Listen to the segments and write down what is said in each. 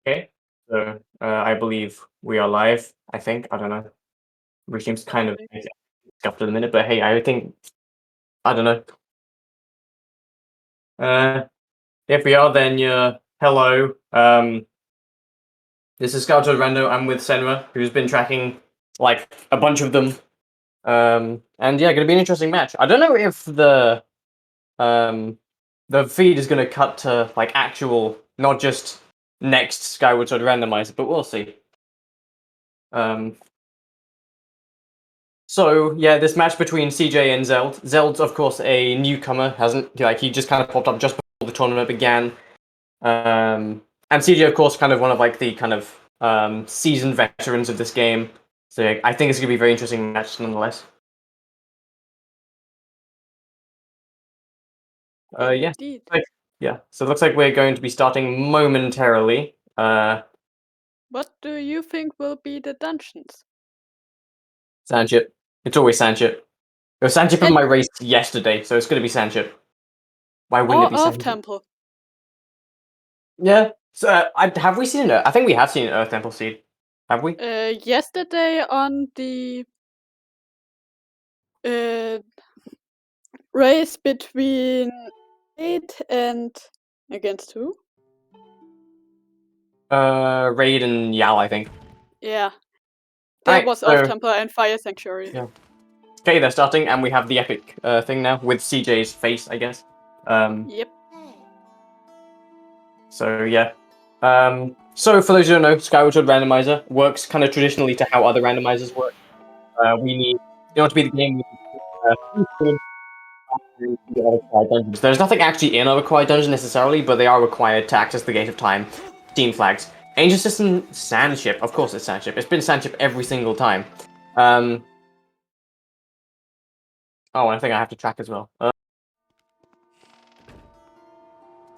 Okay, so I believe we are live. I think, I don't know. Regime's kind of scuffed at the minute, but hey, I think, I don't know. If we are, then hello. This is Skyward Rando. I'm with Senra, who's been tracking like a bunch of them. And yeah, gonna be an interesting match. I don't know if the feed is gonna cut to like actual, not just next Skyward Sword Randomizer, but we'll see. So yeah, this match between CJ and Zeldz. Zeldz, of course, a newcomer, hasn't he just kind of popped up just before the tournament began. And CJ, of course, kind of one of like the kind of seasoned veterans of this game. So I think it's gonna be a very interesting match nonetheless. Yeah. Yeah. So it looks like we're going to be starting momentarily. What do you think will be the dungeons? Sandship. It's always Sandship. It was Sandship in my race yesterday, so it's gonna be Sandship. Why wouldn't it be Earth Sandship? Temple. Yeah. So have we seen it? I think we have seen Earth Temple Seed. Have we? Yesterday on the race between 8 and against who? Raid and Yal, I think. Yeah. There was Earth Temple and Fire Sanctuary. Yeah. Okay, they're starting, and we have the epic thing now with CJ's face, I guess. Yep. So yeah. So for those who don't know, Skyward Sword Randomizer works kind of traditionally to how other randomizers work. We need, in order to beat the game, there's nothing actually in a required dungeon necessarily, but they are required to access the Gate of Time. Team flags. Angel System Sandship. Of course it's Sandship. It's been Sandship every single time. Oh, I think I have to track as well.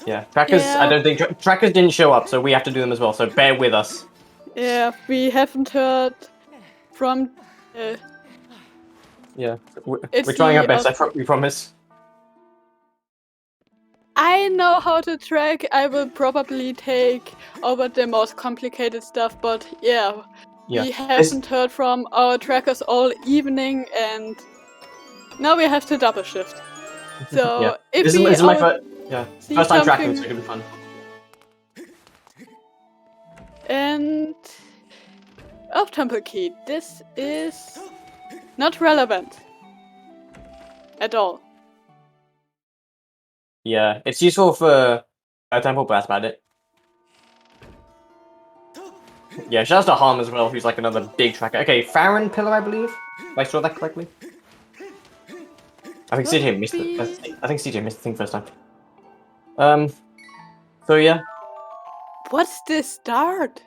Yeah, trackers. Yeah. I don't think trackers didn't show up, so we have to do them as well. So bear with us. Yeah, we haven't heard from. Yeah, we're trying our best. We promise. I know how to track. I will probably take over the most complicated stuff, but yeah. We haven't heard from our trackers all evening, and now we have to double shift. So yeah. if this is my first time tracking, so it'll be fun. And Earth Temple Key. This is not relevant at all. Yeah, it's useful for Temple, but that's about it. Yeah, shout out to Harm as well, who's like another big tracker. Okay, Farron Pillar, I believe. If I saw that correctly. I think CJ missed it. I think CJ missed the thing first time. So yeah. What's this start?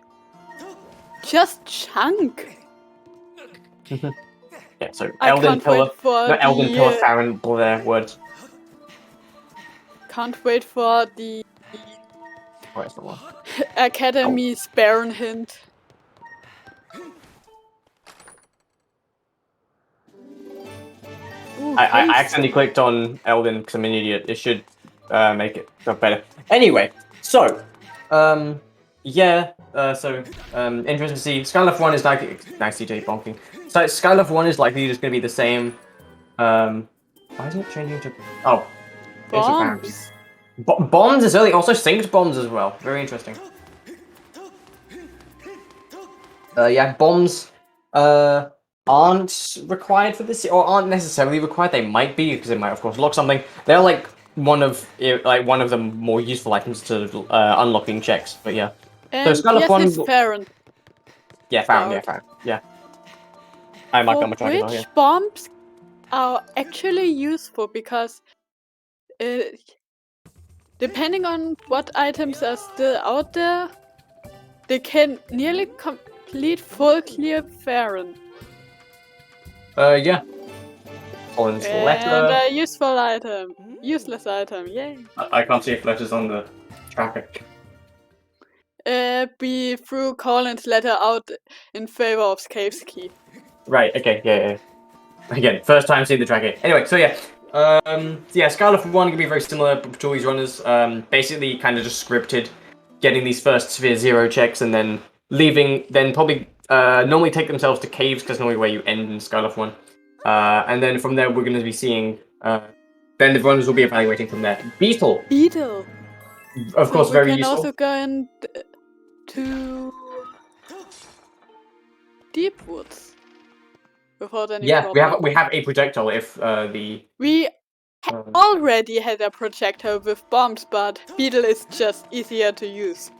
Just chunk. Yeah, so Elden Pillar, not Elden Pillar, Farron Blair words. Can't wait for the Where's the one? Academy's Baron hint. Ooh, I accidentally clicked on Elden because I'm an idiot. It should make it better. Anyway, so yeah, interesting to see. SkyLive 1 is likely nice CJ bonking. So SkyLive 1 is likely just gonna be the same. Why isn't it changing to bombs? Bombs is early. Also synced bombs as well. Very interesting. Yeah, bombs aren't required for this, or aren't necessarily required. They might be, because it might, of course, lock something. They're like one of the more useful items to unlocking checks. But yeah. And so yes, it's Farron. Yeah, Farron. Yeah, Farron. Yeah. I like that much. Which bombs are actually useful because depending on what items are still out there, they can nearly complete full clear Farron. Yeah. Colin's letter. And a useful item. Useless item, yay. I can't see if letters on the tracker. We threw Colin's letter out in favor of Cave's key. Right, okay, yeah. Again, first time seeing the tracker. Anyway, so yeah. Yeah, SkyLive 1 can be very similar to all these runners. Basically kind of just scripted. getting these first Sphere 0 checks, and then leaving, then probably normally take themselves to caves, because normally where you end in Skylove 1. And then from there, we're going to be seeing, then the runners will be evaluating from there. Beetle! Beetle! Of course, very useful. We can also go into deep woods without any problem. we have a projectile if We already had a projectile with bombs, but Beetle is just easier to use.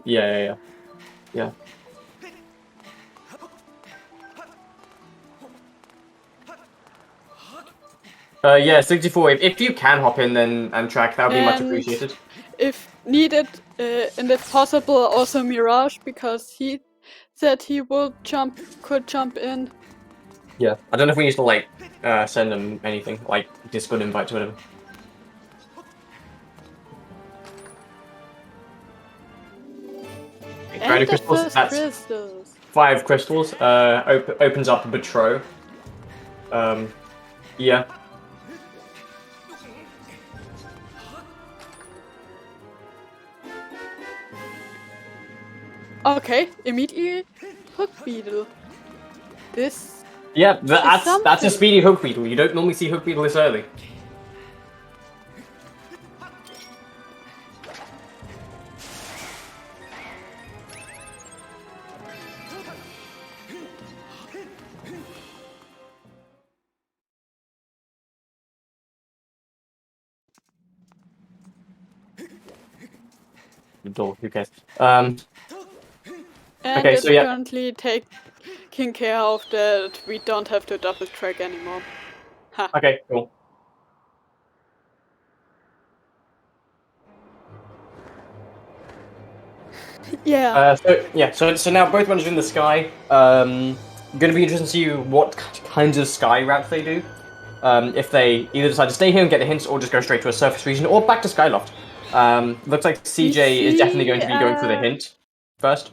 Yeah. Yeah, 64. If you can hop in then and track, that would be much appreciated. If needed, and if possible, also Mirage, because he said he could jump in. Yeah, I don't know if we need to like send him anything, like Discord invites or whatever. And crystals. That's crystals. 5 crystals. Opens up the Betro. Yeah. Okay, immediately hook beetle. This. Yeah, that's a speedy hook beetle. You don't normally see hook beetle this early. The door, who cares? And okay, it's so yeah. currently taking care of that we don't have to double track anymore. Ha. Okay, cool. Yeah. So now both runners are in the sky. Going to be interesting to see what kinds of sky routes they do. If they either decide to stay here and get the hints, or just go straight to a surface region, or back to Skyloft. Looks like CJ is definitely going to be going for the hint first.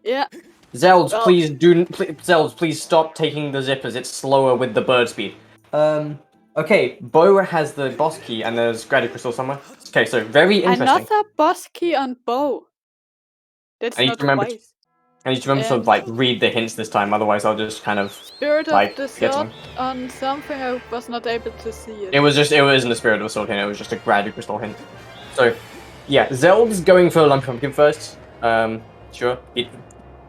Yeah. Zeldz, Zeldz, please stop taking the zippers. It's slower with the bird speed. Okay, Bo has the boss key, and there's Grady Crystal somewhere. Okay, so very interesting. Another boss key on Bo. That's not twice. I need to remember to like read the hints this time, otherwise I'll just kind of Spirit of the Sword on something I was not able to see it. It wasn't the Spirit of the Sword hint, it was just a Grady Crystal hint. So, yeah, Zeldz is going for a Lumpy Pumpkin first. Sure.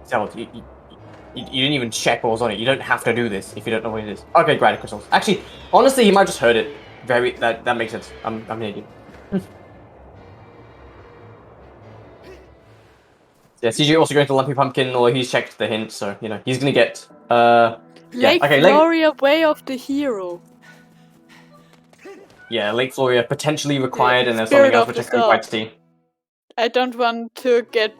Zeldz, you didn't even check what was on it. You don't have to do this if you don't know what it is. Okay, Grady Crystals. Actually, honestly, he might just heard it. That makes sense. I'm an idiot. Yeah, CJ also going to Lumpy Pumpkin, although he's checked the hint, so, you know, he's gonna get, Lake Floria, Way of the Hero. Yeah, Lake Floria potentially required, and there's something else which I can't quite see. I don't want to get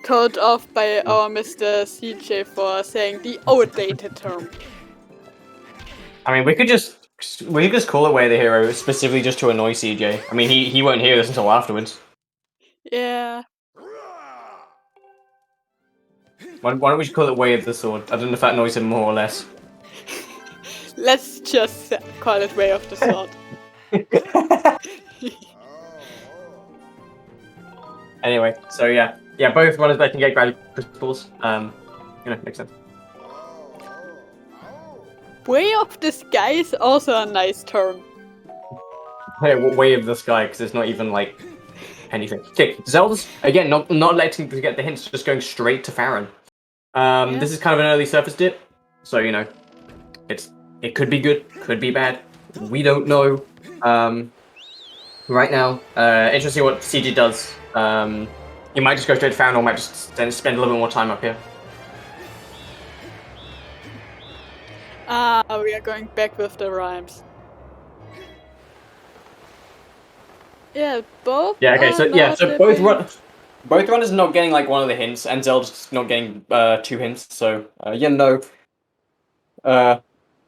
told off by our Mr. CJ for saying the outdated term. I mean, we could just call it Way of the Hero specifically just to annoy CJ. I mean, he won't hear this until afterwards. Yeah. Why don't we just call it Way of the Sword? I don't know if that annoys him more or less. Let's just call it Way of the Sword. Anyway, so yeah, both runners back can get Grady Crystals. Makes sense. Way of the Sky is also a nice term. Way of the Sky, because it's not even like anything. Okay, Zeldz again, not letting to get the hints, just going straight to Farron. This is kind of an early surface dip, so you know, it could be good, could be bad. We don't know. Right now, interesting what CG does. He might just go straight to Farron, or might just then spend a little bit more time up here. We are going back with the rhymes. Yeah, both. Yeah. Okay. So both runners not getting like one of the hints, and Zeldz not getting 2 hints. So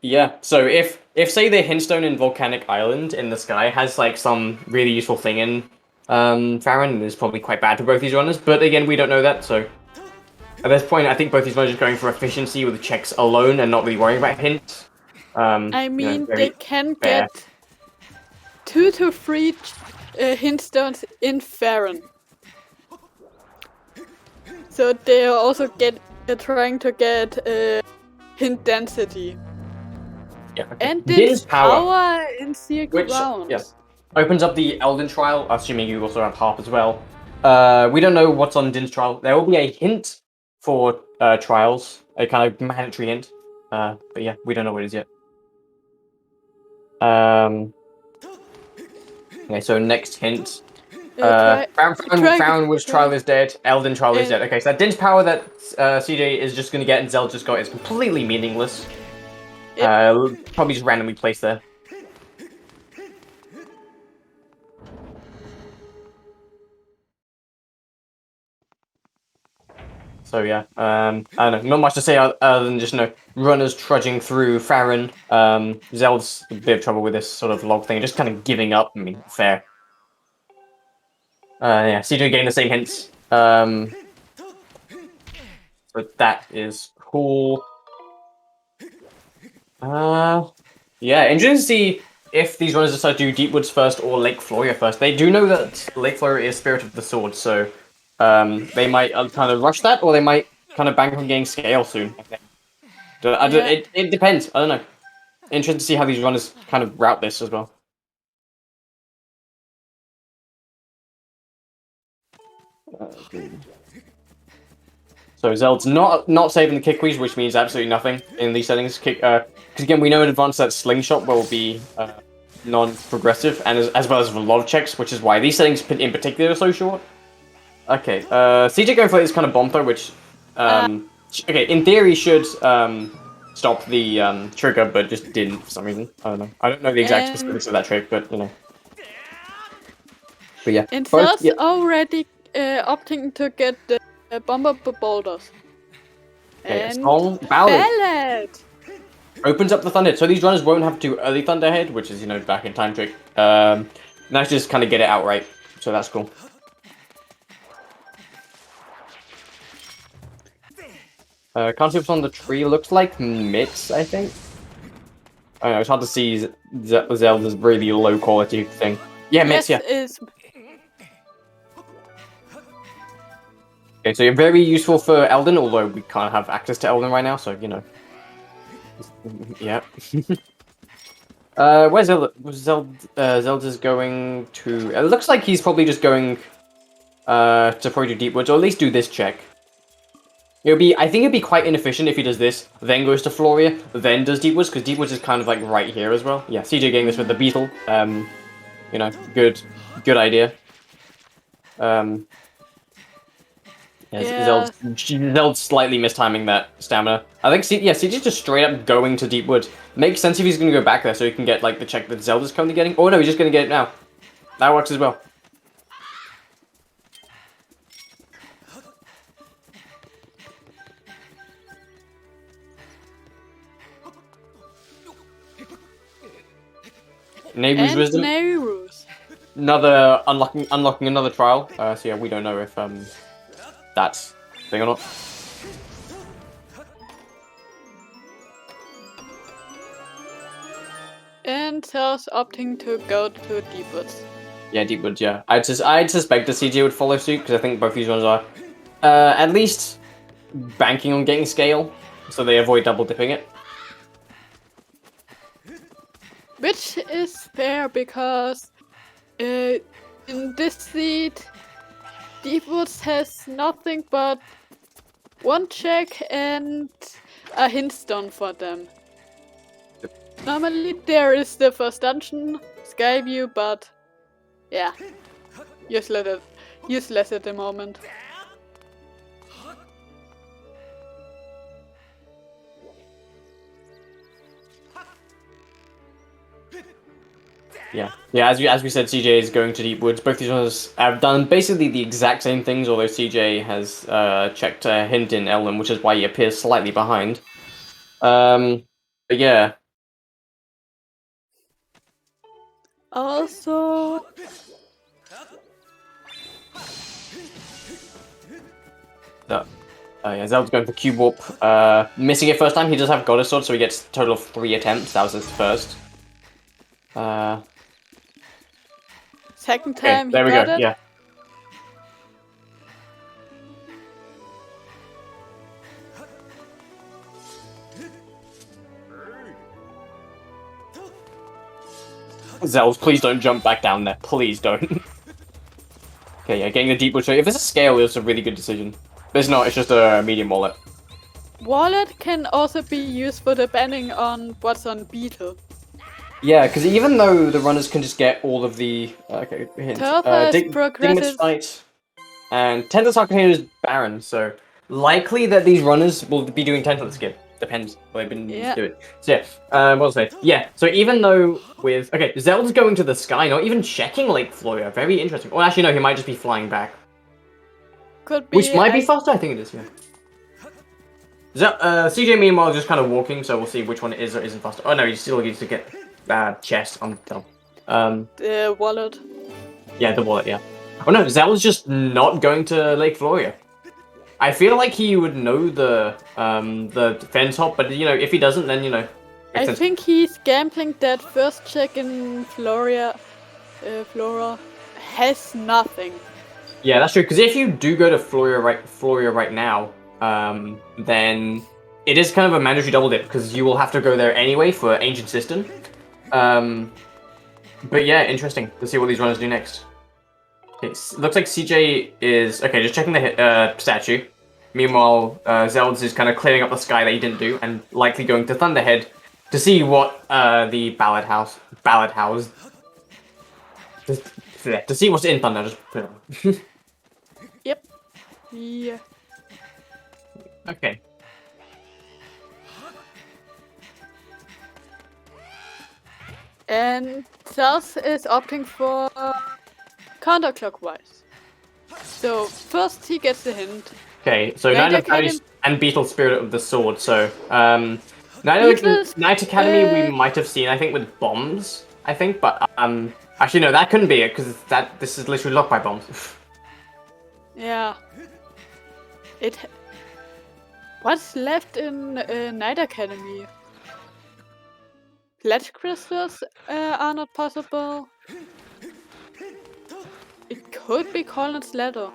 yeah. So if say the hintstone in Volcanic Island in the sky has like some really useful thing in Farron, is probably quite bad for both these runners. But again, we don't know that. So at this point, I think both these runners are going for efficiency with the checks alone and not really worrying about hints. I mean, they can get 2 to 3 hint stones in Farron. So they are also trying to get hint density. Yeah. Okay. And Din's power in Sealed which Ground. yes, opens up the Elden trial, assuming you also have Harp as well. We don't know what's on Din's trial. There will be a hint for trials, a kind of mandatory hint. But yeah, we don't know what it is yet. Okay, so next hint. Farron was trial is dead. Elden trial is dead. Okay, so that Din's power that CJ is just going to get and Zeldz just got is completely meaningless. Probably just randomly placed there. So yeah, I don't know, not much to say other than just, runners trudging through Farron. Zeld's a bit of trouble with this sort of log thing, just kind of giving up. I mean, fair. Yeah, CJ getting the same hints. So that is cool. Yeah, interesting to see if these runners decide to do Deep Woods first or Lake Floria first. They do know that Lake Floria is Spirit of the Sword, so they might kind of rush that, or they might kind of bank on getting scale soon. It depends. I don't know. Interesting to see how these runners kind of route this as well. So Zeld's not saving the kick weeds, which means absolutely nothing in these settings. Because again, we know in advance that slingshot will be non-progressive, and as well as a lot of checks, which is why these settings in particular are so short. Okay, CJ going for this kind of bomb throw, which okay, in theory should stop the trigger, but just didn't for some reason. I don't know. I don't know the exact specifics of that trick, but you know. But yeah. And Zeldz already opting to get the bomber boulders. Okay, and Ballad opens up the Thunderhead. So these runners won't have to do early Thunderhead, which is, back in time trick. Nice to just kind of get it outright. So that's cool. Can't see what's on the tree. Looks like mitts, I think. I don't know, it's hard to see Zelda's really low quality thing. Yeah, mitts, yeah. Okay, so you're very useful for Elden, although we can't have access to Elden right now, so, yeah. Where's Zelda's going to... It looks like he's probably just going to probably do Deep Woods, or at least do this check. I think it'd be quite inefficient if he does this, then goes to Floria, then does Deep Woods, because Deep Woods is kind of like right here as well. Yeah, CJ getting this with the Beetle. Good idea. Zeld's slightly mistiming that stamina. I think CJ's just straight up going to Deep Woods. Makes sense if he's going to go back there so he can get like the check that Zelda's currently getting. Oh no, he's just going to get it now. That works as well. Nehru's Wisdom. Nehru's. Another unlocking another trial. So yeah, we don't know if that's a thing or not. And Zeldz opting to go to Deep Woods. Yeah, Deep Woods. Yeah, I'd suspect the CJ would follow suit because I think both these ones are at least banking on getting scale, so they avoid double dipping it. Which is fair because in this seed, Deep Woods has nothing but one check and a hint stone for them. Normally there is the first dungeon, Skyview, but yeah, useless at the moment. Yeah, as we said, CJ is going to Deep Woods. Both these ones have done basically the exact same things, although CJ has checked a hint in Elden, which is why he appears slightly behind. But yeah. Also... yeah, Zeld's going for Cube Warp. Missing it first time. He does have Goddess Sword, so he gets a total of 3 attempts. That was his first. second time he there we got go. it. Yeah. Zeldz, please don't jump back down there. Please don't. Okay, yeah, getting the deep butcher. If there's a scale, it's a really good decision. But it's not, it's just a medium wallet. Wallet can also be useful depending on what's on Beetle. Yeah, because even though the runners can just get all of the... okay, hint. Progressive... Sight and Tentless Arcane is Baron, so likely that these runners will be doing Tentless skip. Depends what they've been used to do it. So yeah, what was I say? Yeah, so even though with... Okay, Zeld's going to the sky, not even checking Lake Floria. Very interesting. Well, actually, no, he might just be flying back. Could be... Which might be faster, I think it is, yeah. CJ, meanwhile, just kind of walking, so we'll see which one is or isn't faster. Oh no, he still needs to get chest on the the wallet. Yeah, the wallet, yeah. Oh no, Zeld's just not going to Lake Floria. I feel like he would know the fence hop, but you know, if he doesn't, then you know. I think he's gambling that first check in Flora has nothing. Yeah, that's true. Because if you do go to Floria right now, then it is kind of a mandatory double dip because you will have to go there anyway for Ancient System. But yeah, interesting to see what these runners do next. Okay, looks like CJ is okay. Just checking the statue. Meanwhile, Zeldz is kind of clearing up the sky that he didn't do, and likely going to Thunderhead to see what the Ballad House to see what's in Thunder. Just put it on. Yep. Yeah. Okay. And Zeldz is opting for counterclockwise. So first he gets the hint. Okay, so Knight Academy and Beetle Spirit of the Sword. So Knight Academy we might have seen, I think, with bombs. I think, but actually no, that couldn't be it because this is literally locked by bombs. Yeah. What's left in Knight Academy? Ledge crystals are not possible. It could be Colin's ladder.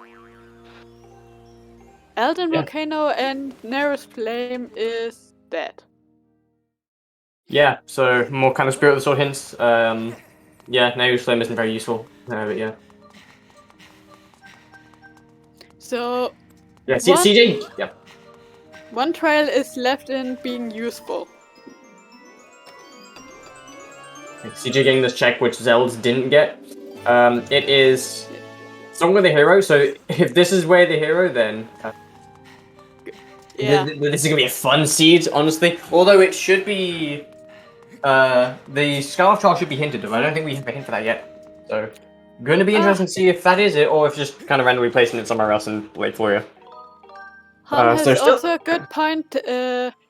Elden Volcano and Nearest Flame is dead. Yeah, so more kind of Spirit of the Sword hints. Yeah, Nearest Flame isn't very useful. But yeah. So yeah, CJ. Yeah. One trial is left in being useful. CJ getting this check, which Zeldz didn't get. It is Song with the Hero. So if this is where the hero, then this is gonna be a fun seed, honestly. Although it should be the Scarlet Child should be hinted of. I don't think we have a hint for that yet. So going to be interesting to see if that is it, or if just kind of randomly placing it somewhere else in Lake Floria. Has also a good point.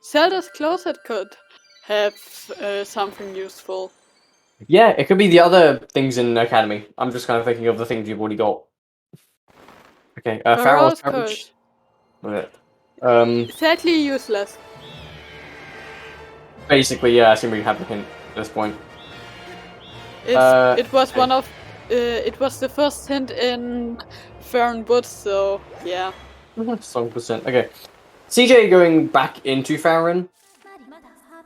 Zelda's Closet could have something useful. Yeah, it could be the other things in Academy. I'm just kind of thinking of the things you've already got. Okay, Pharaoh's Courage. Sadly useless. Basically, yeah, I seem we have the hint at this point. It was one of. It was the first hint in Farron Woods, so yeah. Song percent. Okay, CJ going back into Farron.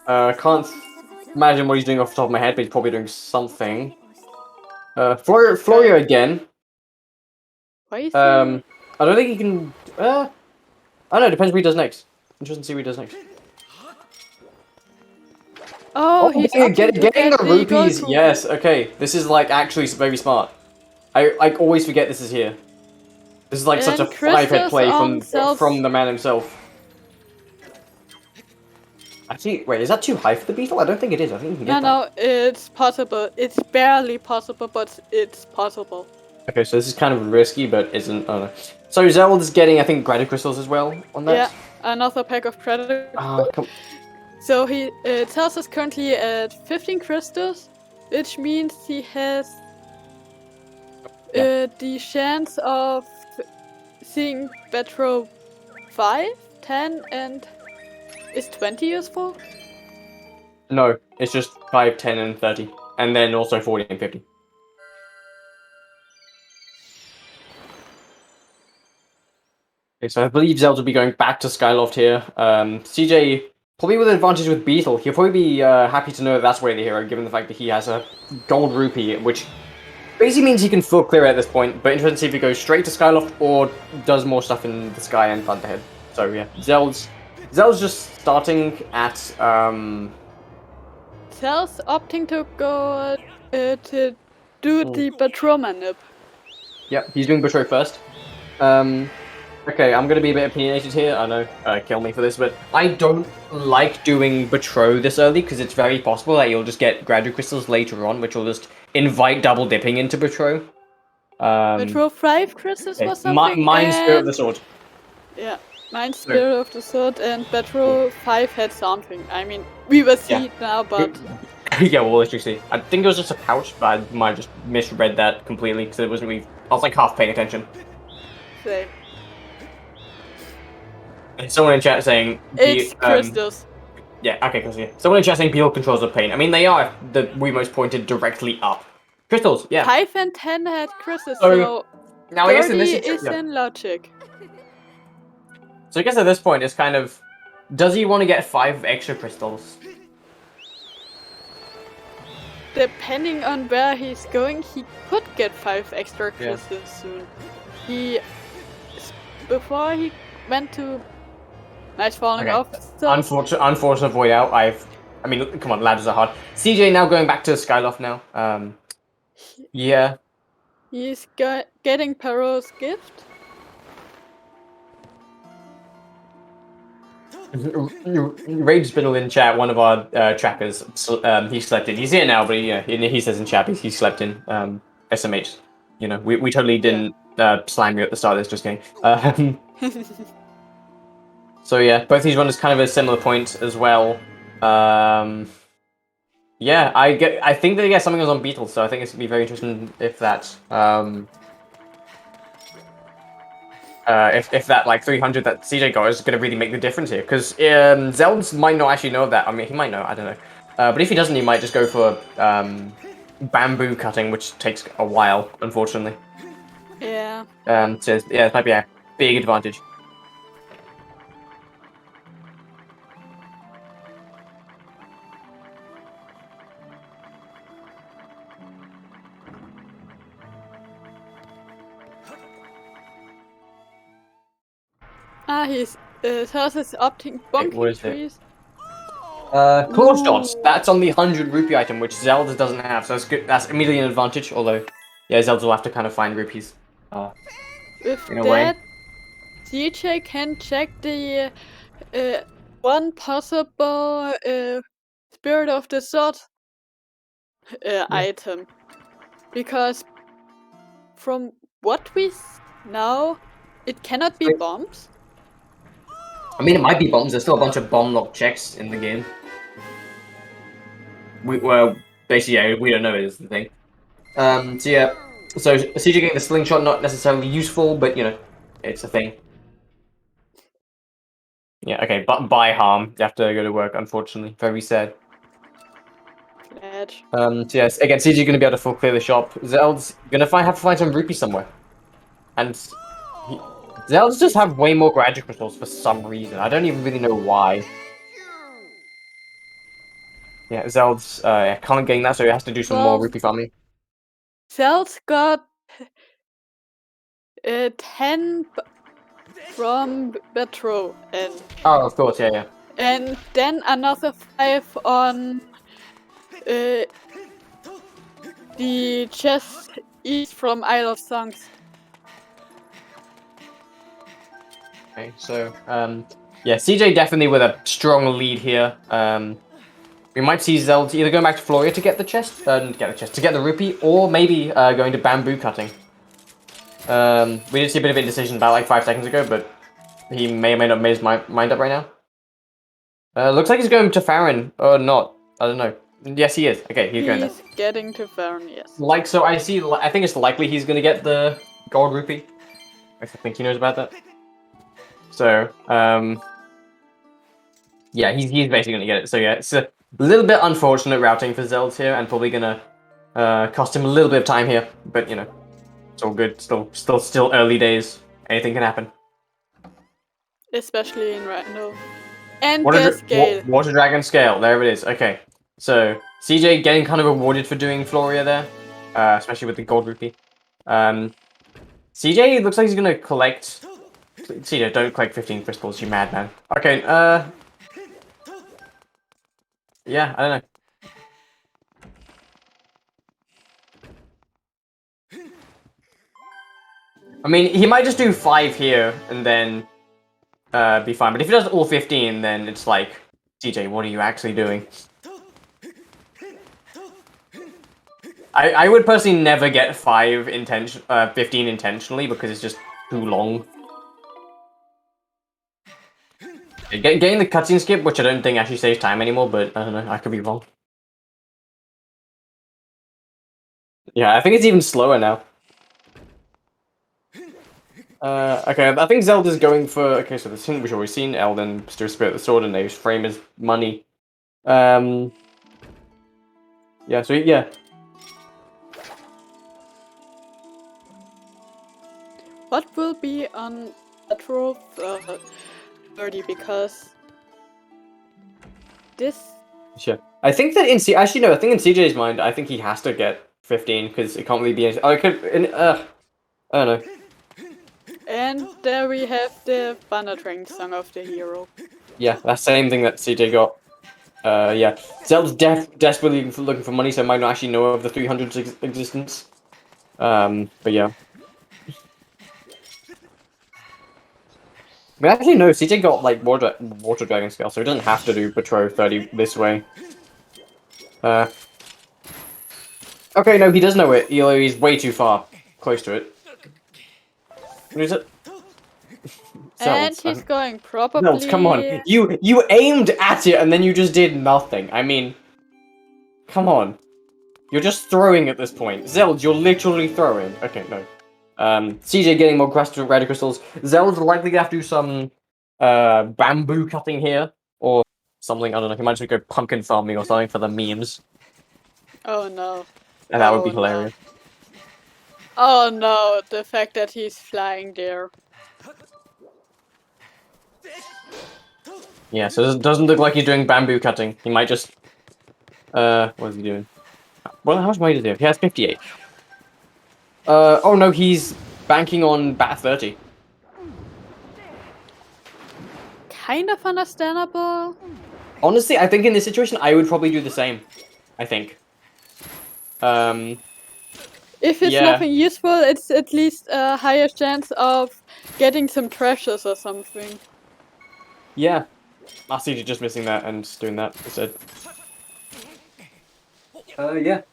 Can't imagine what he's doing off the top of my head, but he's probably doing something. Floria again. Why I don't think he can. I don't know. It depends what he does next. Interesting to see what he does next. Oh, he's getting the rupees. Yes. Okay. This is like actually very smart. I always forget this is here. This is like such a 5-hit play from the man himself. Actually, wait, is that too high for the Beetle? I don't think it is. I think you can get that. No, it's possible. It's barely possible, but it's possible. Okay, so this is kind of risky, but isn't. Oh no. So Zeldz is getting, I think, Gratitude Crystals as well on that. Yeah, another pack of Predator. So he tells us currently at 15 crystals, which means he has the chance of seeing Betro 5, 10, and is 20 useful? No, it's just 5, 10, and 30. And then also 40 and 50. Okay, so I believe Zeldz will be going back to Skyloft here. CJ probably with an advantage with Beetle. He'll probably be happy to know that's where the hero, given the fact that he has a gold rupee, which basically means he can full clear at this point. But interesting to see if he goes straight to Skyloft or does more stuff in the sky and Thunderhead. So yeah, Zeldz just starting at Zeldz opting to go to do the Patrolman nip. Yep, he's doing Betrayal first. Okay, I'm gonna be a bit opinionated here. I know, kill me for this, but I don't like doing Betrow this early because it's very possible that you'll just get graduate crystals later on, which will just invite double dipping into Betrow. Betrow 5 crystals was something. Mine Spirit of the Sword. Yeah, mine Spirit of the Sword and Betrow 5 had something. I mean, we will see it now, but. Yeah, we'll literally see. I think it was just a pouch, but I might have just misread that completely because it wasn't really. I was like half paying attention. Same. Someone in chat saying it's crystals. Yeah, okay, because someone in chat saying Beetle controls the pain. I mean, they are the Wiimotes pointed directly up. Crystals, yeah. 5 and 10 had crystals, so now I guess in this is in logic. So I guess at this point it's kind of, does he want to get 5 extra crystals? Depending on where he's going, he could get 5 extra crystals soon. Before he went to. Nice falling off. So. Unfortunate void out. I mean, come on, ladders are hard. CJ now going back to Skyloft now. Yeah. He's getting Perot's gift. Rage Spindle in chat, one of our trackers, he slept in. He's here now, but he says in chat he slept in. SMH. You know, we totally didn't slam you at the start of this, just kidding. So yeah, both these runners kind of at a similar point as well. Yeah, I think that something was on Beetle, so I think it's gonna be very interesting if that if that like 300 that CJ got is gonna really make the difference here, because Zeldz might not actually know that. I mean, he might know, I don't know. But if he doesn't, he might just go for bamboo cutting, which takes a while, unfortunately. Yeah. So yeah, it might be a big advantage. He's Zeldz is opting bonking trees. Claw shots. That's on the 100 rupee item, which Zeldz doesn't have, so that's good. That's immediately an advantage. Although, yeah, Zeldz will have to kind of find rupees. With that, DJ can check the one possible Spirit of the Sword item, because from what we know, it cannot be bombs. I mean, it might be bombs. There's still a bunch of bomb lock checks in the game. Well, basically, yeah, we don't know is the thing. So yeah, so CJ getting the slingshot not necessarily useful, but you know, it's a thing. Yeah, okay, but by harm, you have to go to work. Unfortunately, very sad. Edge. So yes, again, CJ gonna be able to full clear the shop. Zeldz gonna have to find some rupees somewhere, and Zeldz just have way more graduate crystals for some reason. I don't even really know why. Yeah, Zeldz can't gain that, so he has to do some more rupee farming. Zeldz got 10 from Betrow, and oh, of course, yeah. And then another 5 on the chest east from Isle of Songs. Okay, so yeah, CJ definitely with a strong lead here. We might see Zeldz either going back to Floria to get the chest, to get the rupee, or maybe going to bamboo cutting. We did see a bit of indecision about like 5 seconds ago, but he may or may not have made his mind up right now. Looks like he's going to Farron, or not. I don't know. Yes, he is. Okay, he's going there. He's getting to Farron, yes. Like, so I think it's likely he's going to get the gold rupee. I think he knows about that. So, yeah, he's basically going to get it. So yeah, it's a little bit unfortunate routing for Zeldz here, and probably going to cost him a little bit of time here. But, you know, it's all good. Still early days. Anything can happen. especially in Rando. And the scale. Water Dragon scale, there it is. Okay, so CJ getting kind of rewarded for doing Floria there, especially with the gold rupee. CJ looks like he's gonna collect. CJ, don't collect 15 crystals, you madman. Okay, yeah, I don't know. I mean, he might just do 5 here and then be fine. But if he does all 15, then it's like, CJ, what are you actually doing? I would personally never get 15 intentionally because it's just too long. Getting the cutscene skip, which I don't think actually saves time anymore, but I don't know, I could be wrong. Yeah, I think it's even slower now. Okay, I think Zelda's going for... Okay, so the hint we've already seen, Elden, Spirit of the Sword, and his frame is money. Yeah, so yeah. What will be on Metro 30, because this... Sure. I think that in actually no, I think in CJ's mind, I think he has to get 15, because it can't really be anything. Oh, it could... I don't know. And there we have the Banner Train Song of the Hero. Yeah, that's the same thing that CJ got. Yeah. Zeld's desperately looking for money, so might not actually know of the 300's existence. But yeah. But actually, no, CJ got, like, Water Dragon scale, so he doesn't have to do Patrol 30 this way. Okay, no, he does know it. He's way too far. Close to it. What is it? And he's going probably... Zeldz, come on. You aimed at it and then you just did nothing. I mean... Come on. You're just throwing at this point. Zeldz, you're literally throwing. Okay, no. CJ getting more Radical Crystals. Zeldz likely gonna have to do some bamboo cutting here. Or something, I don't know. He might just go pumpkin farming or something for the memes. Oh no. And that would be hilarious. No. Oh no, the fact that he's flying there. Yeah, so it doesn't look like he's doing bamboo cutting. He might just... what is he doing? Well, how much money does he have? He has 58. Oh no, he's banking on bat 30. Kind of understandable. Honestly, I think in this situation, I would probably do the same. I think. If it's nothing useful, it's at least a higher chance of getting some treasures or something. Yeah. I see you just missing that and doing that instead. Yeah.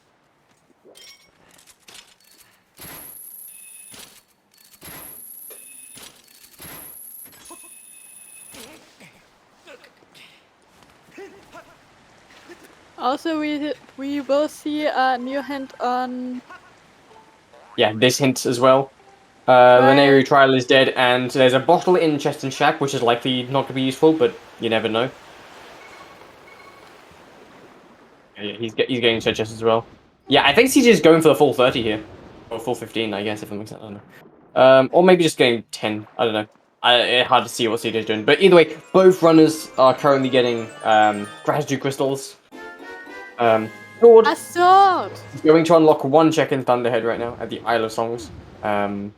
Also, we will see a new hint on... Yeah, this hint as well. The Nehru trial is dead, and there's a bottle in Chest and Shack, which is likely not to be useful, but you never know. Yeah, he's getting chest as well. Yeah, I think CJ is going for the full 30 here. Or full 15, I guess, if it makes sense. I don't know. Or maybe just getting 10. I don't know. It's hard to see what CJ is doing. But either way, both runners are currently getting gratitude crystals. A sword! He's going to unlock one check in Thunderhead right now at the Isle of Songs. So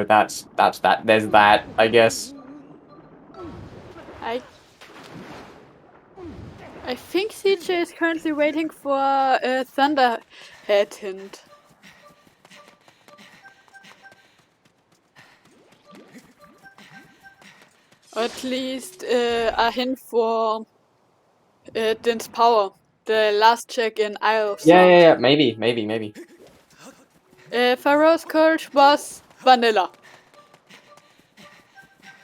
that's that. There's that, I guess. I think CJ is currently waiting for a Thunderhead hint. Or at least a hint for Din's power. The last check in Isle of Songs. Yeah, maybe. Pharaoh's Courage was vanilla.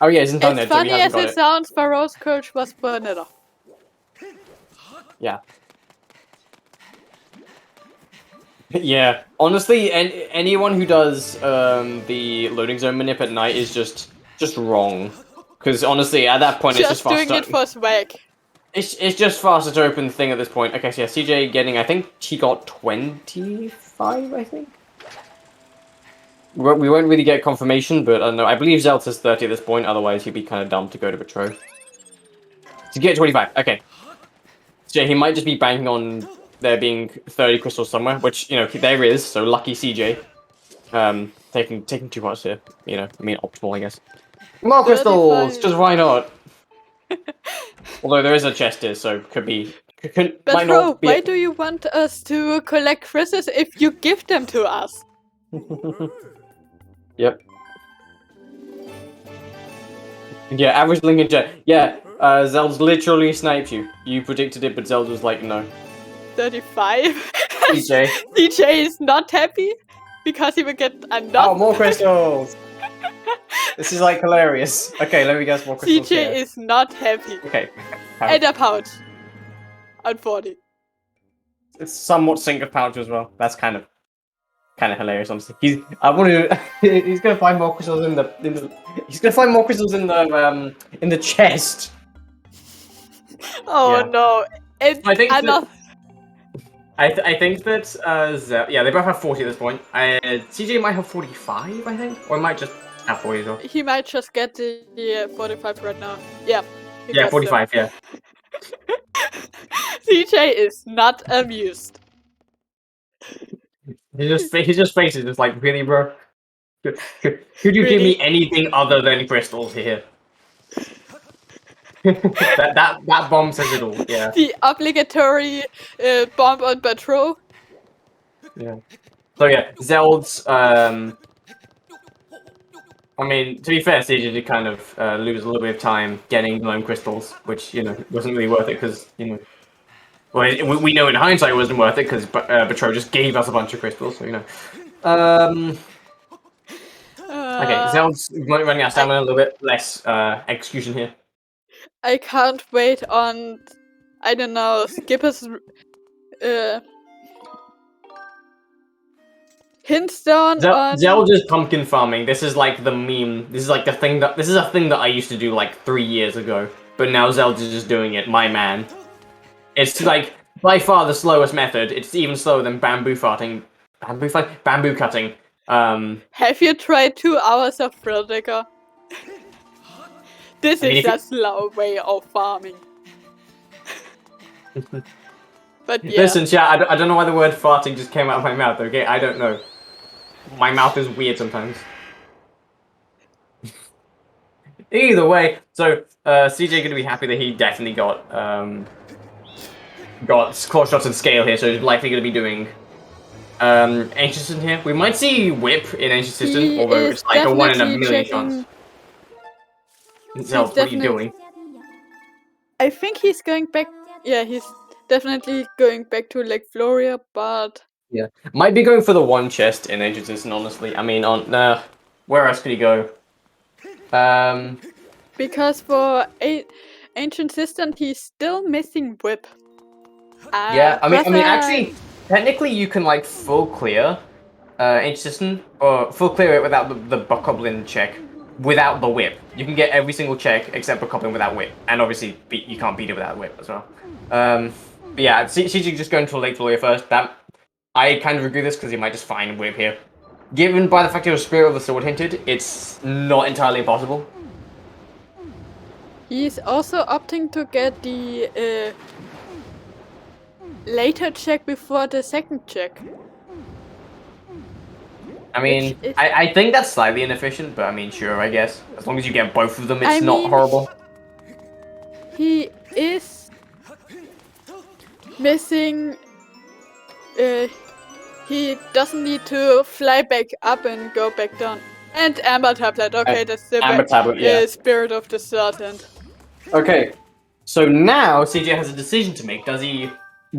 Oh yeah, isn't done as funny as it sounds, Pharaoh's Courage was vanilla. Yeah. Yeah, honestly, anyone who does the loading zone manip at night is just wrong. Because honestly, at that point, it's just faster. Just doing it for swag. It's just faster to open the thing at this point. Okay, so yeah, CJ getting, I think he got 25, I think? we won't really get confirmation, but I don't know. I believe Zeldz is 30 at this point. Otherwise, he'd be kind of dumb to go to Betroth. To get 25, okay. So yeah, he might just be banking on there being 30 crystals somewhere, which there is. So lucky CJ. Taking 2 parts here. I mean optimal, I guess. More crystals, just why not? Although there is a chest here, so could be. But bro, why do you want us to collect crystals if you give them to us? Yep. Yeah, average Lincoln Jet. Yeah, Zeldz literally sniped you. You predicted it, but Zeldz was like, no. 35. DJ. DJ is not happy because he will get another. Oh, more crystals! This is like hilarious. Okay, let me guess more crystals. DJ is not happy. Okay. And a pouch. On 40. It's somewhat sync of pouch as well. That's kind of hilarious, honestly. He's gonna find more crystals in the he's gonna find more crystals in the chest. Oh no! I think that they both have 40 at this point. CJ might have 45, I think, or might just have 40 as well. He might just get the 45 right now. Yeah. Yeah, 45. Yeah. CJ is not amused. He just faces just like, really, bro? Could you give me anything other than crystals here? that bomb says it all. Yeah. The obligatory bomb on Betroth. Yeah. So yeah, Zeldz. I mean, to be fair, CJ did kind of lose a little bit of time getting gnome crystals, which wasn't really worth it because well, we know in hindsight it wasn't worth it because Betroth just gave us a bunch of crystals, so Okay, Zeldz running out of stamina, a little bit less execution here. I can't wait on, I don't know, Skipper's Hintstone on... Zeldz is pumpkin farming. This is like the meme. This is like this is a thing that I used to do like 3 years ago. But now Zeldz is just doing it, my man. It's like by far the slowest method. It's even slower than bamboo cutting. Have you tried 2 hours of Thrill Digger? This is a slow way of farming. But yeah. Listen, chat, I don't know why the word farting just came out of my mouth, okay? I don't know. My mouth is weird sometimes. Either way, so CJ gonna be happy that he definitely got claw shots and scale here, so he's likely gonna be doing Ancient System here. We might see Whip in Ancient System, although it's like a 1 in a million chance. Zeldz, what are you doing? I think he's going back. Yeah, he's definitely going back to Lake Floria, but yeah, might be going for the 1 chest in Ancient System. Honestly, I mean, where else could he go? Because for Ancient System, he's still missing Whip. Yeah, I mean, actually, technically, you can like full clear Ancient System, or full clear it without the Bokoblin check, without the Whip. You can get every single check except Bokoblin without Whip, and obviously you can't beat it without Whip as well. But yeah, CG just going to Lake Floria first. I kind of agree with this because he might just find Whip here. Given by the fact he was Spirit of the Sword hinted, it's not entirely impossible. He's also opting to get the later check before the second check. I mean, I think that's slightly inefficient, but I mean, sure, I guess. As long as you get both of them, it's not horrible. He is missing... he doesn't need to fly back up and go back down. And Amber Tablet, okay, that's the Amber Tablet, yeah. Spirit of the Serpent. Okay, so now CJ has a decision to make. Does he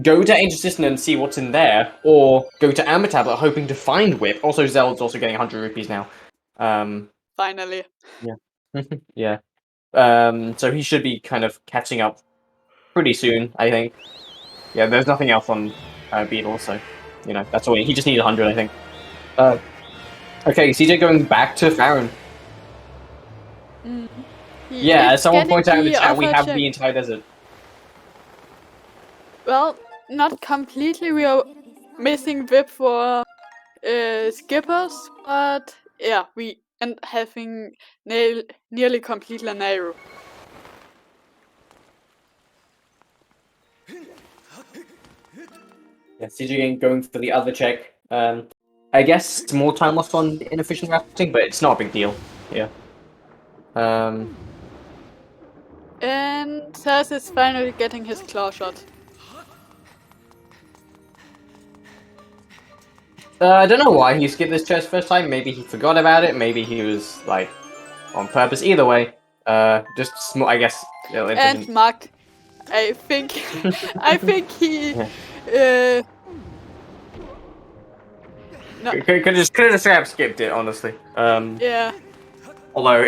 go to Ancient System and see what's in there, or go to Amber Tablet hoping to find Whip? Also, Zeld's also getting 100 rupees now. Finally. Yeah. Yeah. So he should be kind of catching up pretty soon, I think. Yeah, there's nothing else on Beetle, so, that's all he just needs 100, I think. Okay, CJ going back to Farron. Yeah, as someone pointed out in the chat, we have the entire desert. Well, not completely. We are missing Whip for Skippers, but yeah, we end having nearly completely narrow. Yeah, CJ going for the other check. I guess it's more time lost on inefficient routing, but it's not a big deal. Yeah. And Zeldz is finally getting his claw shot. I don't know why he skipped this chest first time. Maybe he forgot about it. Maybe he was like on purpose. Either way, just small. I guess. And Mark, I think he. Yeah. No. Could have just skipped it, honestly. Yeah. Although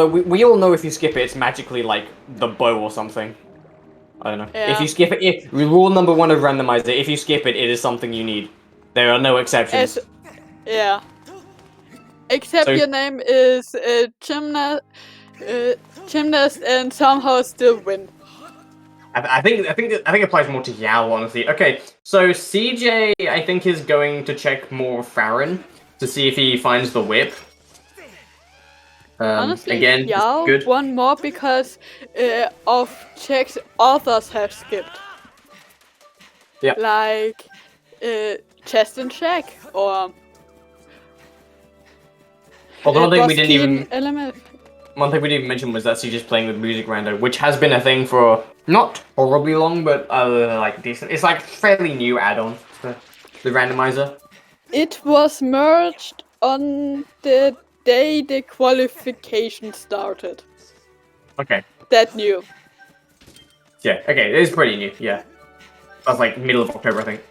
we all know if you skip it, it's magically like the bow or something. I don't know. Yeah. If you skip it, rule number 1 of Randomizer: if you skip it, it is something you need. There are no exceptions. Yeah. Except your name is gymnast, and somehow still win. I think it applies more to Yao, honestly. Okay, so CJ I think is going to check more Farron to see if he finds the whip. Honestly, again, Yao good. One more because of checks others have skipped. Yeah. Like chest and check or. Although one thing we didn't even mention was that CJ's playing with music rando, which has been a thing for not horribly long, but like decent. It's like fairly new add-on to the randomizer. It was merged on the day the qualification started. Okay. That new. Yeah. Okay. It is pretty new. Yeah. That's like middle of October, I think.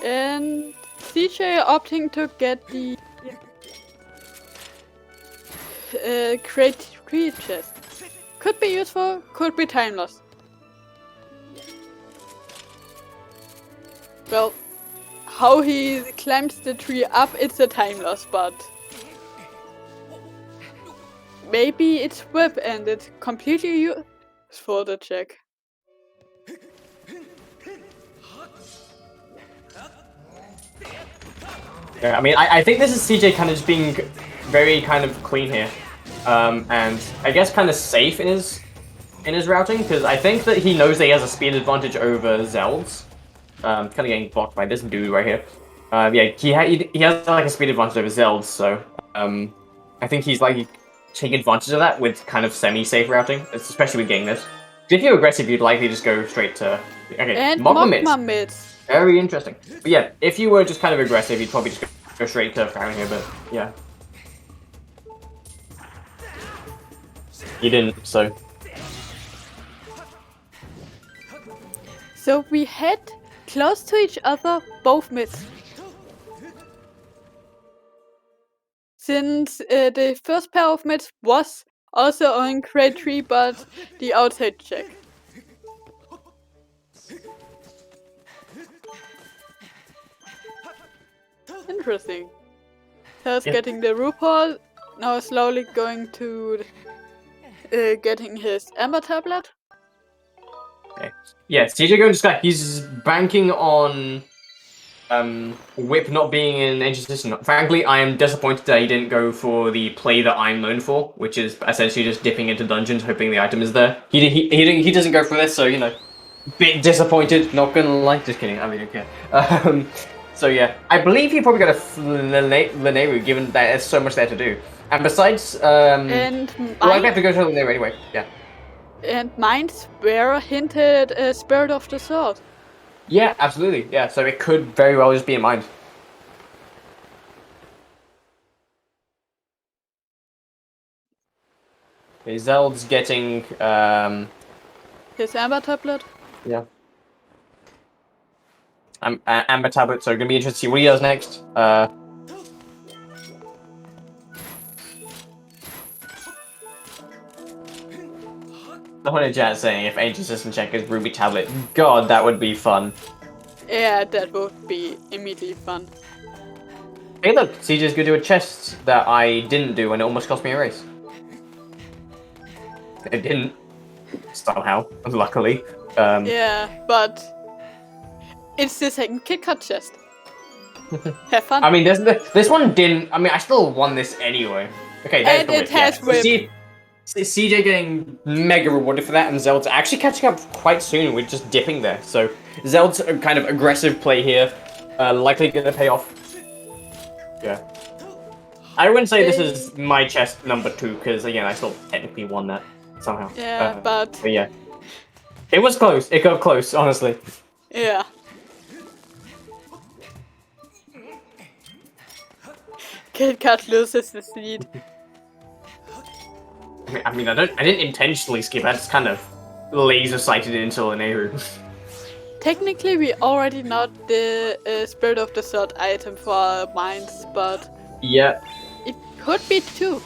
And CJ opting to get the create chest. Could be useful, could be time loss. Well, how he climbs the tree up, it's a time loss, but maybe it's whip and it's completely useful to check. Yeah, I mean, I think this is CJ kind of just being very kind of clean here, and I guess kind of safe in his routing, because I think that he knows that he has a speed advantage over Zeldz. Kind of getting blocked by this dude right here. Yeah, he has like a speed advantage over Zeldz, so I think he's like taking advantage of that with kind of semi-safe routing, especially with getting this. If you're aggressive, you'd likely just go straight to and Magma mids. Very interesting. But yeah, if you were just kind of aggressive, you'd probably just go straight to Farron here, but yeah. You didn't, so. So we had close to each other, both mids. Since the first pair of mids was also on grade 3, but the outside check. Interesting. First getting the RuPaul, now slowly going to getting his Amber tablet. Okay. Yeah, CJ going to Sky. He's banking on Whip not being an engine system. Frankly, I am disappointed that he didn't go for the play that I'm known for, which is essentially just dipping into dungeons, hoping the item is there. He doesn't go for this, so you know, bit disappointed. Not gonna lie, just kidding. I mean, okay. So yeah, I believe he probably got a Lineru, given that there's so much there to do. And besides, and well, I have to go to Lineru anyway. Yeah. And mines were hinted Spirit of the Sword. Yeah, absolutely. Yeah, so it could very well just be in mind. Okay, Zeld's getting his Amber tablet. Yeah. Amber tablet, so gonna be interested to see what he does next. Someone in chat saying if Ancient System check is Ruby tablet, God, that would be fun. Yeah, that would be immediately fun. Hey look, CJ's gonna do a chest that I didn't do and it almost cost me a race. It didn't. Somehow, luckily. Yeah, but it's the second KitKat chest. Have fun. I mean, this one didn't. I mean, I still won this anyway. Okay, there's And the whip. it has whip. CJ getting mega rewarded for that, and Zeldz actually catching up quite soon. We're just dipping there. So Zeldz a kind of aggressive play here, likely going to pay off. Yeah. I wouldn't say this is my chest number 2 because again, I still technically won that somehow. Yeah, but yeah, it was close. It got close, honestly. Yeah. Kid Kat loses the seed. I mean, I didn't intentionally skip. I just kind of laser sighted it into Lenehu. Technically, we already know the Spirit of the Sword item for our mines, but yeah, it could be 2.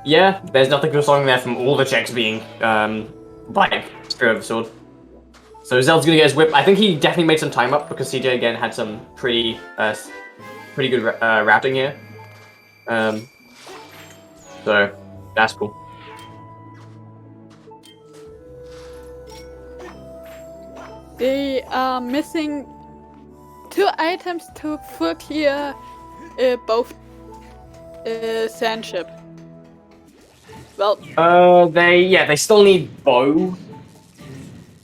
Yeah, there's nothing stopping there from all the checks being like Spirit of the Sword. So Zeld's gonna get his whip. I think he definitely made some time up because CJ again had some pretty good routing here. So that's cool. They are missing 2 items to full clear both Sandship. Well, they still need bow.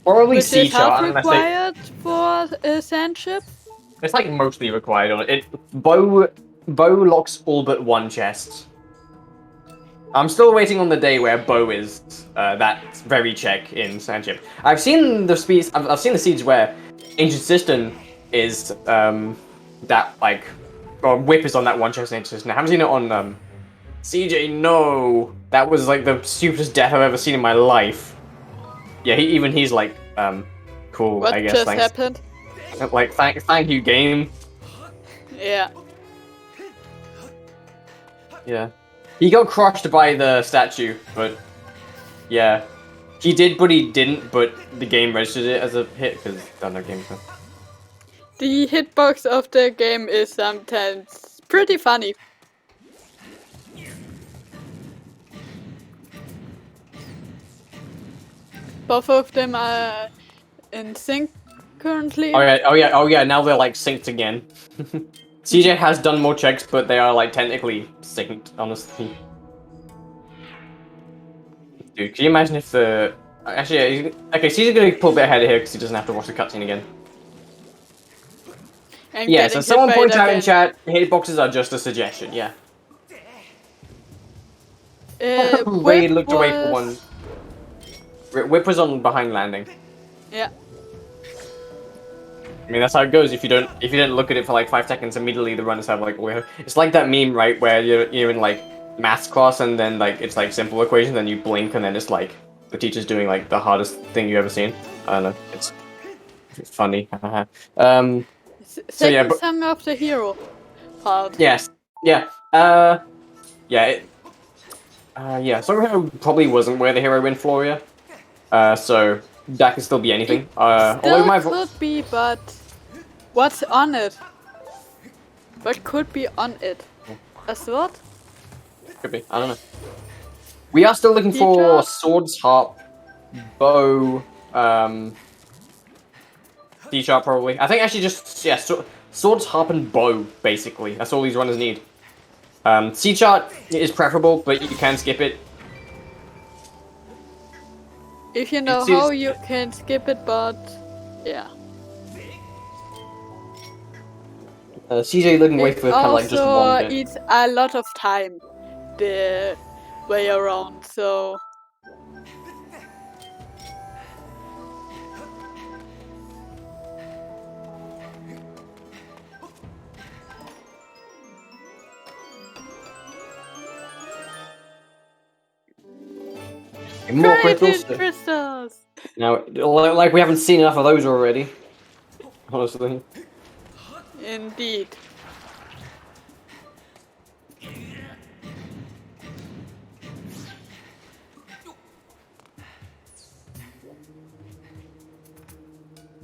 Probably sea chart. Required for Sandship. It's like mostly required on it. Bow locks all but 1 chest. I'm still waiting on the day where bow is that very check in Sandship. I've seen the speeds. I've seen the seeds where Ancient Cistern is that like whip is on that 1 chest in Ancient Cistern. I haven't seen it on CJ. No, that was like the stupidest death I've ever seen in my life. Yeah, he's like cool. What I guess. Just thanks. happened? Like thank you, game. Yeah. Yeah. He got crushed by the statue, but yeah. He did, but he didn't, but the game registered it as a hit, because I don't know game. So. The hitbox of the game is sometimes pretty funny. Both of them are in sync currently. Oh yeah, now they're like synced again. CJ has done more checks, but they are like technically synced, honestly. Dude, can you imagine if the... Actually, yeah, okay, CJ's gonna pull a bit ahead of here because he doesn't have to watch the cutscene again. And yeah, so someone points out in chat, hitboxes are just a suggestion, yeah. Ray looked away for one. Whip was on behind landing. Yeah. I mean, that's how it goes. If you don't look at it for like 5 seconds, immediately the runners have like... It's like that meme, right, where you're in like maths class and then like it's like simple equations, then you blink and then it's like the teacher's doing like the hardest thing you've ever seen. I don't know. It's funny. So yeah, song of the hero part. Yes. Yeah. Yeah. Yeah. Song of the Hero probably wasn't where the hero went, Floria. So that could still be anything. Still could be, but what's on it? What could be on it? A sword? Could be. I don't know. We are still looking for swords, harp, bow, D-sharp probably. I think actually just swords, harp, and bow basically. That's all these runners need. C-chart is preferable, but you can skip it. If you know how, you can skip it, but yeah. CJ looking away for kind of like just one bit. It's a lot of time the way around, so. More crystals. Now, like we haven't seen enough of those already. Honestly. Indeed.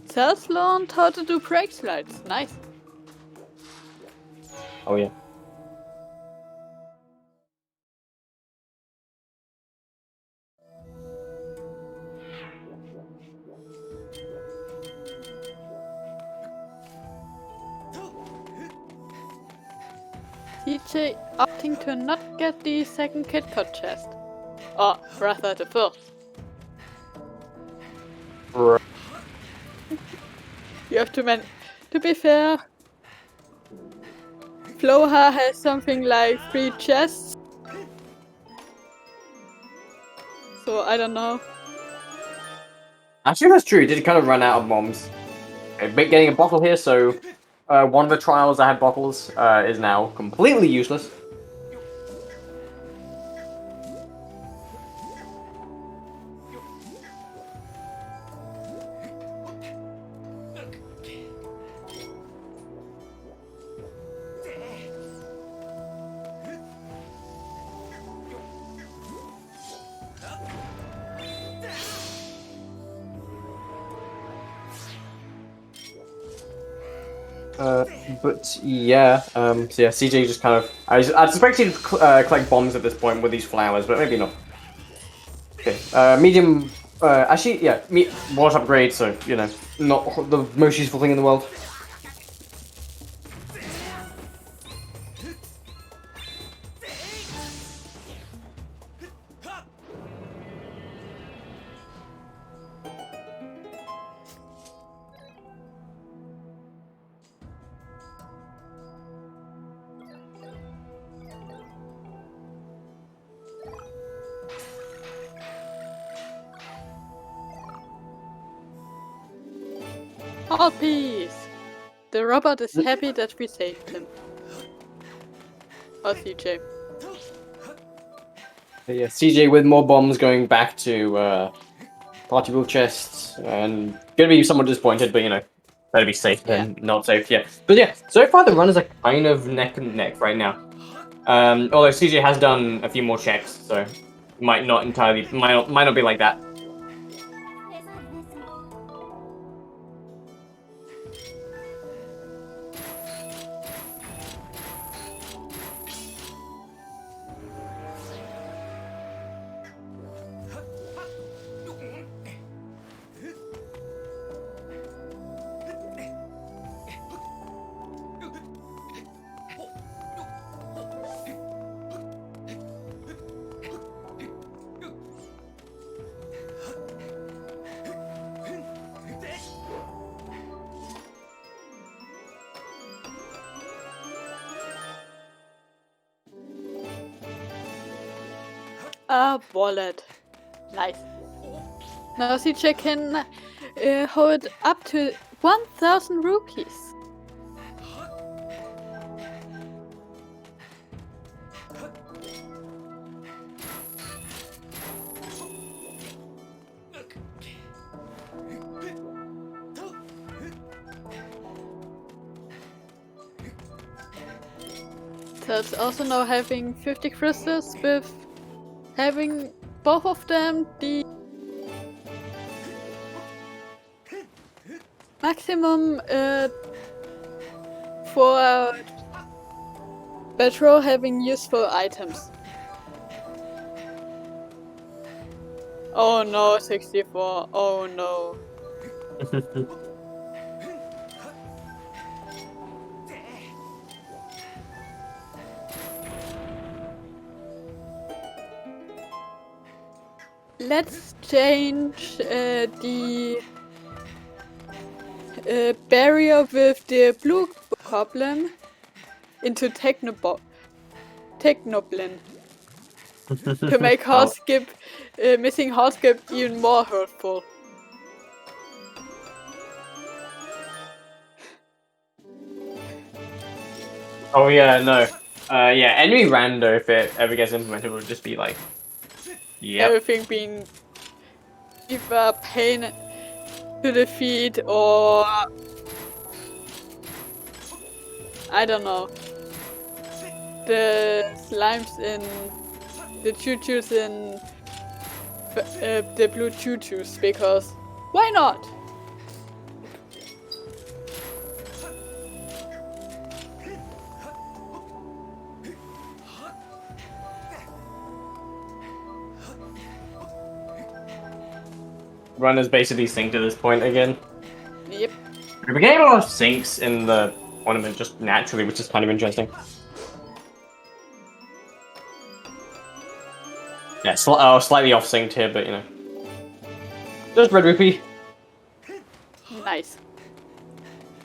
Zeldz learned how to do brake slides. Nice. Oh yeah. CJ opting to not get the second Kit Kat chest. Or rather the first. Right. You have to be fair, Floha has something like 3 chests. So I don't know. Actually, that's true. He did kind of run out of bombs. Okay, but getting a bottle here, so one of the trials that had bottles is now completely useless. But yeah, so yeah, CJ just kind of. I suspect he'd collect bombs at this point with these flowers, but maybe not. Okay, medium. Actually, yeah, water upgrade, so you know, not the most useful thing in the world. All peace! The robot is happy that we saved him. Or CJ. Yeah, CJ with more bombs going back to party wheel chests, and gonna be somewhat disappointed, but you know, better be safe than not safe. Yeah, but yeah, so far the runners are kind of neck and neck right now. Although CJ has done a few more checks, so might not be like that. A wallet. Nice. Now CJ can hold up to 1,000 rupees. That's also now having 50 crystals with having both of them the maximum for Petro having useful items. Oh no, 64. Oh no. Let's change the barrier with the blue goblin into Technoblin to make hardskip, missing hardskip even more hurtful. Oh yeah, no. Yeah, enemy rando, if it ever gets implemented, would just be like, yep. Everything being either pain to defeat or I don't know. The slimes in the choo-choos in the blue choo-choos, because why not? Runners basically synced at this point again. Yep. We became a lot of syncs in the tournament just naturally, which is kind of interesting. Yeah, slightly off synced here, but you know. Just red rupee. Nice.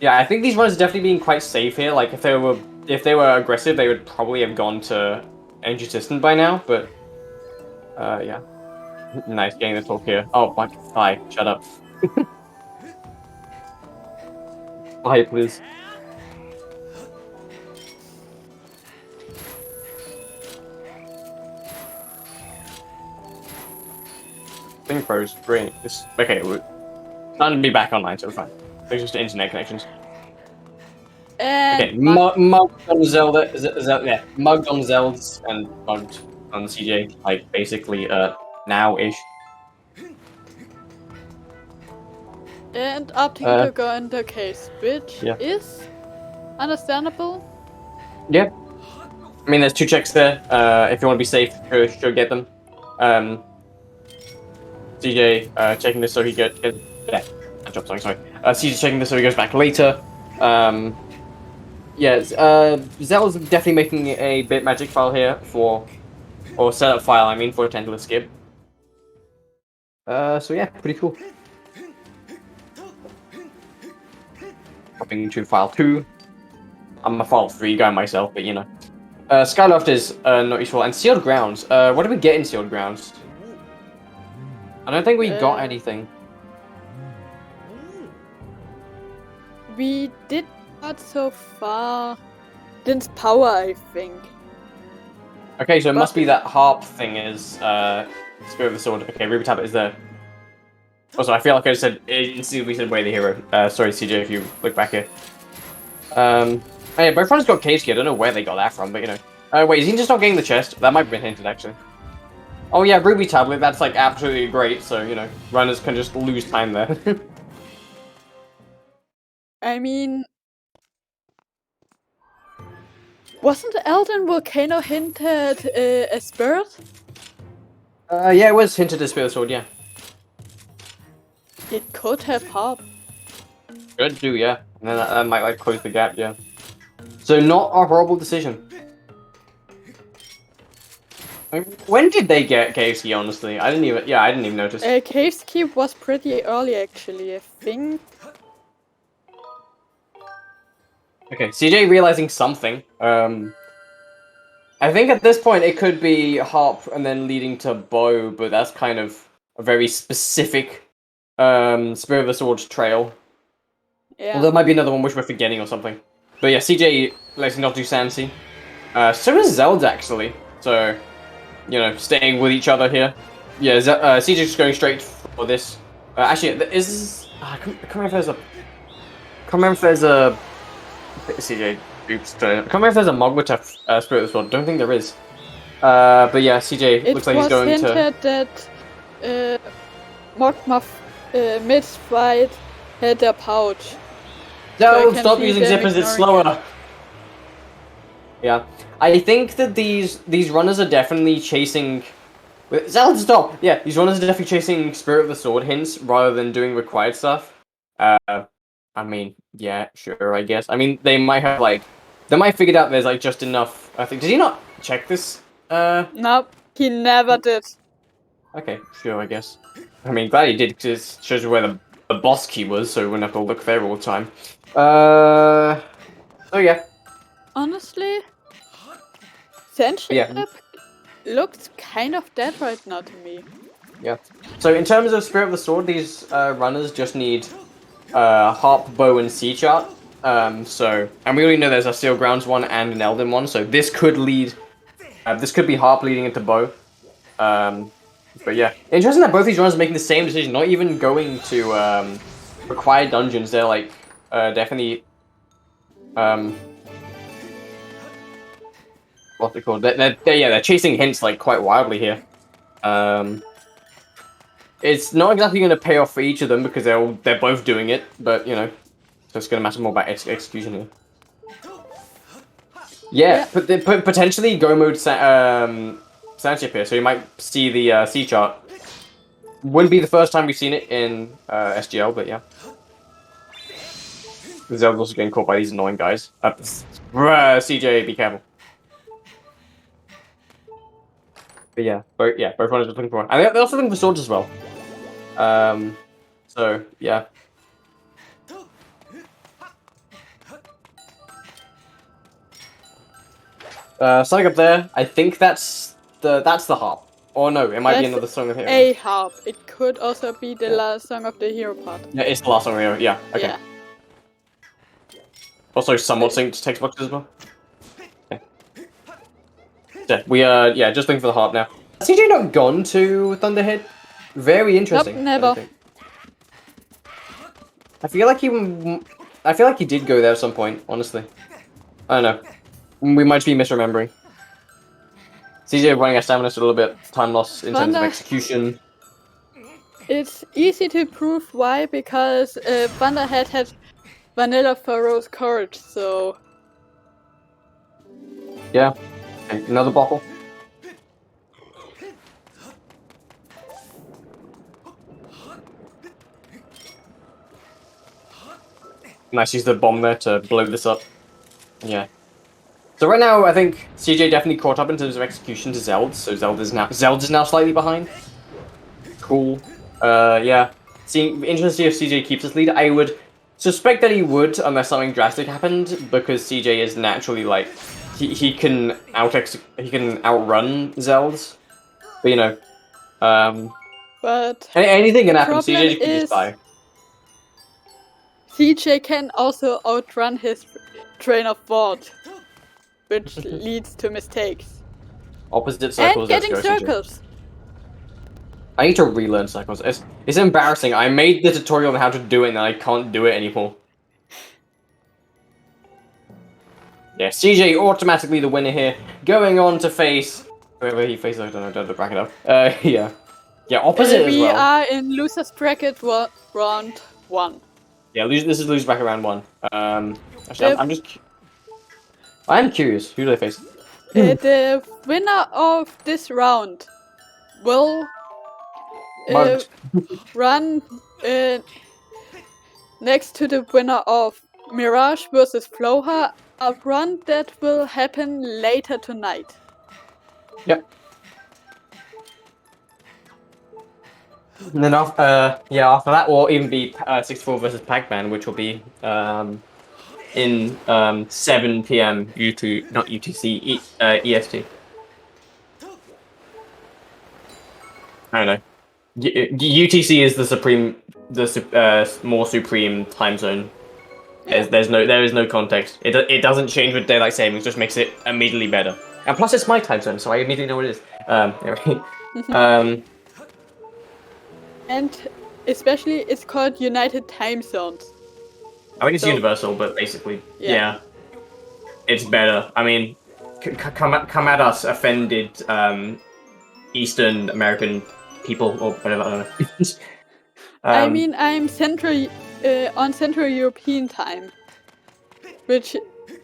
Yeah, I think these runners are definitely being quite safe here. Like if they were aggressive, they would probably have gone to energy resistant by now. But yeah, nice getting the talk here. Oh my, hi, shut up. Hi, please. Thing froze. Great. Okay, we're starting to be back online, so we're fine. It's just internet connections. And Okay, mugged on Zelda, yeah, mugged on Zeldz and mugged on CJ, like basically now-ish. And opting to go in the case, which is understandable. Yeah. I mean, there's 2 checks there. If you want to be safe, sure get them. CJ checking this so he gets yeah. Sorry. CJ checking this so he goes back later. Yeah, Zeld's definitely making a bit magic file here or setup file, I mean, for a Tentacle skip. So yeah, pretty cool. Hopping to file 2. I'm a file 3 guy myself, but you know. Skyloft is not useful. And Sealed Grounds. What did we get in Sealed Grounds? I don't think we got anything. We did not so far. Din's power, I think. Okay, so it must be that harp thing is Spirit of the Sword. Okay, Ruby Tablet is there. Also, I feel like I said instantly said Way the Hero. Sorry, CJ, if you look back here. Yeah, both runners got cage key. I don't know where they got that from, but you know. Wait, is he just not getting the chest? That might have been hinted, actually. Oh yeah, Ruby Tablet, that's like absolutely great, so, you know, runners can just lose time there. I mean... Wasn't Elden Volcano hinted a spirit? Yeah, it was hinted as Spirit Sword, yeah. It could have harp. Could do, yeah. And then that might, like, close the gap, yeah. So, not a horrible decision. When did they get Cave's Key, honestly? I didn't even notice. Cave's Key was pretty early, actually, I think. Okay, CJ realizing something. I think at this point it could be harp and then leading to bow, but that's kind of a very specific Spirit of the Sword trail. Yeah. Well, there might be another one which we're forgetting or something. But yeah, CJ likes not do Sansi. So is Zeldz actually. So, you know, staying with each other here. Yeah, CJ's just going straight for this. Actually, I can't remember if there's a CJ. Oops, I can't remember if there's a Mogwita Spirit of the Sword. Don't think there is. But yeah, CJ looks like he's going to... It was hinted that Mogma mid-fight had their pouch. No, stop using zippers, it's slower! Yeah, I think that these runners are definitely chasing... Zeldz, stop! Yeah, these runners are definitely chasing Spirit of the Sword hints rather than doing required stuff. I mean, yeah, sure, I guess. I mean, they might have, like... They might have figured out there's, like, just enough... I think... Did he not check this? Nope, he never did. Okay, sure, I guess. I mean, glad he did, because it shows you where the boss key was, so we wouldn't have to look there all the time. Oh, yeah. Honestly, Senship looks kind of dead right now to me. Yeah. So, in terms of Spirit of the Sword, these runners just need Harp, Bow, and Sea Chart. And we already know there's a Steel Grounds one and an Elden one, so this could lead... this could be Harp leading into Bow. But yeah, interesting that both these runners are making the same decision, not even going to required dungeons. They're like definitely what's it called? They're chasing hints like quite wildly here. It's not exactly going to pay off for each of them because they're both doing it, but you know, so it's going to matter more about execution here. Yeah, but potentially go mode Sanship here, so you might see the C chart. Wouldn't be the first time we've seen it in SGL, but yeah. Zeld's also getting caught by these annoying guys. CJ, be careful. But yeah, both runners are looking for one. And they're also looking for swords as well. So yeah. Something up there. I think that's the harp. Or no, it might be another song of the hero. A harp. It could also be the last song of the hero part. Yeah, it's the last song of the hero. Yeah. Okay. Yeah. Also, somewhat synced to text boxes as well. Okay. Yeah, we are just looking for the harp now. Has CJ not gone to Thunderhead? Very interesting. Nope, never. I feel like he did go there at some point. Honestly, I don't know. We might be misremembering. CJ running out of stamina, so a little bit time loss in terms of execution. It's easy to prove why, because Thunderhead had Vanilla Furrow's courage, so... Yeah. Okay, another bottle. Nice, use the bomb there to blow this up. Yeah. So right now, I think CJ definitely caught up in terms of execution to Zeldz, so Zeldz is now slightly behind. Cool. Yeah. Interesting to see if CJ keeps this lead. I would suspect that he would, unless something drastic happened, because CJ is naturally like he can outrun Zeldz. But you know, but anything can happen. CJ can just die. CJ can also outrun his train of thought, which leads to mistakes. Opposite circles. And getting circles. I need to relearn circles. It's embarrassing. I made the tutorial on how to do it and I can't do it anymore. Yeah, CJ automatically the winner here. Going on to face whoever he faces. I don't know, don't back it up. Yeah. Yeah, opposite as well. We are in loser's bracket round 1. Yeah, this is loser bracket round 1. Actually, I'm curious. Who do they face? The winner of this round will run next to the winner of Mirage versus Floha, a run that will happen later tonight. Yep. And then after that will even be 64 versus Pac-Man, which will be in 7 PM not UTC, EST. I don't know. UTC is the more supreme time zone. There is no context. It doesn't change with daylight savings, just makes it immediately better. And plus, it's my time zone, so I immediately know what it is. Anyway. And especially, it's called United Time Zones. I mean, it's universal, but basically, yeah, it's better. I mean, come at us, offended Eastern American people or whatever. I don't know. I mean, I'm on Central European time, which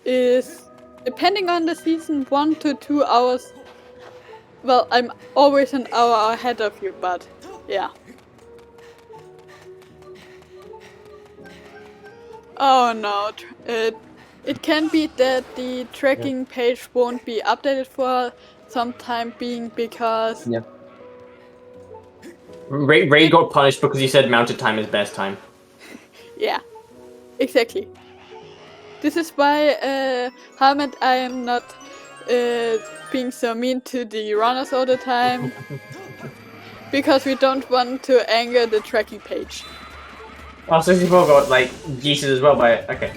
is, depending on the season, 1 to 2 hours. Well, I'm always an hour ahead of you, but yeah. Oh no, it can be that the tracking page won't be updated for some time being because... Yeah. Ray got punished because he said mounted time is best time. Yeah, exactly. This is why, Hamid, I am not being so mean to the runners all the time. Because we don't want to anger the tracking page. Oh, 64 got like yeeted as well by it. Okay.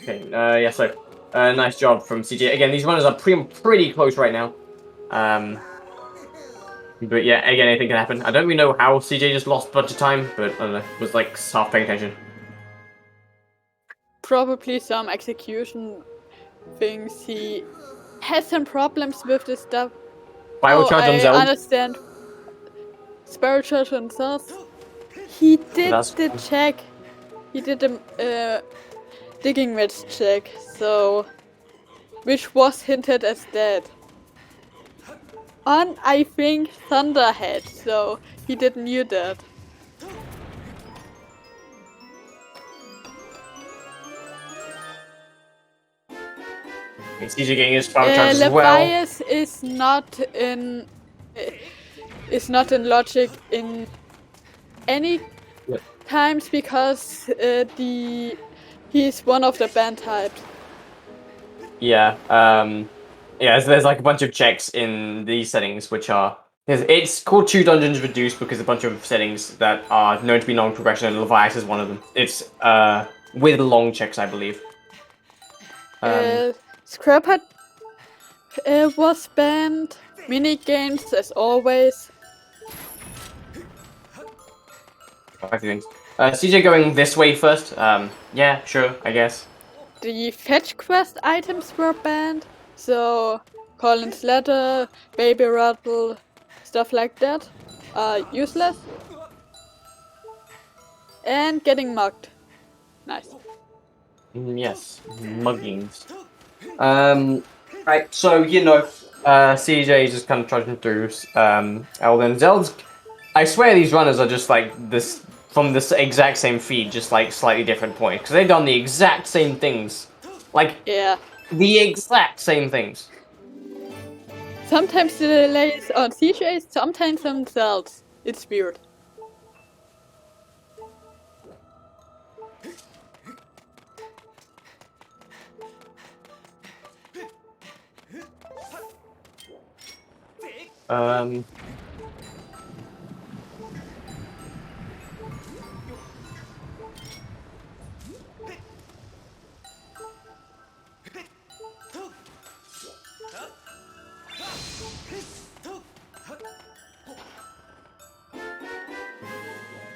Okay. Yeah. So, nice job from CJ. Again, these runners are pretty close right now. But yeah, again, anything can happen. I don't really know how CJ just lost a bunch of time, but I don't know. Was like half paying attention. Probably some execution things. He has some problems with this stuff. Spiral charge on Zeldz. I understand. Spiral charge on Zeldz. He did the check. He did the digging match check, so which was hinted as dead. On, I think, Thunderhead, so he didn't knew that. CJ getting his power charge as well. Bias is not in logic in any times because he's one of the band types. Yeah. Yeah. So there's like a bunch of checks in these settings which are. It's called 2 dungeons reduced because a bunch of settings that are known to be non-progression, and Levias is one of them. It's with long checks, I believe. Scraphead was banned. Mini games as always. I think. CJ going this way first. Yeah, sure, I guess. The fetch quest items were banned, so Colin's letter, baby rattle, stuff like that are useless. And getting mugged. Nice. Yes, muggings. Right, so, CJ is just kind of trudging through, Elden. Zeldz, I swear these runners are just like this, from this exact same feed, just like slightly different point, because they've done the exact same things. Like, yeah. The exact same things. Sometimes the delays on CJ, sometimes on Zeldz. It's weird.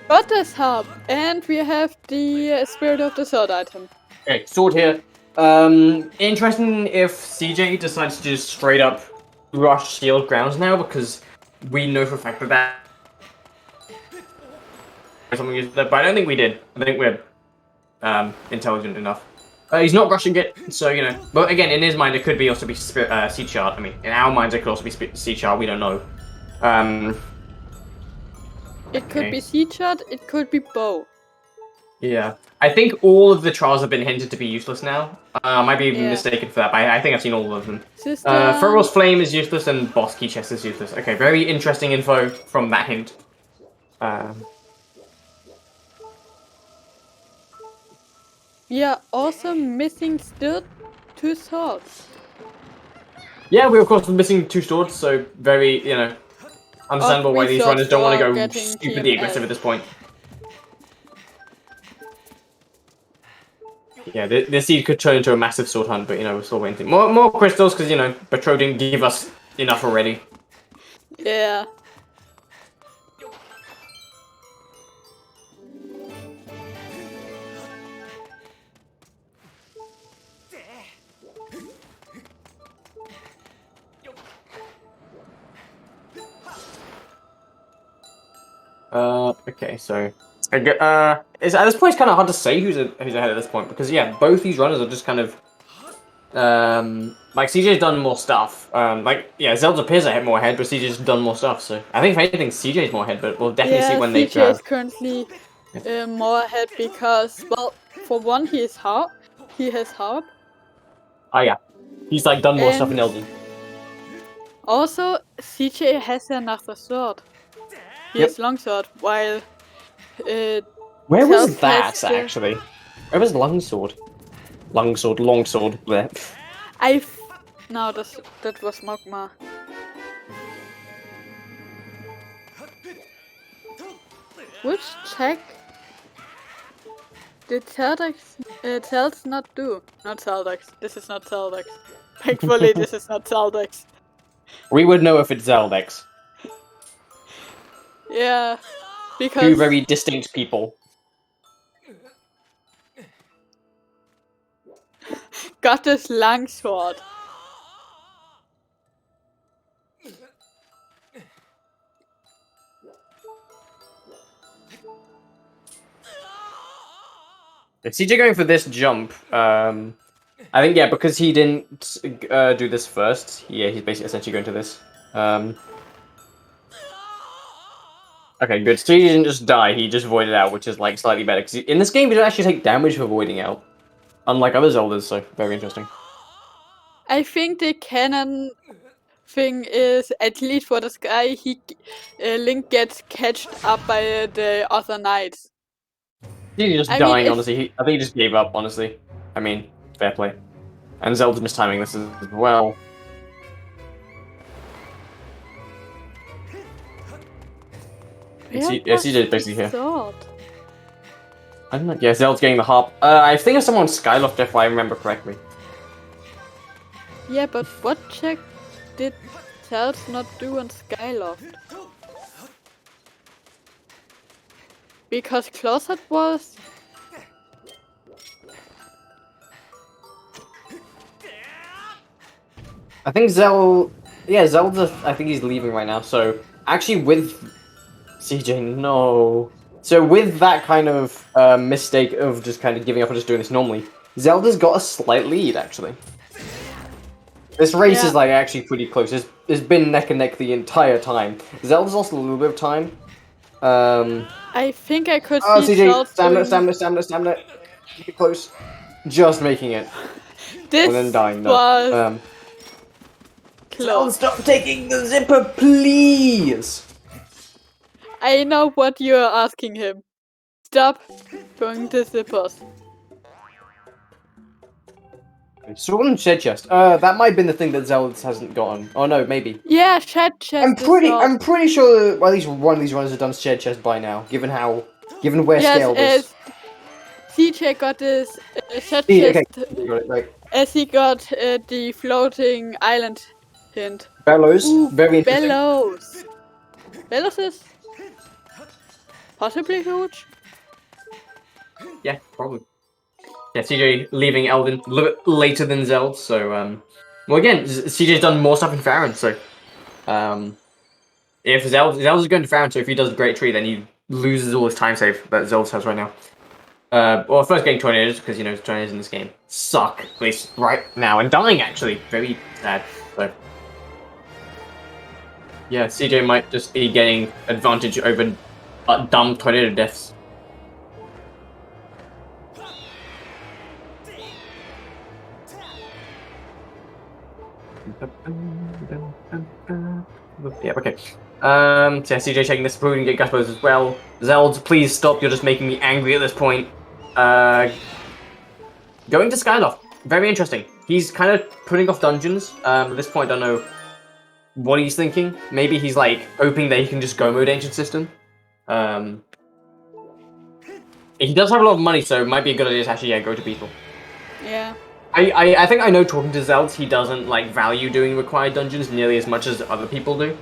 Got this hub, and we have the Spirit of the Sword item. Okay, sword here. Interesting if CJ decides to just straight up rush shield grounds now, because we know for a fact that something, but I don't think we did. I think we're intelligent enough. He's not rushing it, so But again, in his mind, it could be also be Sea Chart. I mean, in our minds, it could also be Sea Chart. We don't know. It could be Sea Chart. It could be bow. Yeah, I think all of the trials have been hinted to be useless now. I might be mistaken for that, but I think I've seen all of them. Feral's Flame is useless and Boss Key Chest is useless. Okay, very interesting info from that hint. We are also missing still 2 swords. Yeah, we're of course missing 2 swords, so very, understandable why these runners don't want to go stupidly aggressive at this point. Yeah, this seed could turn into a massive sword hunt, but we're still waiting. More crystals, because Betro didn't give us enough already. Yeah. Okay, so at this point it's kind of hard to say who's ahead at this point, because both these runners are just kind of like CJ's done more stuff. Zeldz appears more ahead, but CJ's done more stuff. So I think if anything, CJ's more ahead, but we'll definitely see when they. CJ is currently more ahead because, well, for one, he has harp. Oh yeah, he's like done more stuff in Elden. Also, CJ has another sword. He has longsword, while where was that actually? Where was longsword? Longsword. There. No, that was Magma. Which check did Zeldz not do? Not Zeldex. This is not Zeldex. Thankfully, this is not Zeldex. We would know if it's Zeldex. Yeah, because 2 very distinct people. Got this longsword. Is CJ going for this jump? I think because he didn't do this first. Yeah, he's basically essentially going to this. Okay, good. So he didn't just die, he just voided out, which is like slightly better. Because in this game, you don't actually take damage for voiding out. Unlike other Zeldas, so very interesting. I think the canon thing is, at least for this guy, Link gets catched up by the other knights. He's just dying, honestly. I think he just gave up, honestly. I mean, fair play. And Zeld's mistiming this as well. Yes, he did basically here. I don't know. Yeah, Zeld's getting the harp. I think it's someone on Skyloft, if I remember correctly. Yeah, but what check did Zeldz not do on Skyloft? Because Closet was... I think Zeldz... Yeah, Zeldz, I think he's leaving right now, so... Actually, with... CJ, no... So with that kind of mistake of just kind of giving up and just doing this normally, Zelda's got a slight lead, actually. This race is like actually pretty close. It's been neck and neck the entire time. Zelda's lost a little bit of time. I think I could see CJ, stamina. Keep it close. Just making it. This and then dying. was close. Stop taking the zipper, please! I know what you are asking him. Stop throwing the zippers. Sword and shed chest. That might have been the thing that Zeldz hasn't gotten. Oh no, maybe. Yeah, shed chest. I'm pretty sure at least one of these runners have done shed chest by now, given where Scale was. CJ got this shed chest. Okay. Got it, right. As he got the floating island hint. Bellows. Very interesting. Bellows is possibly huge. Yeah, probably. Yeah, CJ leaving Elden a little bit later than Zeldz, so, well, again, CJ's done more stuff in Farron, so, if Zeldz is going to Farron, so if he does a Great Tree, then he loses all his time save that Zeldz has right now. Well, first getting tornadoes, because, you know, tornadoes in this game suck, at least right now, and dying, actually, very sad, so. Yeah, CJ might just be getting advantage over dumb tornado deaths. Yeah, okay. So yeah, CJ checking this, probably get Guspos as well. Zeldz, please stop, you're just making me angry at this point. Going to Skyloft, very interesting. He's kind of putting off dungeons. At this point, I don't know what he's thinking. Maybe he's like hoping that he can just go mode Ancient System. He does have a lot of money, so it might be a good idea to actually go to Beetle. Yeah. I think I know, talking to Zeldz, he doesn't like value doing required dungeons nearly as much as other people do.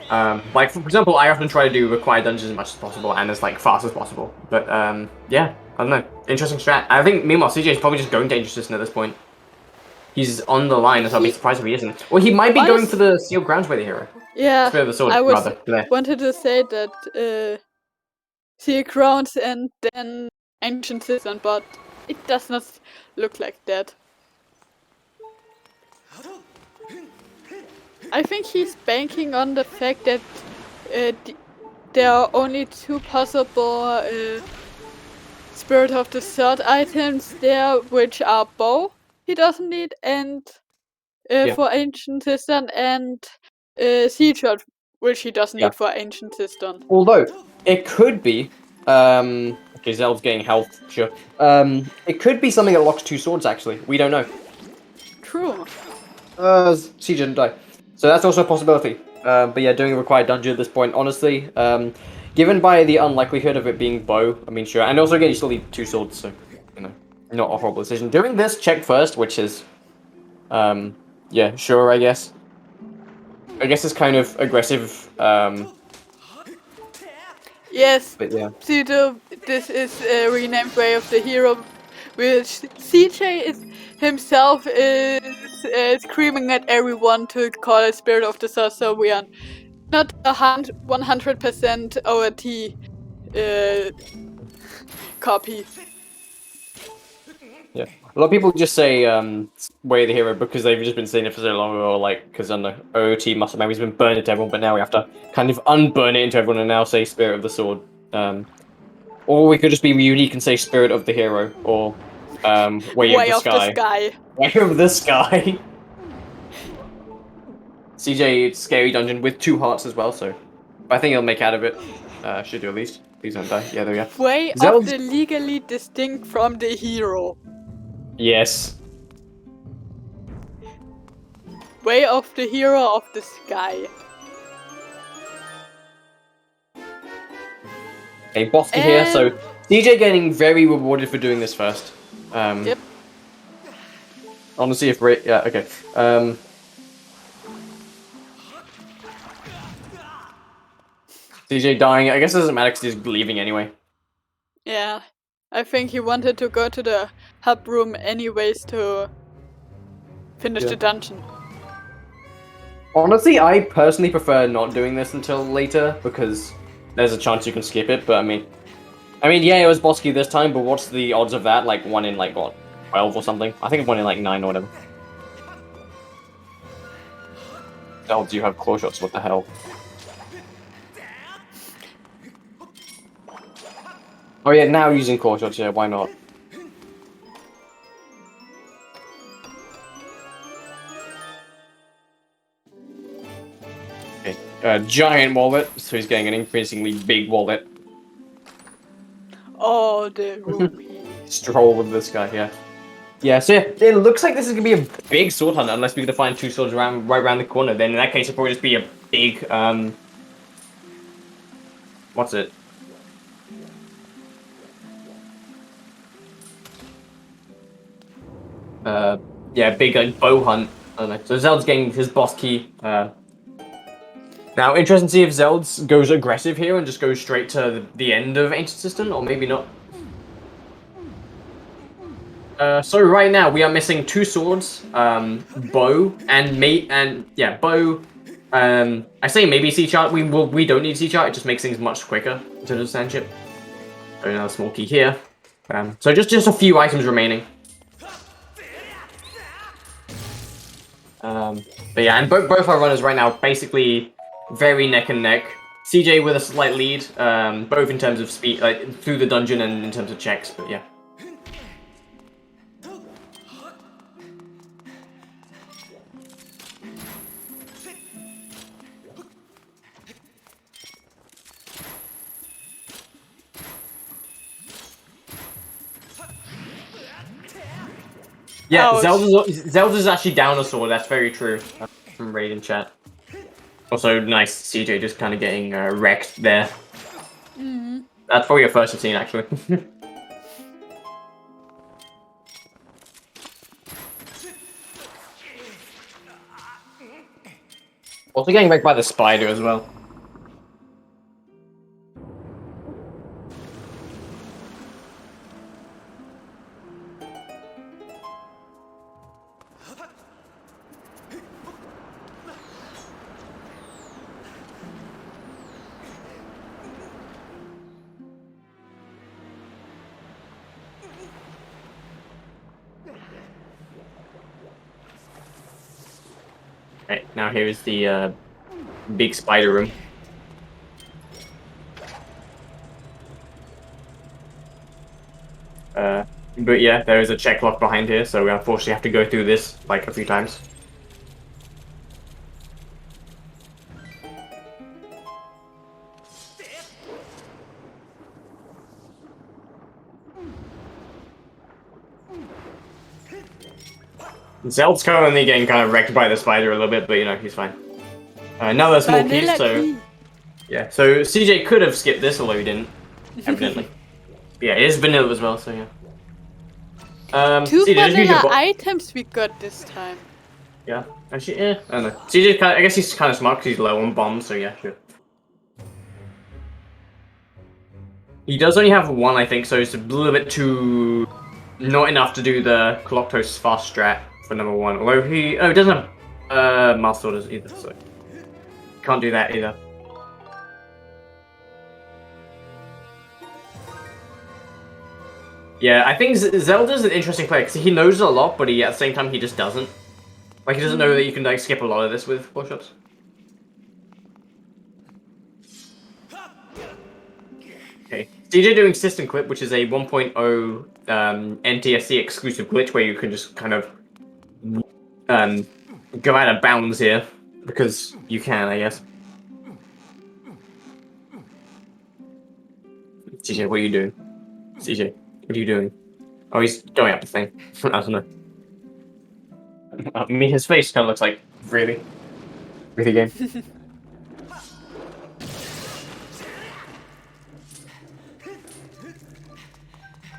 Like for example, I often try to do required dungeons as much as possible and as like fast as possible. But yeah, I don't know. Interesting strat. I think meanwhile CJ is probably just going to Ancient System at this point. He's on the line, so I'd be surprised if he isn't. Well, he might be going for the Sealed Grounds way the hero. Yeah, the sword, I wanted to say that Sealed Grounds and then Ancient System, but it does not look like that. I think he's banking on the fact that there are only two possible Spirit of the Sword items there, which are Bow, he doesn't need, and for Ancient System, and Sea Shot, which he doesn't need for Ancient System. Although, it could be, okay, Zeld's getting health, sure. It could be something that locks two swords, actually. We don't know. True. Siege didn't die. So that's also a possibility. But yeah, doing a required dungeon at this point, honestly, given by the unlikelihood of it being bow, I mean, sure. And also, again, you still need two swords, so, you know, not a horrible decision. Doing this, check first, which is, yeah, sure, I guess. I guess it's kind of aggressive, Yes, but yeah. Pseudo, this is a renamed Way of the Hero, which CJ is himself is screaming at everyone to call it Spirit of the Sword, so we are not 100% ORT copy. Yeah, a lot of people just say Way of the Hero because they've just been saying it for so long, or like because on the OOT muscle memory's been burned into everyone, but now we have to kind of unburn it into everyone and now say Spirit of the Sword. Or we could just be unique and say Spirit of the Hero, or Way of the Sky. Way of the Sky. CJ scary dungeon with 2 hearts as well, so I think he'll make out of it. Should do at least. Please don't die. Yeah, there we go. Way of the legally distinct from the hero. Yes. Way of the hero of the sky. Okay, Bosky here, so CJ getting very rewarded for doing this first. Yep. I want to see if yeah, okay. CJ dying, I guess it doesn't matter because he's leaving anyway. Yeah, I think he wanted to go to the hub room anyways to finish the dungeon. Honestly, I personally prefer not doing this until later because there's a chance you can skip it, but I mean, yeah, it was Bosky this time, but what's the odds of that? Like 1 in like what, 12 or something? I think 1 in like 9 or whatever. Oh, do you have claw shots? What the hell? Oh yeah, now using claw shots, yeah, why not? Okay, giant wallet, so he's getting an increasingly big wallet. Oh, the ruby. Stroll with this guy, yeah. Yeah, so yeah, it looks like this is gonna be a big sword hunt unless we're gonna find 2 swords right around the corner. Then in that case, it'll probably just be a big, what's it? Yeah, big like bow hunt. I don't know. So Zeld's getting his boss key. Now, interesting to see if Zeldz goes aggressive here and just goes straight to the end of Ancient System, or maybe not. So right now we are missing 2 swords, bow and bow. I say maybe C chart. We don't need C chart. It just makes things much quicker in terms of sandship. So another small key here. So just a few items remaining. But yeah, and both our runners right now basically very neck and neck. CJ with a slight lead, both in terms of speed, like through the dungeon and in terms of checks. But yeah. Yeah, Zeldz is actually down a sword, that's very true. From Raid in chat. Also, nice, CJ just kind of getting wrecked there. Mm-hmm. That's probably your first I've seen, actually. Also getting wrecked by the spider as well. Right, now here is the big spider room. But yeah, there is a check lock behind here, so we unfortunately have to go through this like a few times. Zeld's currently getting kind of wrecked by the spider a little bit, but you know, he's fine. Another small piece, so... Yeah, so CJ could have skipped this, although he didn't, evidently. But yeah, it is vanilla as well, so yeah. 2 vanilla items we got this time. Yeah, actually, yeah, I don't know. CJ, I guess he's kind of smart because he's low on bombs, so yeah, sure. He does only have 1, I think, so it's a little bit too... Not enough to do the Coloctos fast strat for number 1. Although he... Oh, he doesn't have master orders either, so... Can't do that either. Yeah, I think Zelda's an interesting player, because he knows a lot, but at the same time, he just doesn't. Like, he doesn't know that you can, like, skip a lot of this with 4 shots. Okay, CJ doing System Clip, which is a 1.0 NTSC exclusive glitch, where you can just kind of go out of bounds here. Because you can, I guess. CJ, what are you doing? CJ, what are you doing? Oh, he's going up the thing. I don't know. I mean, his face kind of looks like really game.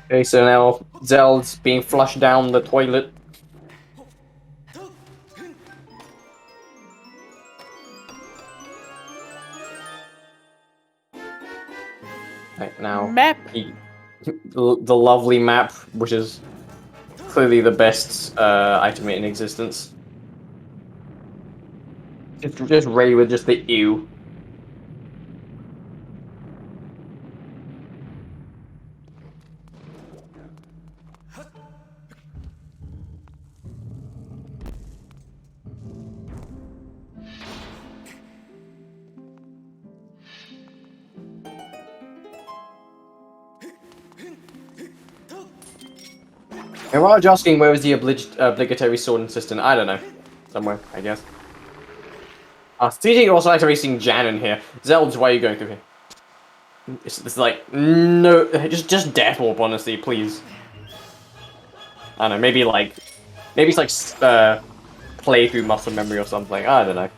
Okay, so now Zeld's being flushed down the toilet. Right now, Map. The lovely map, which is clearly the best item in existence. Just Ray with just the ew. And Raj asking where was the obligatory sword assistant? I don't know. Somewhere, I guess. CJ also likes racing Jan in here. Zeldz, why are you going through here? It's like, no, just Death Warp, honestly, please. I don't know, maybe it's like, playthrough muscle memory or something, I don't know.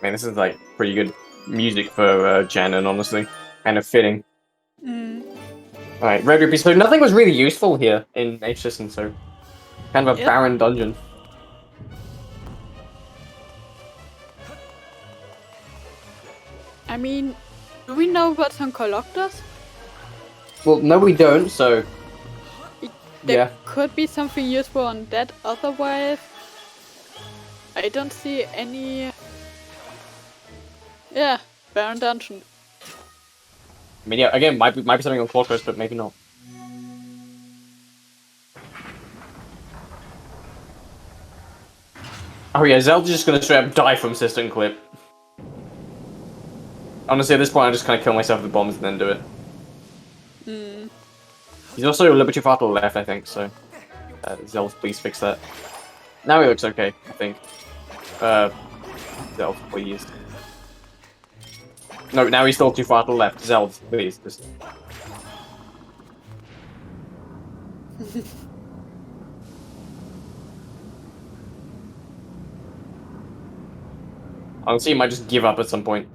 Man, this is like pretty good music for Janon, honestly. Kind of fitting. Alright, Red Ruby. So nothing was really useful here in H-System, so kind of a barren dungeon. I mean, do we know what's on Collectors? Well, no we don't, so... There could be something useful on that, otherwise... I don't see any... Yeah, barren dungeon. I mean, yeah, again, might be something on Collectors, but maybe not. Oh yeah, Zeld's just gonna straight up die from System Clip. Honestly, at this point, I just kind of kill myself with bombs and then do it. He's also a little bit too far to the left, I think, so... Zeldz, please fix that. Now he looks okay, I think. Zeldz, please. No, now he's still too far to the left. Zeldz, please, just... Honestly, he might just give up at some point.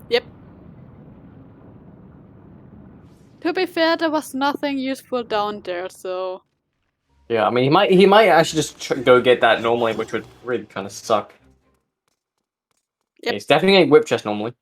Yep. To be fair, there was nothing useful down there, so... Yeah, I mean, he might actually just go get that normally, which would really kind of suck. Yep. Yeah, he's definitely getting whip chest normally.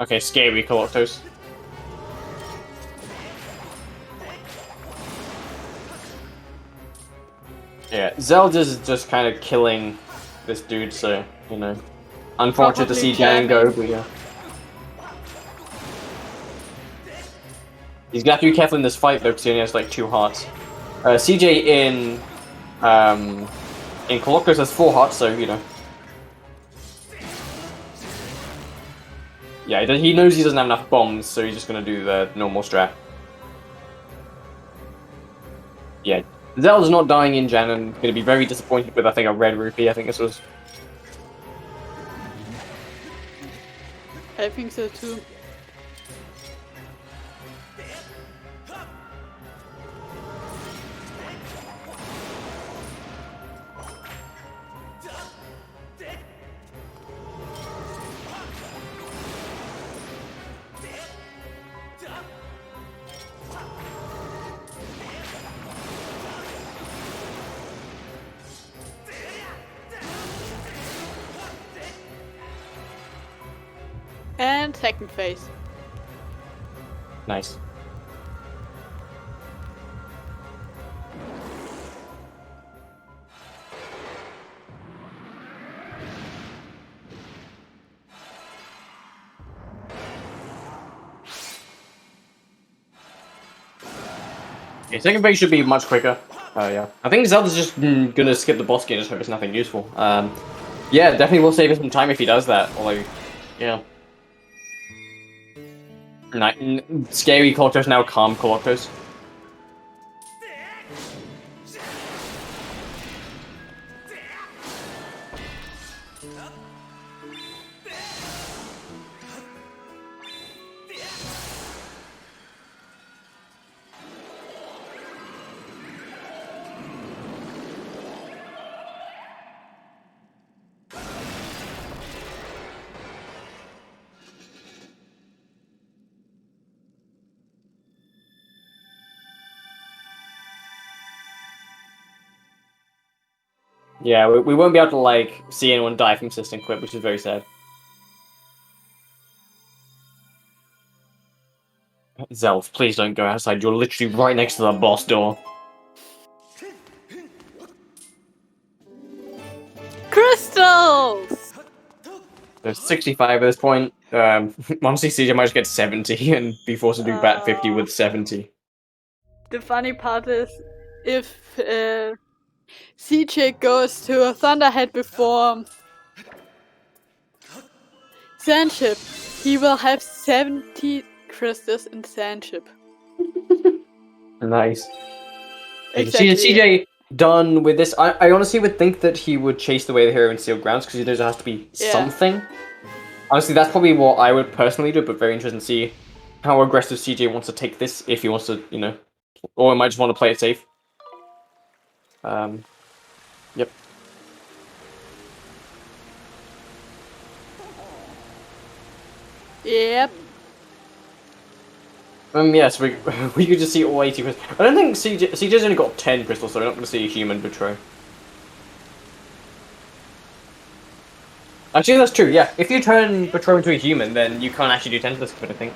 Okay, scary Collectors. Yeah, Zeldz is just kind of killing this dude, so, you know. Unfortunate to see Jan go, but yeah. He's gonna have to be careful in this fight, though, because he only has, like, 2 hearts. CJ in Collectors has 4 hearts, so, you know. Yeah, he knows he doesn't have enough bombs, so he's just gonna do the normal strat. Yeah, Zeld's not dying in Jan, and gonna be very disappointed with, I think, a red rupee. I think this was. I think so too. And second phase. Nice. Yeah, second phase should be much quicker. Yeah. I think Zeld's just gonna skip the boss game, just hope it's nothing useful. Yeah, definitely will save us some time if he does that. Although, yeah. Scary Coloctos, now calm Coloctos. Yeah, we won't be able to, like, see anyone die from System Quip, which is very sad. Zeldz, please don't go outside. You're literally right next to the boss door. Crystals! There's 65 at this point. Honestly, CJ might just get 70 and be forced to do bat 50 with 70. The funny part is, if CJ goes to a Thunderhead before Sandship, he will have 70 crystals in Sandship. Nice. Exactly. CJ done with this. I honestly would think that he would chase the way the hero in Sealed Grounds because he knows there has to be something. Honestly, that's probably what I would personally do, but very interesting to see how aggressive CJ wants to take this, if he wants to, you know, or he might just want to play it safe. Yep. Yep. Yes, we could just see all 80 crystals. I don't think CJ's only got 10 crystals, so we're not going to see a human betray. Actually, that's true, yeah. If you turn Betray into a human, then you can't actually do Tentless, I think.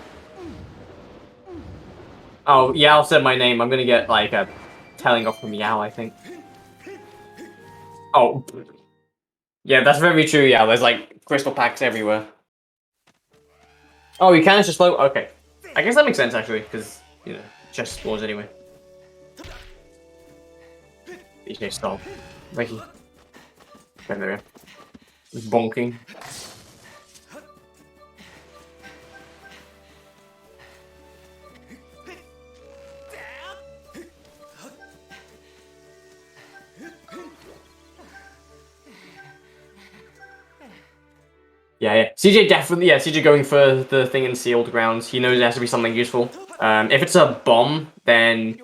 Oh, Yao said my name. I'm gonna get, like, a telling off from Yao, I think. Oh. Yeah, that's very true, Yao. There's, like, crystal packs everywhere. Oh, you can just slow? Okay. I guess that makes sense, actually, because, you know, chest spawns anyway. DJ, stop. Thank you. Okay, there we go. Bonking. Yeah. CJ definitely, CJ going for the thing in Sealed Grounds. He knows it has to be something useful. If it's a bomb, then...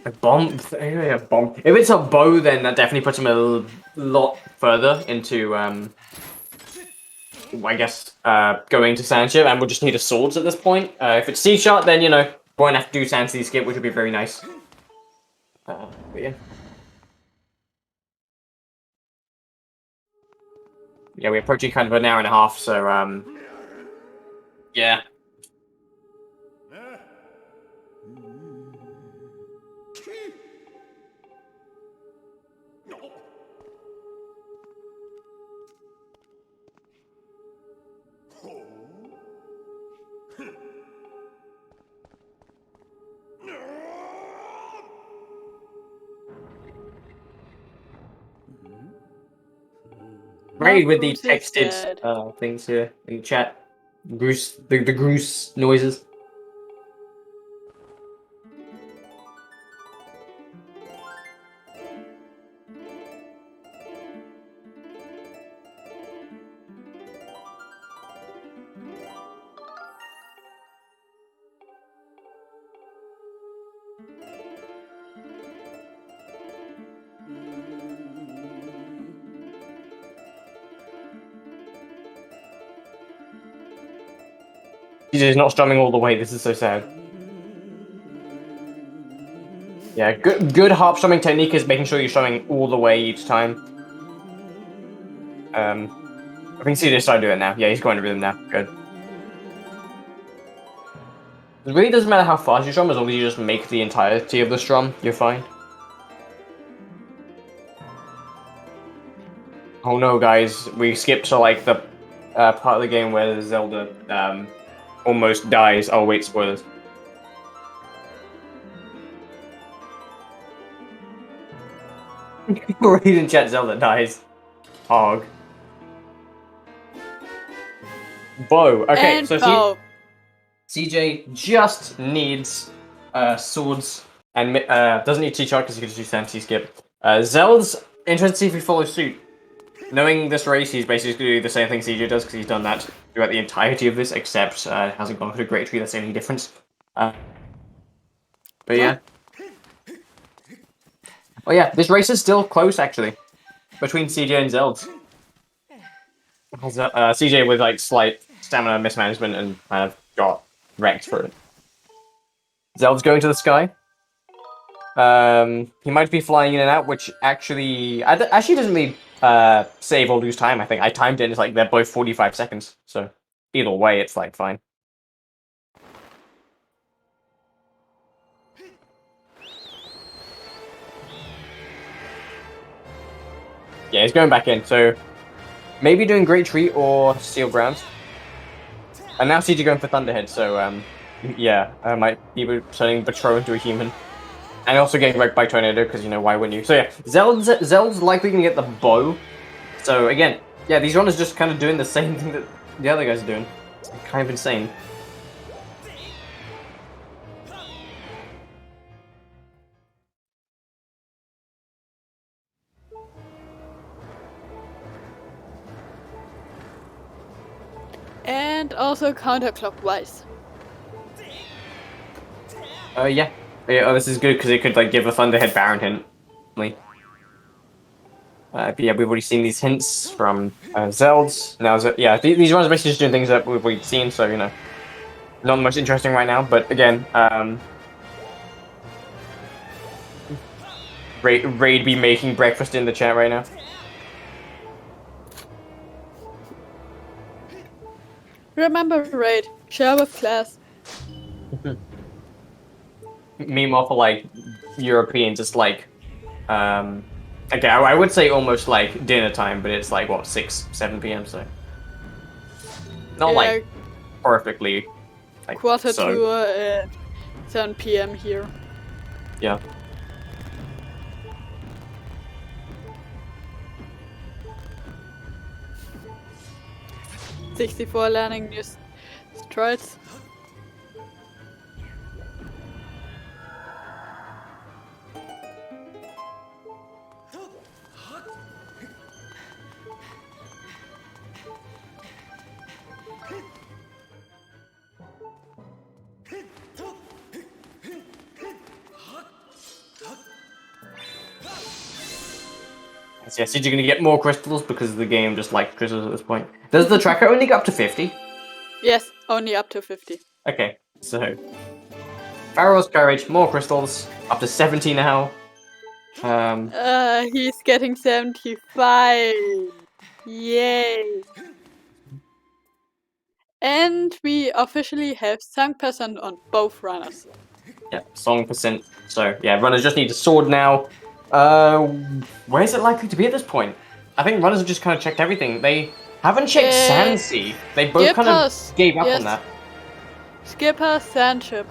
A bomb? Yeah, bomb. If it's a bow, then that definitely puts him a lot further into, I guess, going to Sandship, and we'll just need a swords at this point. If it's C-Shot, then, you know, we won't have to do Sand-Sea Skip, which would be very nice. But yeah. Yeah, we're approaching kind of an hour and a half, so, yeah. Great with the texted things here in the chat. Goose, the goose noises. He's not strumming all the way. This is so sad. Yeah, good harp strumming technique is making sure you're strumming all the way each time. I think CJ started doing it now. Yeah, he's going to rhythm now. Good. It really doesn't matter how fast you strum, as long as you just make the entirety of the strum, you're fine. Oh no, guys, we skipped to like the part of the game where Zelda almost dies. Oh wait, spoilers. Read in chat, Zelda dies. Hog. Bow. Okay, And so bow. CJ just needs swords and doesn't need T-Shot because he can just do fancy skip. Zeldz, interested to see if he follows suit. Knowing this race, he's basically going to do the same thing CJ does because he's done that throughout the entirety of this, except hasn't gone for the Great Tree. That's the only difference. But yeah. Oh yeah, this race is still close actually between CJ and Zeldz. CJ with like slight stamina mismanagement and kind of got wrecked for it. Zeldz going to the sky. He might be flying in and out, which actually actually doesn't mean save or lose time. I think I timed it. It's like they're both 45 seconds, so either way, it's like fine. Yeah, he's going back in. So maybe doing Great Tree or Steel Ground. And now CJ going for Thunderhead. So yeah, I might be turning Batro into a human. And also getting wrecked by Tornado, because, you know, why wouldn't you? So yeah, Zeld's likely going to get the bow. So again, yeah, these runners just kind of doing the same thing that the other guys are doing. It's kind of insane. And also counterclockwise. Yeah. Oh, this is good because it could like give a Thunderhead Baron hint. But yeah, we've already seen these hints from Zeldz. Now, yeah, these runners are basically just doing things that we've already seen, so you know, not the most interesting right now. But again, Raid be making breakfast in the chat right now. Remember, Raid, share with class. Meanwhile, for like Europeans, it's like, okay, I would say almost like dinner time, but it's like what 6-7 p.m. So not like perfectly. Like, quarter to 7 p.m. here. Yeah. '64 learning new strides. So yeah, CJ gonna get more crystals because the game just likes crystals at this point. Does the tracker only go up to 50? Yes, only up to 50. Okay, so Pharaoh's Courage, more crystals, up to 70 now. He's getting 75. Yay! And we officially have song percent on both runners. Yeah, song percent. So yeah, runners just need a sword now. Where is it likely to be at this point? I think runners have just kind of checked everything. They haven't checked Sandsea. They both kind of gave up on that. Skipper, Sandship.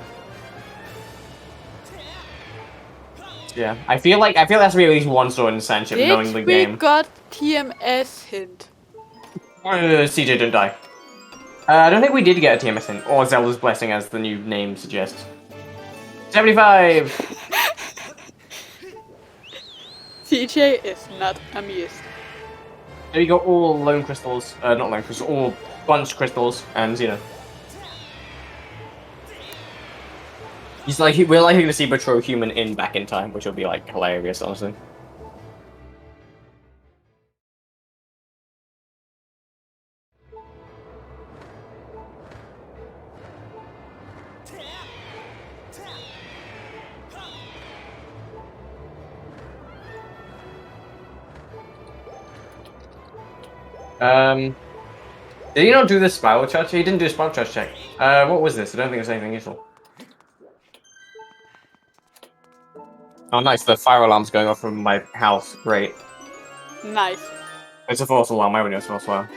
Yeah, I feel there has to be at least one sword in Sandship, knowing the game. We got TMS hint. CJ don't die. I don't think we did get a TMS hint, or Zelda's Blessing as the new name suggests. 75! CJ is not amused. There you go, all lone crystals, not lone crystals, all bunch crystals, and you know. We're likely to see Batro human in back in time, which will be like hilarious, honestly. Did he not do this spiral charge? He didn't do a spiral charge check. What was this? I don't think it was anything useful. Oh, nice. The fire alarm's going off from my house. Great. Nice. It's a false alarm. I would know it's a false alarm.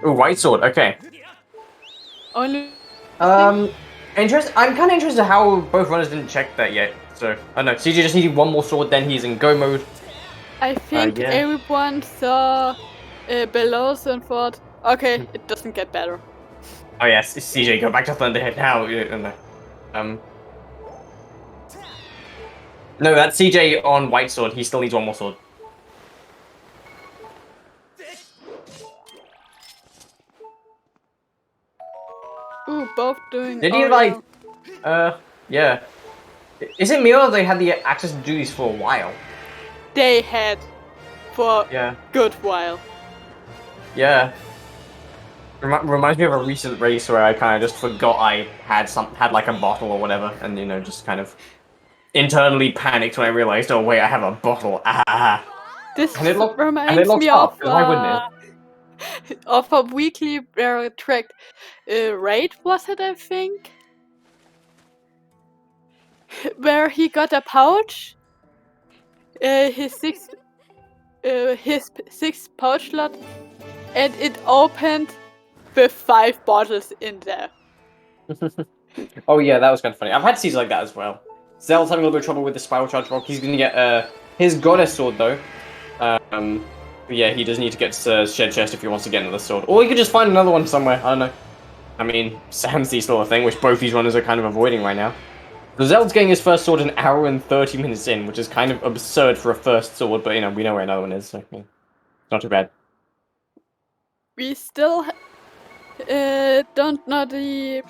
Ooh, white sword. Okay. Only. I'm kind of interested how both runners didn't check that yet. So I don't know. CJ just needed one more sword, then he's in go mode. I think everyone saw below and thought, okay, it doesn't get better. Oh yes, CJ, go back to Thunderhead now. No, that's CJ on white sword. He still needs one more sword. Ooh, both doing. Did he like? Yeah. Is it me or they had the access to do these for a while? They had for a good while. Yeah. Reminds me of a recent race where I kind of just forgot I had like a bottle or whatever, and just kind of internally panicked when I realized, oh wait, I have a bottle. Ah. This reminds me of a weekly tracked raid, was it? I think, where he got a pouch, his sixth pouch slot, and it opened with 5 bottles in there. Oh yeah, that was kind of funny. I've had seasons like that as well. Zeld's having a little bit of trouble with the Spiral Charge rock. He's going to get his Goddess Sword though. Yeah, he does need to get Shed Chest if he wants to get another sword. Or he could just find another one somewhere, I don't know. I mean, Sandy's still a thing, which both these runners are kind of avoiding right now. So Zeld's getting his first sword an hour and 30 minutes in, which is kind of absurd for a first sword, but we know where another one is, so not too bad. We still don't know the...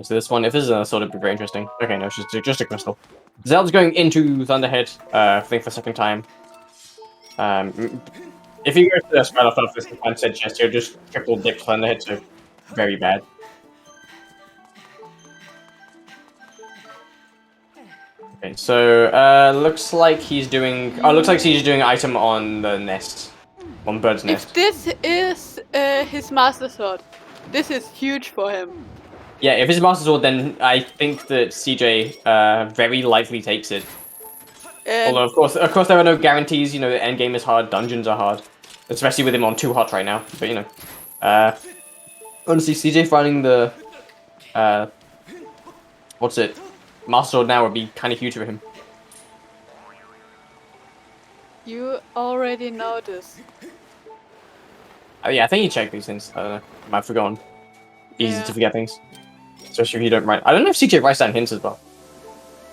So this one, if this is another sword, it'd be very interesting. Okay, no, it's just a crystal. Zeld's going into Thunderhead, I think for a second time. If he goes to the Spiral Stuff, this can said chest here, just triple dip Thunderhead, so very bad. Okay, so looks like he's doing. Oh, looks like he's doing an item on the nest, on Bird's nest. If this is his Master Sword, this is huge for him. Yeah, if it's Master Sword, then I think that CJ very likely takes it. Although of course there are no guarantees. The end game is hard, dungeons are hard, especially with him on 2 hot right now. But honestly, CJ finding the Master Sword now would be kind of huge for him. You already know this. Yeah, I think he checked these things. I don't know. I might have forgotten. Easy to forget things. Especially if you don't write. I don't know if CJ writes down hints as well.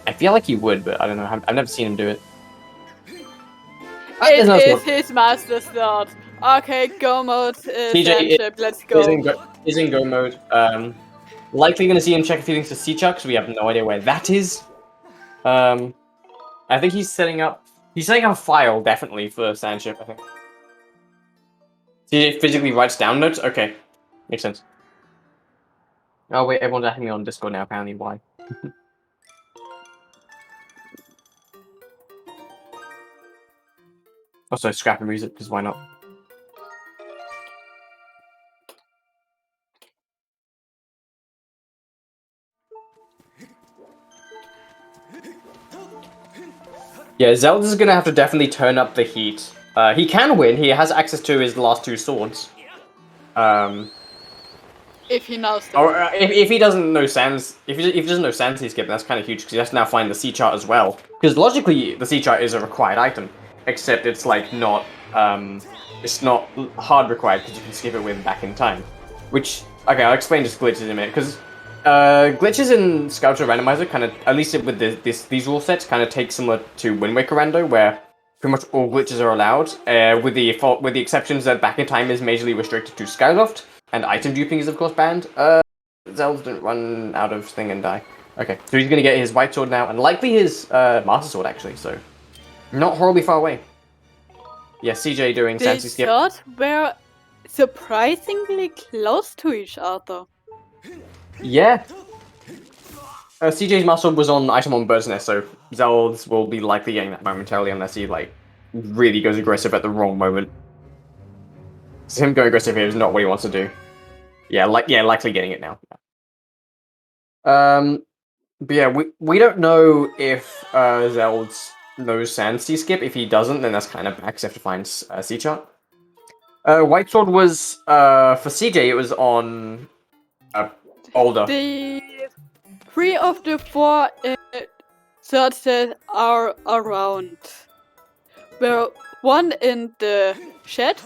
I feel like he would, but I don't know. I've never seen him do it. It is his Master Sword. Okay, go mode. CJ, let's go. Is in go mode. Likely going to see him check a few things to C-Chuck, because we have no idea where that is. I think he's setting up a file, definitely, for Sandship, I think. CJ physically writes down notes? Okay. Makes sense. Oh wait, everyone's asking me on Discord now, apparently. Why? Also, scrap and music, because why not? Yeah, Zeldz is gonna have to definitely turn up the heat. He can win. He has access to his last 2 swords. If he knows them. Or if he doesn't know Sans, if he doesn't know Sans skip, that's kind of huge because he has to now find the C chart as well. Because logically, the C chart is a required item, except it's like not it's not hard required because you can skip it with back in time. Which okay, I'll explain just glitches in a minute because glitches in Skyward Randomizer kind of, at least with these rule sets, kind of take similar to Wind Waker Rando, where pretty much all glitches are allowed, with the exceptions that back in time is majorly restricted to Skyloft. And item duping is of course banned. Zeldz didn't run out of thing and die. Okay, so he's gonna get his white sword now, and likely his Master Sword actually, so not horribly far away. Yeah, CJ doing Sansi skip. The swords were surprisingly close to each other. Yeah. CJ's Master Sword was on item on Bird's Nest, so Zeldz will be likely getting that momentarily unless he really goes aggressive at the wrong moment. So him going aggressive here is not what he wants to do. Yeah, likely getting it now. But yeah, we don't know if Zeldz knows Sans C skip. If he doesn't, then that's kind of bad because you have to find C chart. White Sword was for CJ. It was on older. The 3 of the 4 Zeldz are around. Well, one in the shed,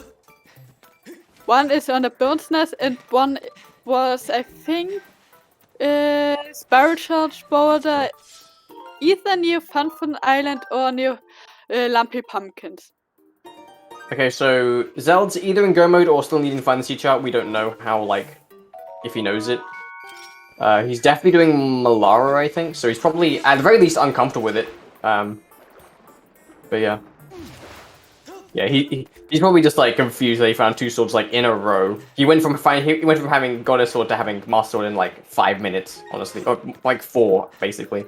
one is on the bird's nest, and one was, I think, Spiral Charge Boulder, either near Fun Island or near Lumpy Pumpkins. Okay, so Zeld's either in go mode or still needing to find the sea chart. We don't know how, like, if he knows it. He's definitely doing Malara, I think, so he's probably, at the very least, uncomfortable with it. But yeah. Yeah, he's probably just, like, confused that he found 2 swords, like, in a row. He went from having Goddess Sword to having Master Sword in, like, 5 minutes, honestly. Or, like, 4, basically.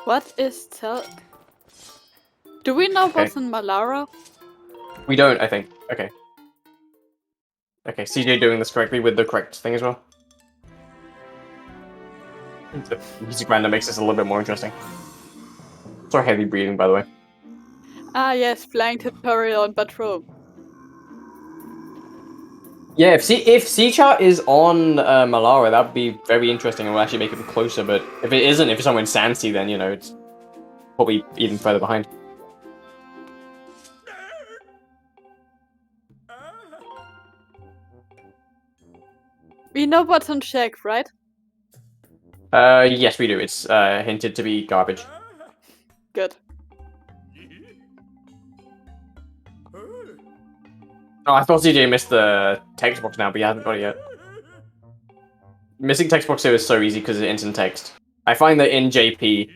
What is Zeldz? Do we know what's in Malara? We don't, I think. Okay. Okay, CJ doing this correctly with the correct thing as well. The music random makes this a little bit more interesting. Sorry, heavy breathing, by the way. Ah yes, flying tutorial on patrol. Yeah, if C-Chart is on Malara, that would be very interesting and will actually make it closer, but if it isn't, if it's somewhere in Sansi, then, you know, it's probably even further behind. We know what's on Shack, right? Yes, we do. It's hinted to be garbage. Good. Oh, I thought CJ missed the text box now, but he hasn't got it yet. Missing text box here is so easy because it's instant text. I find that in JP,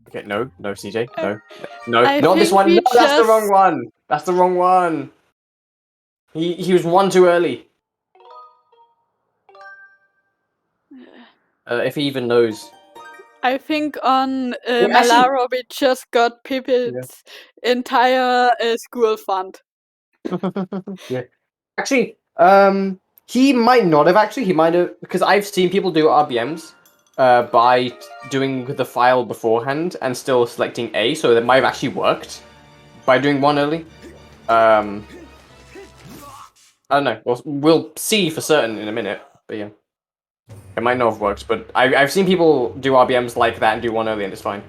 okay, no, CJ, no, not this one. No, that's the wrong one. That's the wrong one. He was 1 too early. If he even knows. I think on Malara we just got Pippin's entire school fund. Yeah. Actually, he might not have actually. He might have, because I've seen people do RBMs by doing the file beforehand and still selecting A, so that might have actually worked by doing 1 early. I don't know. We'll see for certain in a minute, but yeah. It might not have worked, but I've seen people do RBMs like that and do 1 early and it's fine.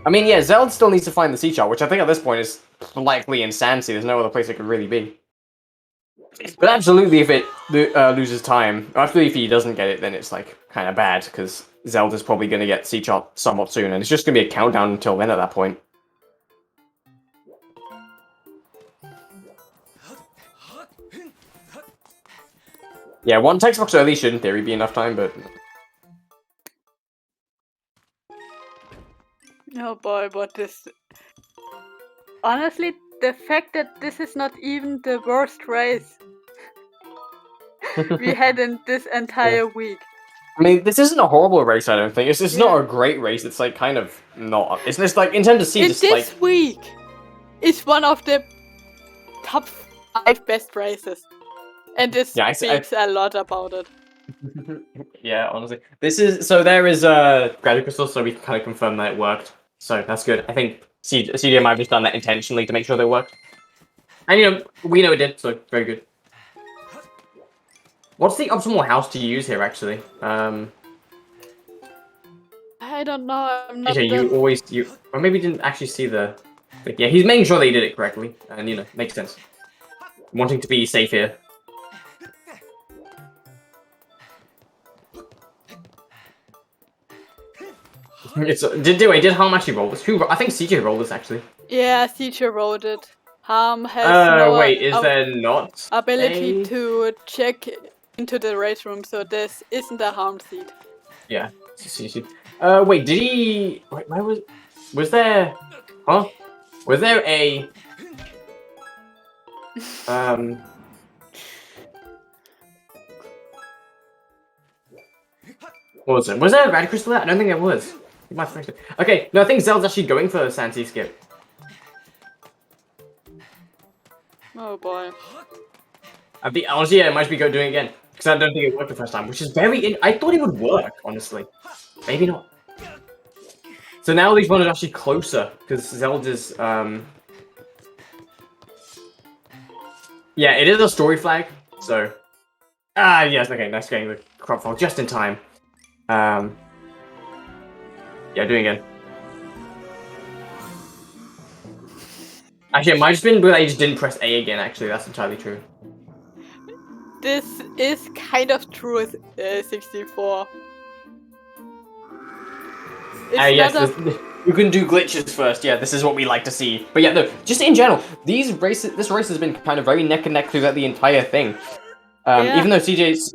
I mean, yeah, Zeldz still needs to find the sea chart, which I think at this point is likely in Sansi. There's no other place it could really be. But absolutely, if it loses time, or absolutely if he doesn't get it, then it's like kind of bad, because Zeldz is probably going to get sea chart somewhat soon, and it's just going to be a countdown until then at that point. Yeah, 1 text box early should, in theory, be enough time, but... Oh boy, what this... Honestly, the fact that this is not even the worst race we had in this entire week. I mean, this isn't a horrible race, I don't think. It's not a great race, it's like kind of not. It's just like, in terms of seeds, this week, it's one of the top 5 best races. And this speaks a lot about it. Yeah, honestly. This is, so there is a Gravity Crystal, so we can kind of confirm that it worked. So that's good. I think CJ might have just done that intentionally to make sure they worked. And you know, we know it did, so very good. What's the optimal house to use here, actually? I don't know. I'm not. Okay, you or maybe didn't actually see the. But yeah, he's making sure that he did it correctly, and you know, makes sense. Wanting to be safe here. Did Harm actually roll this? I think CJ rolled this actually. Yeah, CJ rolled it. Harm has no wait, is there not ability to check into the race room, so this isn't a Harm seat. Yeah, wait, did he? Wait, where was there? Huh? Was there a? What was it? Was there a red crystal there? I don't think there was. Okay, no, I think Zeld's actually going for Sansi skip. Oh boy. Honestly, yeah, it might be doing it again. Because I don't think it worked the first time, which is very... I thought it would work, honestly. Maybe not. So now these ones are actually closer, because Zeldz is... Yeah, it is a story flag, so... Ah, yes, okay, nice getting the crop file just in time. Yeah, doing it again. Actually, it might have just been because I just didn't press A again, actually, that's entirely true. This is kind of true with 64. Yes, you can do glitches first, yeah, this is what we like to see. But yeah, no, just in general, this race has been kind of very neck and neck throughout the entire thing. Yeah. Even though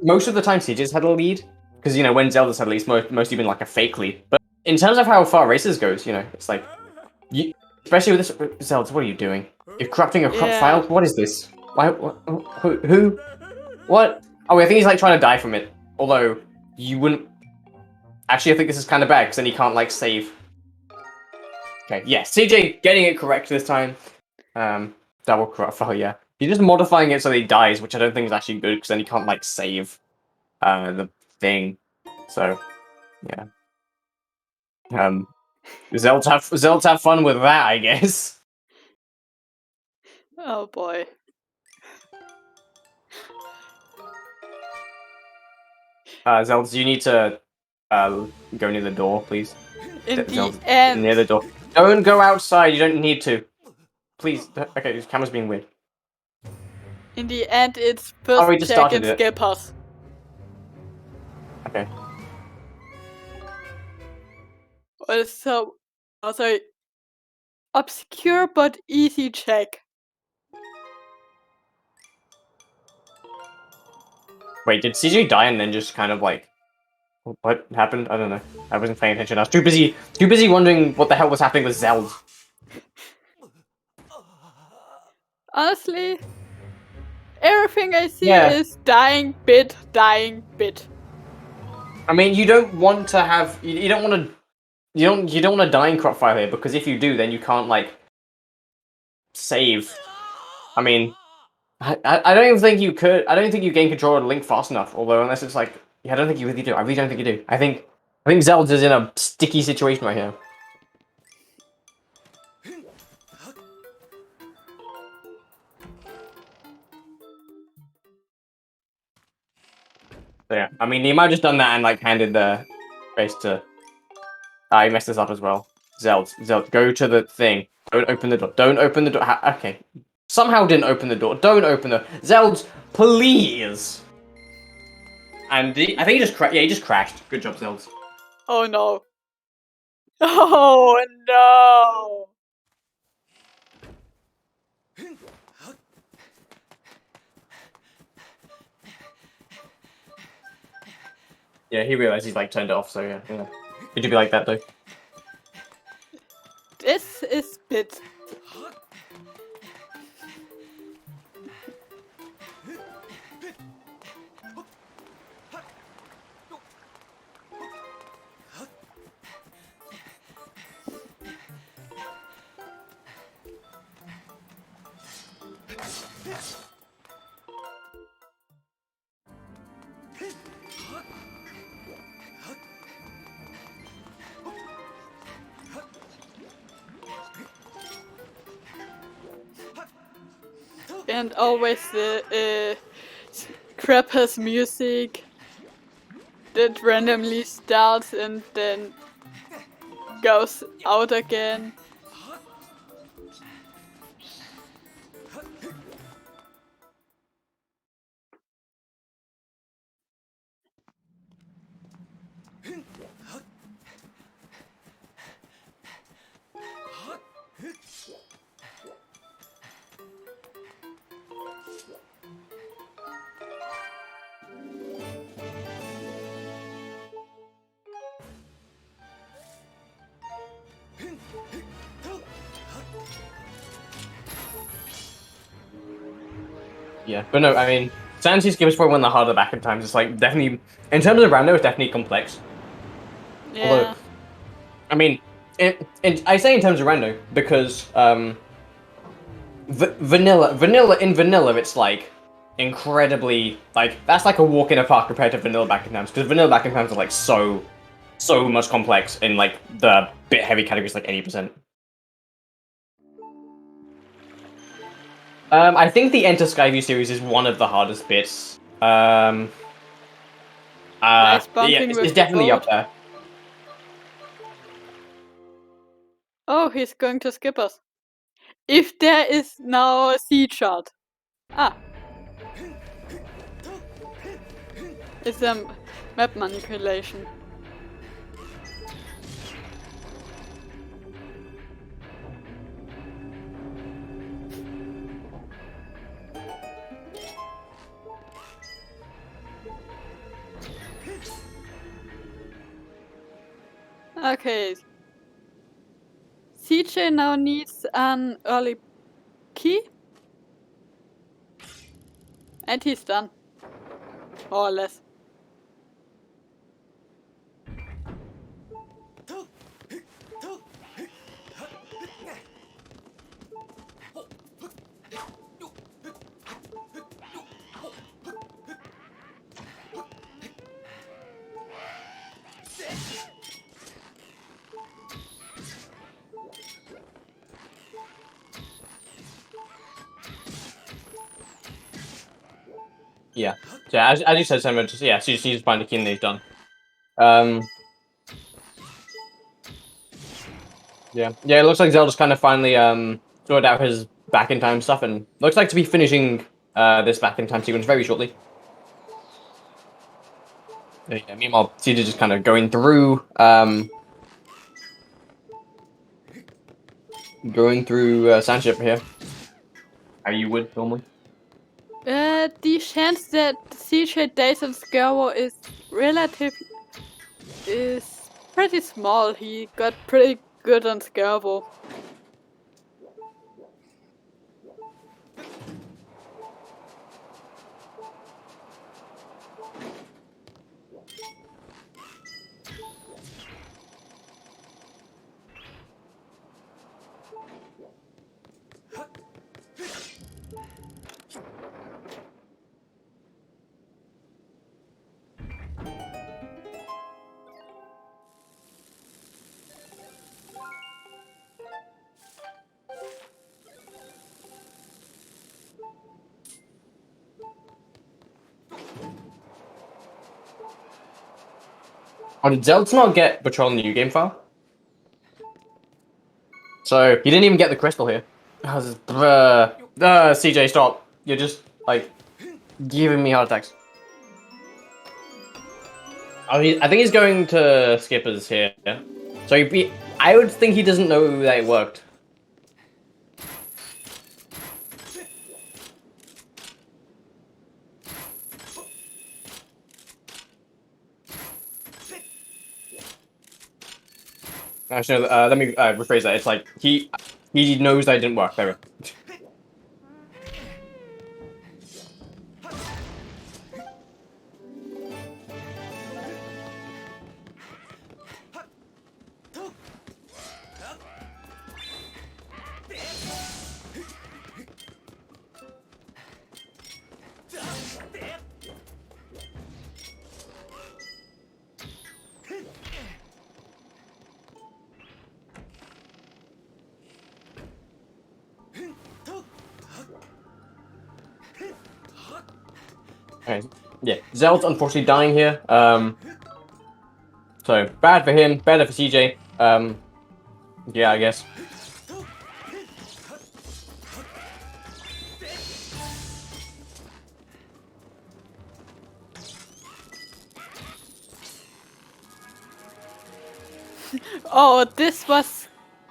most of the time CJ's had a lead, because, you know, when Zelda's had a lead, it's mostly been like a fake lead. But in terms of how far races goes, you know, it's like, especially with this, Zeldz, what are you doing? You're corrupting a crop file? What is this? Why, who? What? Oh, I think he's like trying to die from it. Although, you wouldn't... Actually, I think this is kind of bad, because then he can't like save. Okay, yeah, CJ getting it correct this time. Double crop file, yeah. He's just modifying it so that he dies, which I don't think is actually good, because then he can't, like, save the thing. So, yeah. Zeldz have fun with that, I guess. Oh, boy. Zeldz, you need to go near the door, please. In the end. Near the door. Don't go outside, you don't need to. Please. Okay, this camera's being weird. In the end, it's first check and skip us. Okay. Also, obscure but easy check. Wait, did CJ die and then just kind of like... What happened? I don't know. I wasn't paying attention. I was too busy wondering what the hell was happening with Zeldz. Honestly, everything I see is dying bit. I mean, you don't want to have... You don't want to die in crop file here, because if you do, then you can't, like, save. I mean, I don't even think you could... I don't think you gain control of the Link fast enough, although unless it's like... Yeah, I don't think you really do. I really don't think you do. I think Zeldz is in a sticky situation right here. So yeah, I mean, he might have just done that and like handed the race to... he messed this up as well. Zeldz, go to the thing. Don't open the door. Don't open the door. Okay. Somehow didn't open the door. Don't open the... Zeldz, please! And I think he just crashed. Yeah, he just crashed. Good job, Zeldz. Oh no. Oh no! Yeah, he realized he's like turned it off, so yeah. Could you be like that though? This is bit. And always the Crapper's music that randomly starts and then goes out again. Yeah, but no, I mean, Sandy's game is probably one of the harder back-end times. It's like definitely, in terms of rando, it's definitely complex. Yeah. Although, I mean, I say in terms of rando because vanilla, it's like incredibly, like, that's like a walk in the park compared to vanilla backing times, because vanilla backing times are like so much complex in like the bit heavy categories, like 80%. I think the Enter Skyview series is one of the hardest bits. Yeah, it's definitely up there. Oh, he's going to skip us. If there is now a C chart. Ah. It's a map manipulation. Okay. CJ now needs an early key. And he's done. More or less. Yeah. So as you said, Sam, just yeah, so you just need to find the key and he's done. Yeah. Yeah, it looks like Zelda's kind of finally sorted out his back in time stuff and looks like to be finishing this back in time sequence very shortly. Yeah, meanwhile, CJ just kind of going through Sandship here. How you would normally. The chance that CJ days on Skyward is pretty small. He got pretty good on Skyward. Oh, did Zeldz not get Patrol in the new game file? So he didn't even get the crystal here. CJ, stop! You're just like giving me heart attacks. Oh, I think he's going to Skippers here. So I would think he doesn't know that it worked. Actually, let me rephrase that. It's like he knows that it didn't work. There we go. Okay. Yeah, Zeld's unfortunately dying here. So bad for him, better for CJ. Yeah, I guess. Oh, this was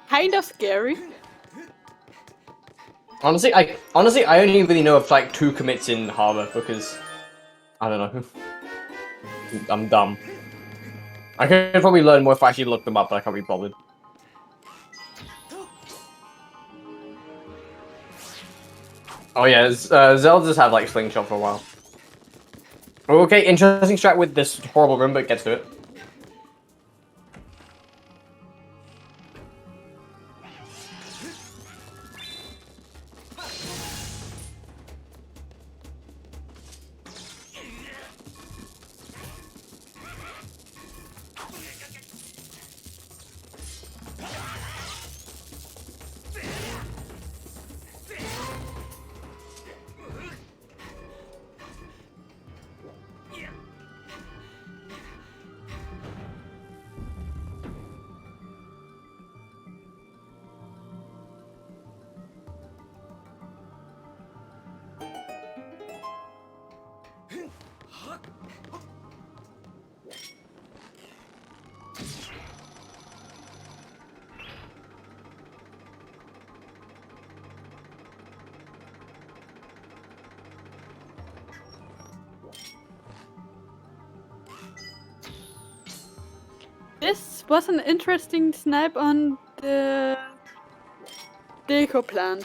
kind of scary. Honestly, I only really know of like 2 commits in Harbor because I don't know. I'm dumb. I could probably learn more if I actually looked them up, but I can't be bothered. Oh yeah, Zeldz just had like slingshot for a while. Okay, interesting strat with this horrible room, but gets to it. This was an interesting snipe on the deco plant.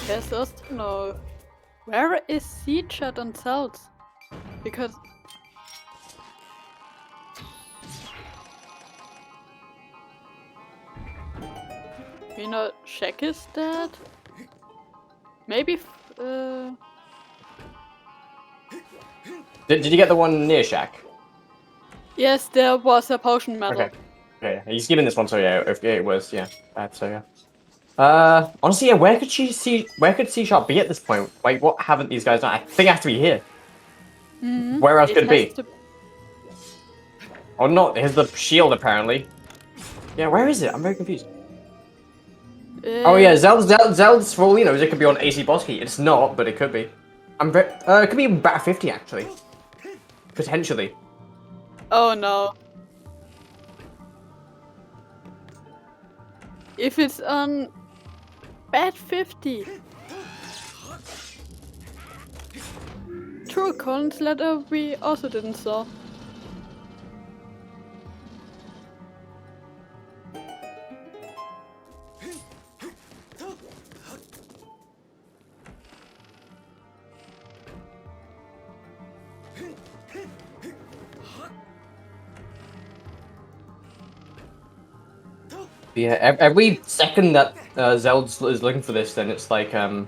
Yes, also know. Where is cjs on Zeldz? Because we know Shaq is dead. Maybe. Did you get the one near Shack? Yes, there was a potion medal. Okay. Okay, he's given this one, so yeah, it was, yeah. So yeah. Honestly, yeah, where could C# be at this point? Like, what haven't these guys done? I think it has to be here. Mm-hmm. Where else could it be? Or not, here's the shield, apparently. Yeah, where is it? I'm very confused. Oh yeah, Zeldz, for all you know, it could be on AC boss key. It's not, but it could be. It could be Bat 50, actually. Potentially. Oh no. If it's on Bat 50. True, Colin's letter we also didn't saw. Yeah, every second that Zeldz is looking for this, then it's like, yeah,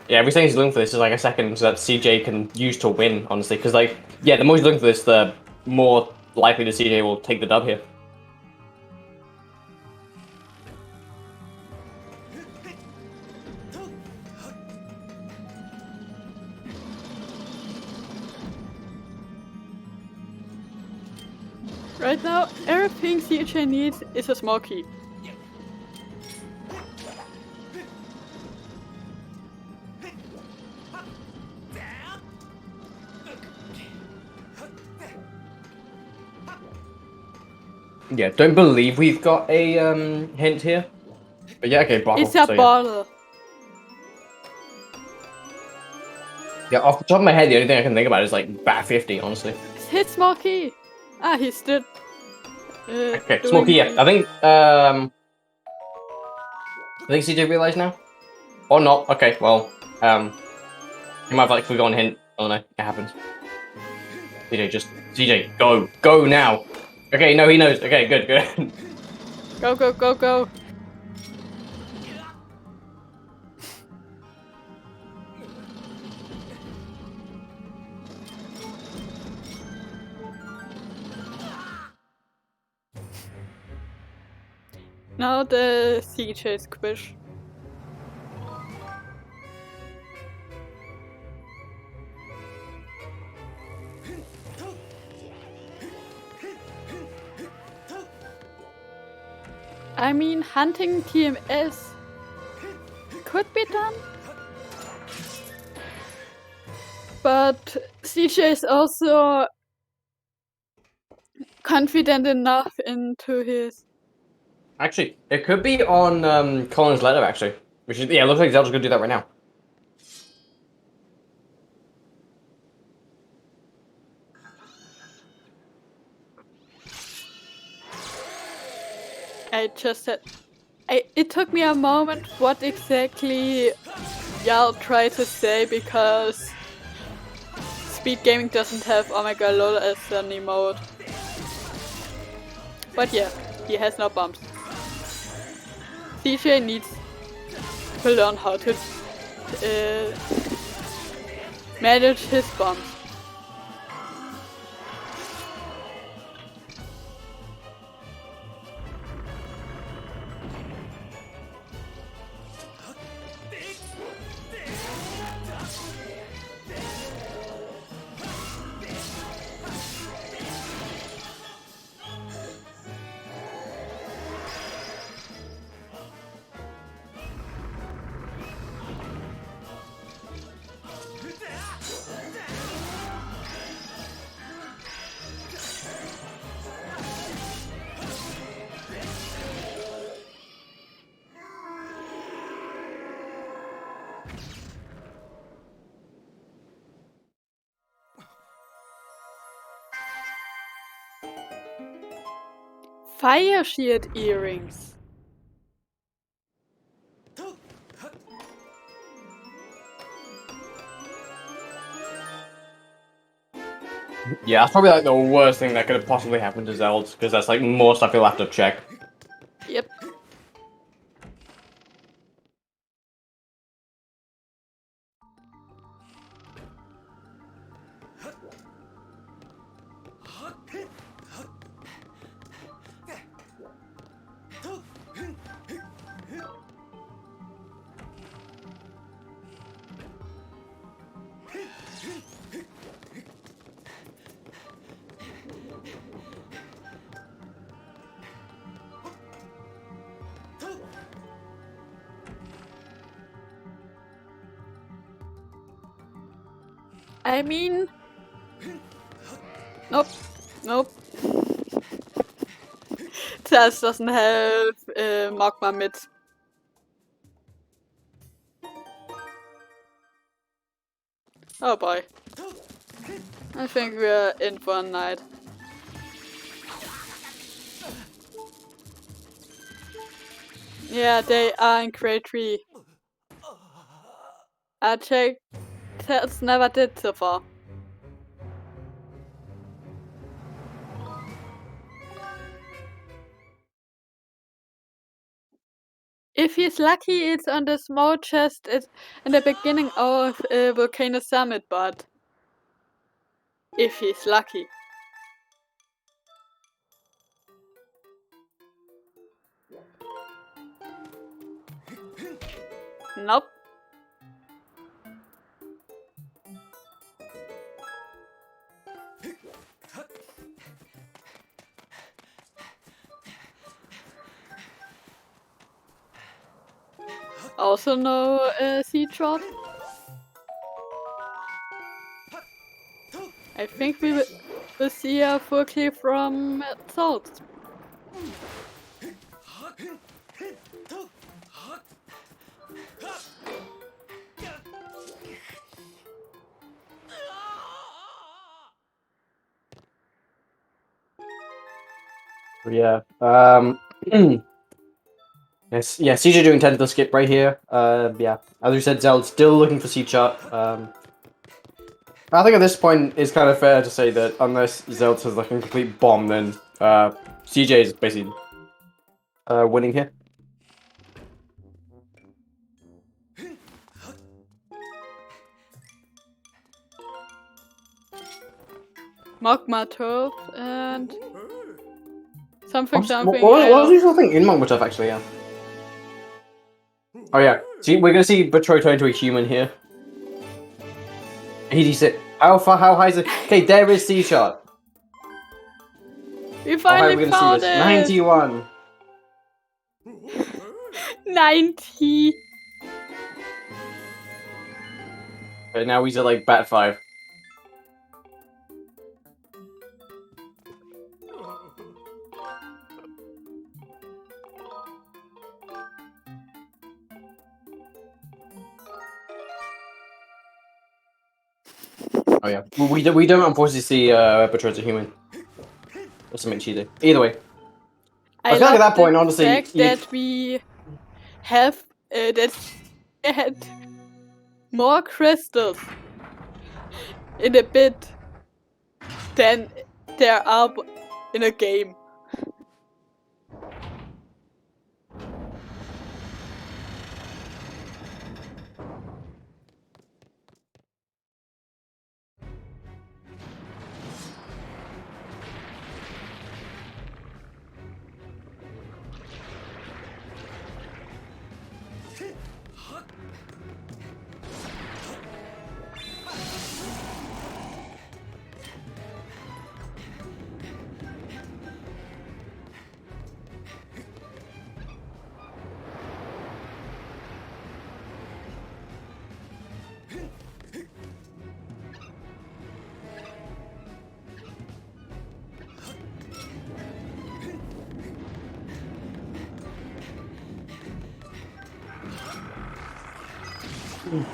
every second he's looking for this is like a second so that CJ can use to win, honestly. Because, like, yeah, the more he's looking for this, the more likely the CJ will take the dub here. Right now, everything CJ needs is a small key. Yeah, don't believe we've got a hint here. But yeah, okay, bottle. It's a bottle. Yeah, off the top of my head, the only thing I can think about is like Bat 50, honestly. It's his small key. Ah, he stood. Okay, small key. Yeah, I think CJ realized now, or not. Okay, well, you might have like forgotten hint. Oh no, it happens. CJ, go now. Okay, no, he knows. Okay, good. Go. Now the CJ squish. I mean, hunting TMS could be done, but CJ is also confident enough into his. Actually, it could be on Colin's letter. Actually, which is yeah, it looks like Zelda's gonna do that right now. I just said. It took me a moment what exactly y'all try to say because SpeedGaming doesn't have Omega LOL as an emote. But yeah, he has no bumps. CJ needs to learn how to manage his bumps. Fire shield earrings. Yeah, that's probably like the worst thing that could have possibly happened to Zeldz, because that's like more stuff you'll have to check. Yep. I mean... Nope. Nope. Zeldz doesn't have Magma mid. Oh boy. I think we're in for a night. Yeah, they are in grade 3. I checked. Zeldz never did so far. If he's lucky, it's on the small chest in the beginning of Volcano Summit, but if he's lucky. Nope. Also no seed shot. I think we will see a full clear from Zeldz. Yeah. Yes. Yeah. CJ doing tentacle skip right here. Yeah. As we said, Zeld's still looking for C chart. I think at this point it's kind of fair to say that unless Zeldz has like a complete bomb, then CJ is basically winning here. Magma turf and something. What was the usual thing in Magma Turf actually? Yeah. Oh yeah. See, we're gonna see Betroy turn into a human here. 86. How high is it? Okay, there is C shot. We finally found it. 91. 90. Okay, now he's at like bat 5. Oh yeah, we don't unfortunately see Butcher as a human. Or something cheating. Either way. I feel like at that point, honestly, fact that we have that we had more crystals in a bit than there are in a game.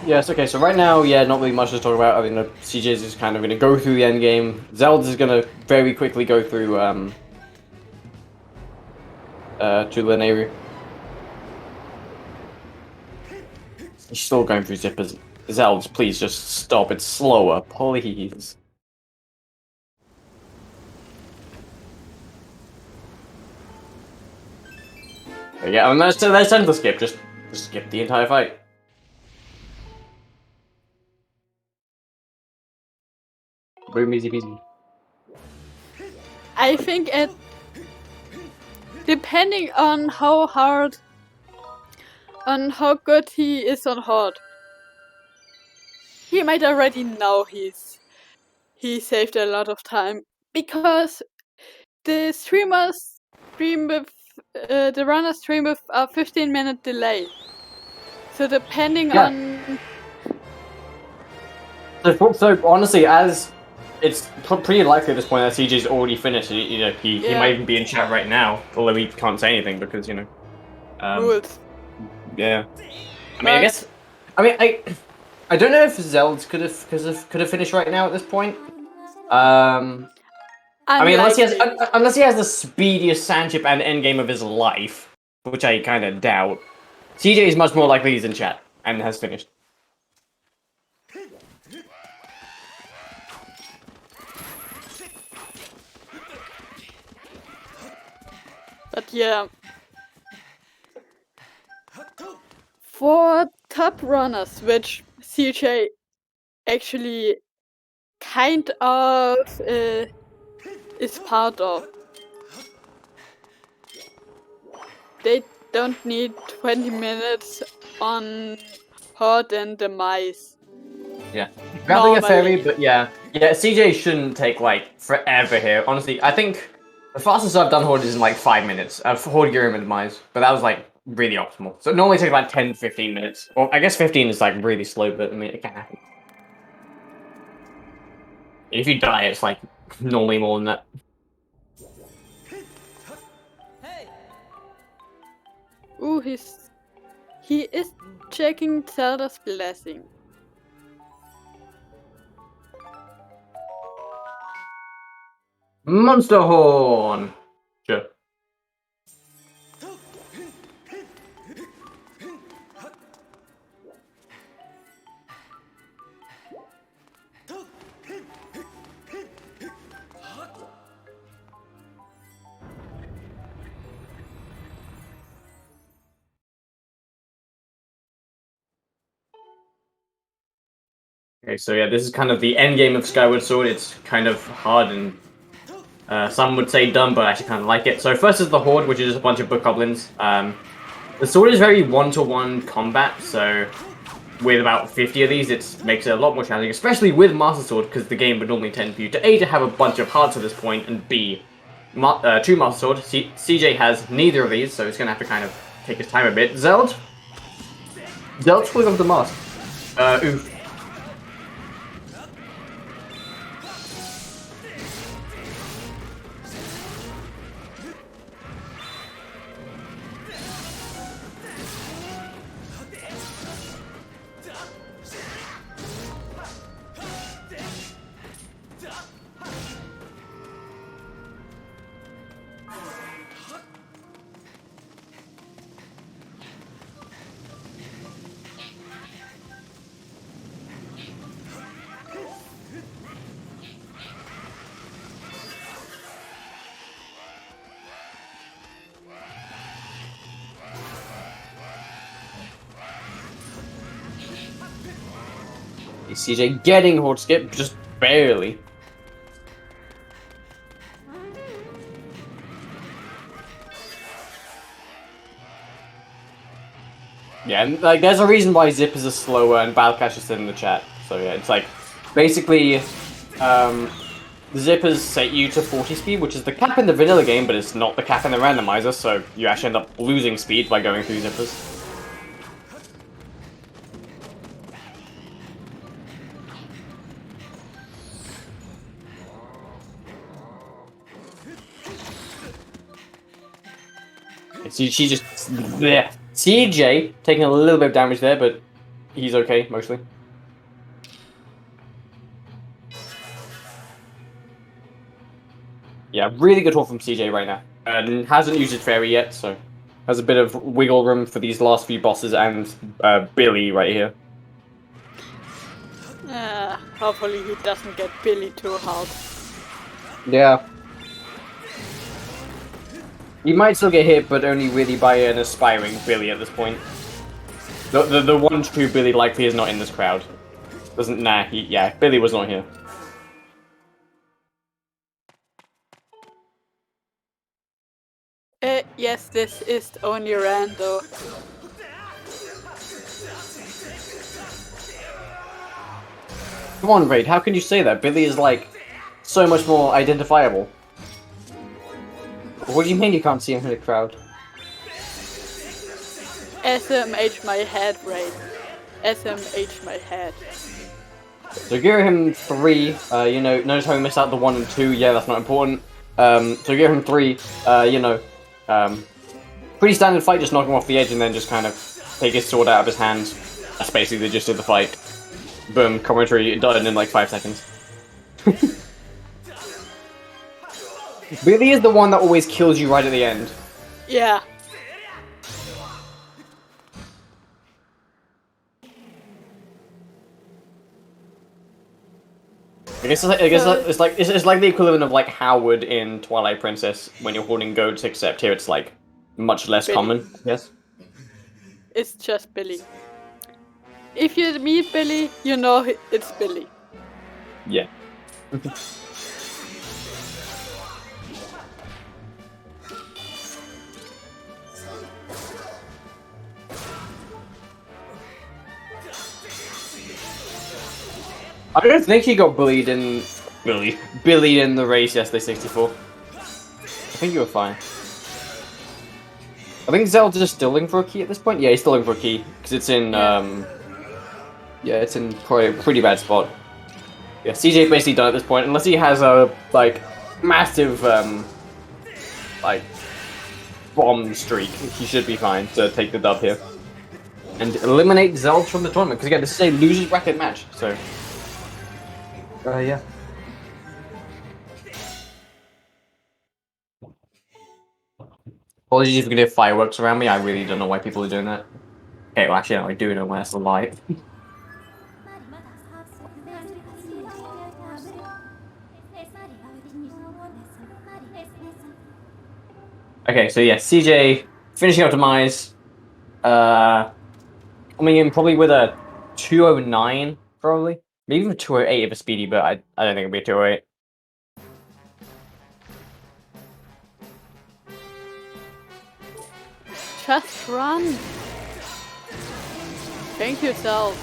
Yes, okay, so right now, yeah, not really much to talk about. I mean, the CJ is just kind of going to go through the end game. Zeldz is going to very quickly go through, to Lanayru. He's still going through zippers. Zeldz, please just stop. It's slower, please. Yeah, and that's time to skip. Just skip the entire fight. Boom, easy peasy. I think depending on how good he is on hard, he might already know he saved a lot of time, because the streamers stream with the runners stream with a 15-minute delay. So depending on. So honestly, as it's pretty likely at this point that CJ's already finished. You know, he might even be in chat right now, although he can't say anything because, you know. Rules. Yeah. I mean, I guess. I mean, I don't know if Zeldz could have finished right now at this point. I mean, unless he has the speediest sand chip and endgame of his life, which I kind of doubt. CJ is much more likely he's in chat and has finished. But yeah, for top runners, which CJ actually kind of is part of, they don't need 20 minutes on hard and the mice. Yeah, grabbing a fairy, but yeah, CJ shouldn't take like forever here. Honestly, I think the fastest I've done horde is in like 5 minutes. I've horde Urim and Demise, but that was like really optimal. So it normally takes about 10-15 minutes. Or I guess 15 is like really slow, but I mean, it can happen. If you die, it's like normally more than that. Ooh, he is checking Zelda's blessing. Monster Horn! Sure. Okay, so yeah, this is kind of the end game of Skyward Sword. It's kind of hard and some would say dumb, but I actually kind of like it. So first is the Horde, which is just a bunch of bokoblins. The sword is very one-to-one combat, so with about 50 of these, it makes it a lot more challenging, especially with Master Sword, because the game would normally tend for you to A, to have a bunch of hearts at this point, and B, true Master Sword. CJ has neither of these, so he's going to have to kind of take his time a bit. Zeldz pulling off the mask. Oof. CJ getting horde skip, just barely. Yeah, and like there's a reason why zippers are slower and battle cash is still in the chat. So yeah, it's like basically the zippers set you to 40 speed, which is the cap in the vanilla game, but it's not the cap in the randomizer, so you actually end up losing speed by going through zippers. She just yeah. CJ taking a little bit of damage there, but he's okay mostly. Yeah, really good haul from CJ right now. And hasn't used his fairy yet, so has a bit of wiggle room for these last few bosses and Billy right here. Hopefully he doesn't get Billy too hard. Yeah. He might still get hit, but only really by an aspiring Billy at this point. The one true Billy likely is not in this crowd. Doesn't yeah, Billy was not here. Yes, this is only Rando. Come on, Raid, how can you say that? Billy is like so much more identifiable. What do you mean you can't see him in the crowd? SMH my head, Raid. SMH my head. So give him 3, you know, notice how we missed out the 1 and 2, yeah, that's not important. So give him 3, you know, pretty standard fight, just knock him off the edge and then just kind of take his sword out of his hand. That's basically the gist of the fight. Boom, commentary done in like 5 seconds. Billy is the one that always kills you right at the end. Yeah. I guess it's like the equivalent of like Howard in Twilight Princess when you're holding goats, except here it's like much less common. Yes. It's just Billy. If you meet Billy, you know it's Billy. Yeah. I don't think he got bullied in bullied in the race yesterday, 64. I think you were fine. I think Zeldz is still looking for a key at this point. Yeah, he's still looking for a key because it's in yeah, it's in probably a pretty bad spot. Yeah, CJ basically done at this point unless he has a like massive like bomb streak. He should be fine to take the dub here and eliminate Zeldz from the tournament because again, this is a losers bracket match, so. Yeah. Apologies if you can hear fireworks around me. I really don't know why people are doing that. Okay, well, actually, no, I do know why that's a lie. Okay, so yeah, CJ finishing optimize. Coming in probably with a 209, probably. Maybe even a 208 if a speedy, but I don't think it'll be a 208. Just run. Thank you, Zeldz.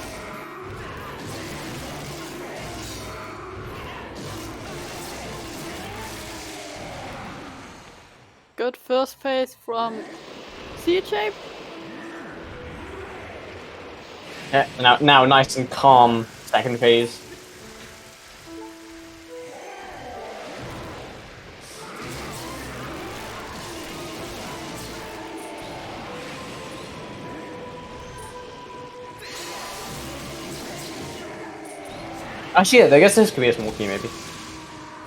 Good first phase from CJ. Yeah, now nice and calm second phase. Actually, yeah, I guess this could be a small key, maybe.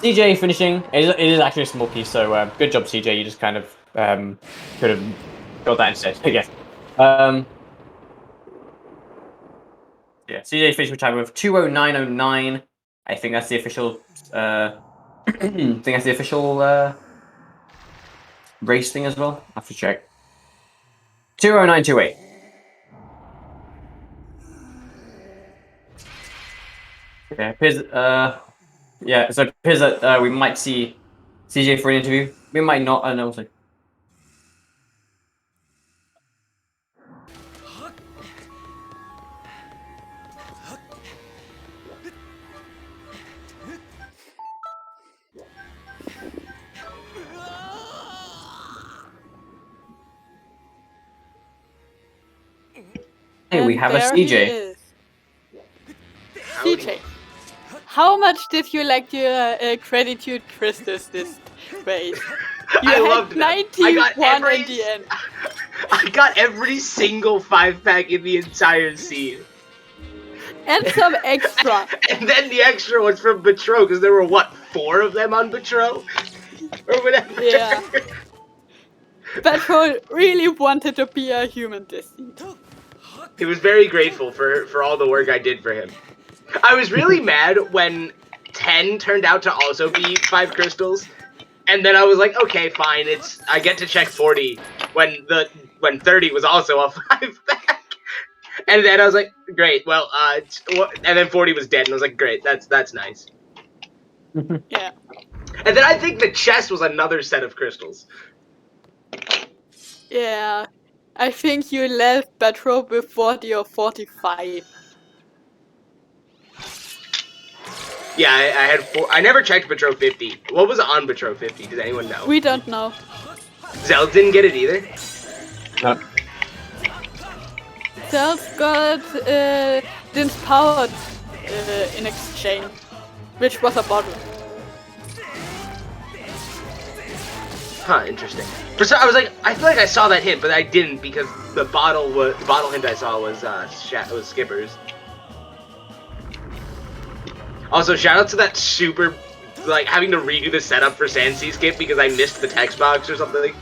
CJ finishing. It is actually a small key, so good job, CJ. You just kind of could have got that instead, I guess. Yeah, CJ finished with time of 209.09. I think that's the official. I think that's the official race thing as well. I have to check. 209.28. Yeah, yeah, so it appears that we might see CJ for an interview. We might not, I don't know. So. Hey, we have a CJ. CJ, how much did you like your gratitude crystals this race? You I had loved them. 91 in the end. I got every single 5-pack in the entire scene. And some extra. And then the extra was from Betro, because there were, what, 4 of them on Betro? Or whatever. Yeah. Betro really wanted to be a human this season. He was very grateful for all the work I did for him. I was really mad when 10 turned out to also be 5 crystals. And then I was like, okay, fine, I get to check 40 when 30 was also a 5-pack. And then I was like, great, well, and then 40 was dead, and I was like, great, that's nice. Yeah. And then I think the chest was another set of crystals. Yeah. I think you left Betro with 40 or 45. Yeah, I had 4. I never checked Betro 50. What was on Betro 50? Does anyone know? We don't know. Zeldz didn't get it either? No. Zeldz got Din's powered in exchange, which was a bottle. Huh, interesting. For some, I was like, I feel like I saw that hint, but I didn't because the bottle hint I saw was Skipper's. Also, shout out to that super, like, having to redo the setup for Sansi skip because I missed the text box or something.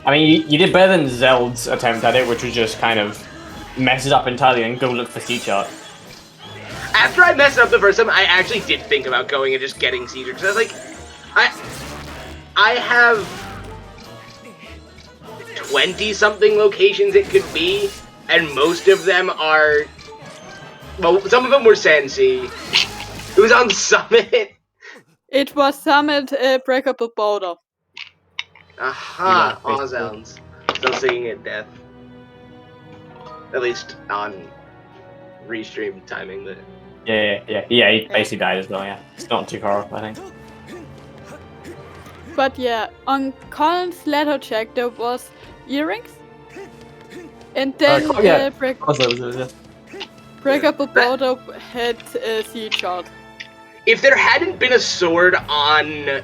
I mean, you did better than Zeld's attempt at it, which was just kind of mess it up entirely and go look for C-chart. After I messed it up the first time, I actually did think about going and just getting Caesar, because I was like, I have 20-something locations it could be, and most of them are, well, some of them were Sansi. It was on Summit. It was Summit Breakable Border. Aha, Ozzounds. Still singing at death. At least on restream timing, but... Yeah, he basically died as well, yeah. It's not too far off, I think. But yeah, on Colin's letter check there was earrings. And then Breakable Border had C-chart. If there hadn't been a sword on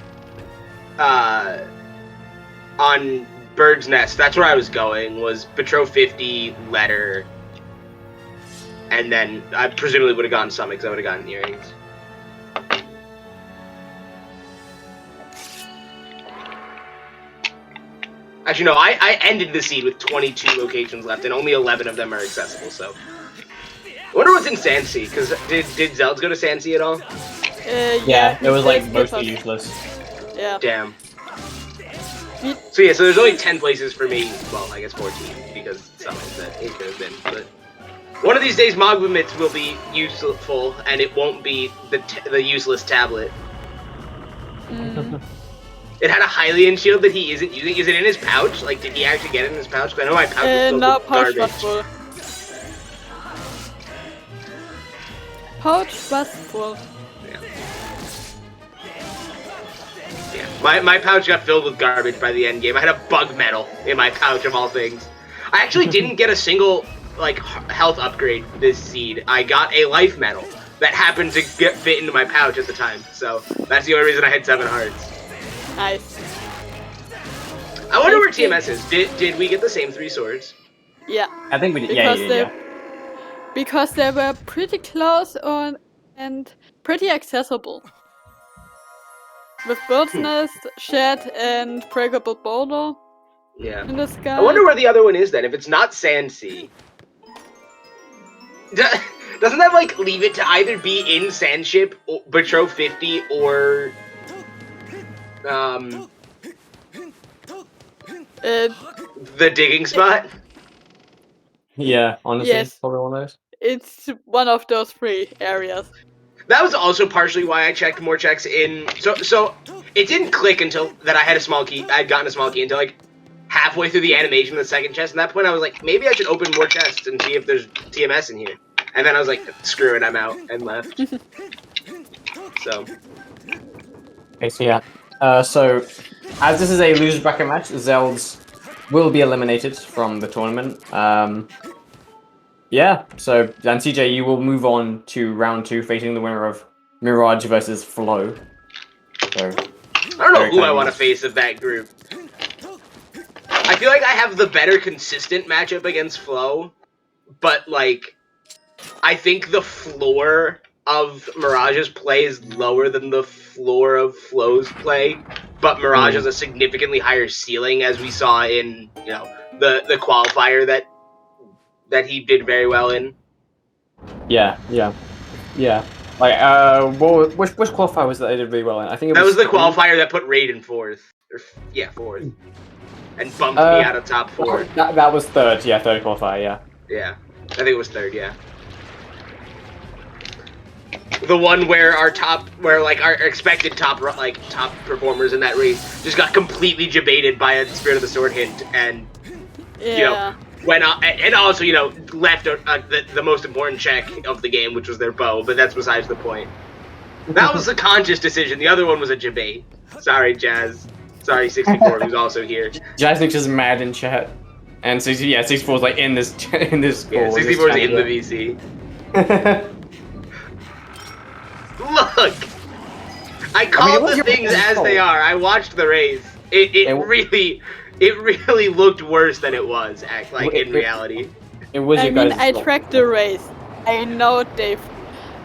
Bird's Nest, that's where I was going, was Betro 50, letter, and then I presumably would have gotten Summit because I would have gotten earrings. Actually, no, I ended the seed with 22 locations left, and only 11 of them are accessible, so... I wonder what's in Sansi, because did Zeldz go to Sansi at all? Yeah, it was, like, mostly useless. Yeah. Damn. So yeah, so there's only 10 places for me, well, I guess 14, because Summit that it could have been, but... One of these days, Mogwimits will be useful, and it won't be the useless tablet. Mm. It had a Hylian shield that he isn't using. Is it in his pouch? Like, did he actually get it in his pouch? Because I know my pouch is filled with pouch garbage. was full. Pouch was full. Yeah. My pouch got filled with garbage by the end game. I had a bug medal in my pouch, of all things. I actually didn't get a single, like, health upgrade this seed. I got a life medal that happened to fit into my pouch at the time. So, that's the only reason I had 7 hearts. Nice. I wonder where TMS is. Did we get the same 3 swords? Yeah. I think we did. Yeah. Because they were pretty close and pretty accessible. With Bird's Nest, Shed, and Breakable Border. Yeah. In the sky. I wonder where the other one is then. If it's not Sansi, doesn't that like leave it to either be in Sandship, Betro 50, or the digging spot? Yeah, honestly, yes. probably one of those. it's one of those 3 areas. That was also partially why I checked more checks in. So it didn't click until that I had a small key. I'd gotten a small key until like halfway through the animation of the second chest. And at that point, I was like, maybe I should open more chests and see if there's TMS in here. And then I was like, screw it, I'm out, and left. So. Okay, so yeah. So, as this is a loser bracket match, Zeldz will be eliminated from the tournament. Yeah, so then CJ, you will move on to round 2, facing the winner of Mirage versus Flow. So, I don't know who I want to face of that group. I feel like I have the better consistent matchup against Flow, but like, I think the floor of Mirage's play is lower than the floor of Flow's play, but Mirage has a significantly higher ceiling, as we saw in, you know, the qualifier that he did very well in. Yeah. Like, which qualifier was that I did really well in? I think it was... That was the qualifier that put Raid in 4th. Yeah, 4th. And bumped me out of top 4. That was 3rd, yeah, 3rd qualifier, yeah. Yeah, I think it was 3rd, yeah. The one where our expected top performers in that race just got completely jebaited by a Spirit of the Sword hint, and you know, went on, and also, you know, left the most important check of the game, which was their bow. But that's besides the point. That was a conscious decision. The other one was a debate. Sorry, Jazz. Sorry, 64, who's also here. Jazz is mad in chat, and so yeah, 64 is like in this Yeah, 64 is in the VC. Look, I called the things as they are. I watched the race. It really looked worse than it was. In reality. It was. I mean, I tracked the race. I know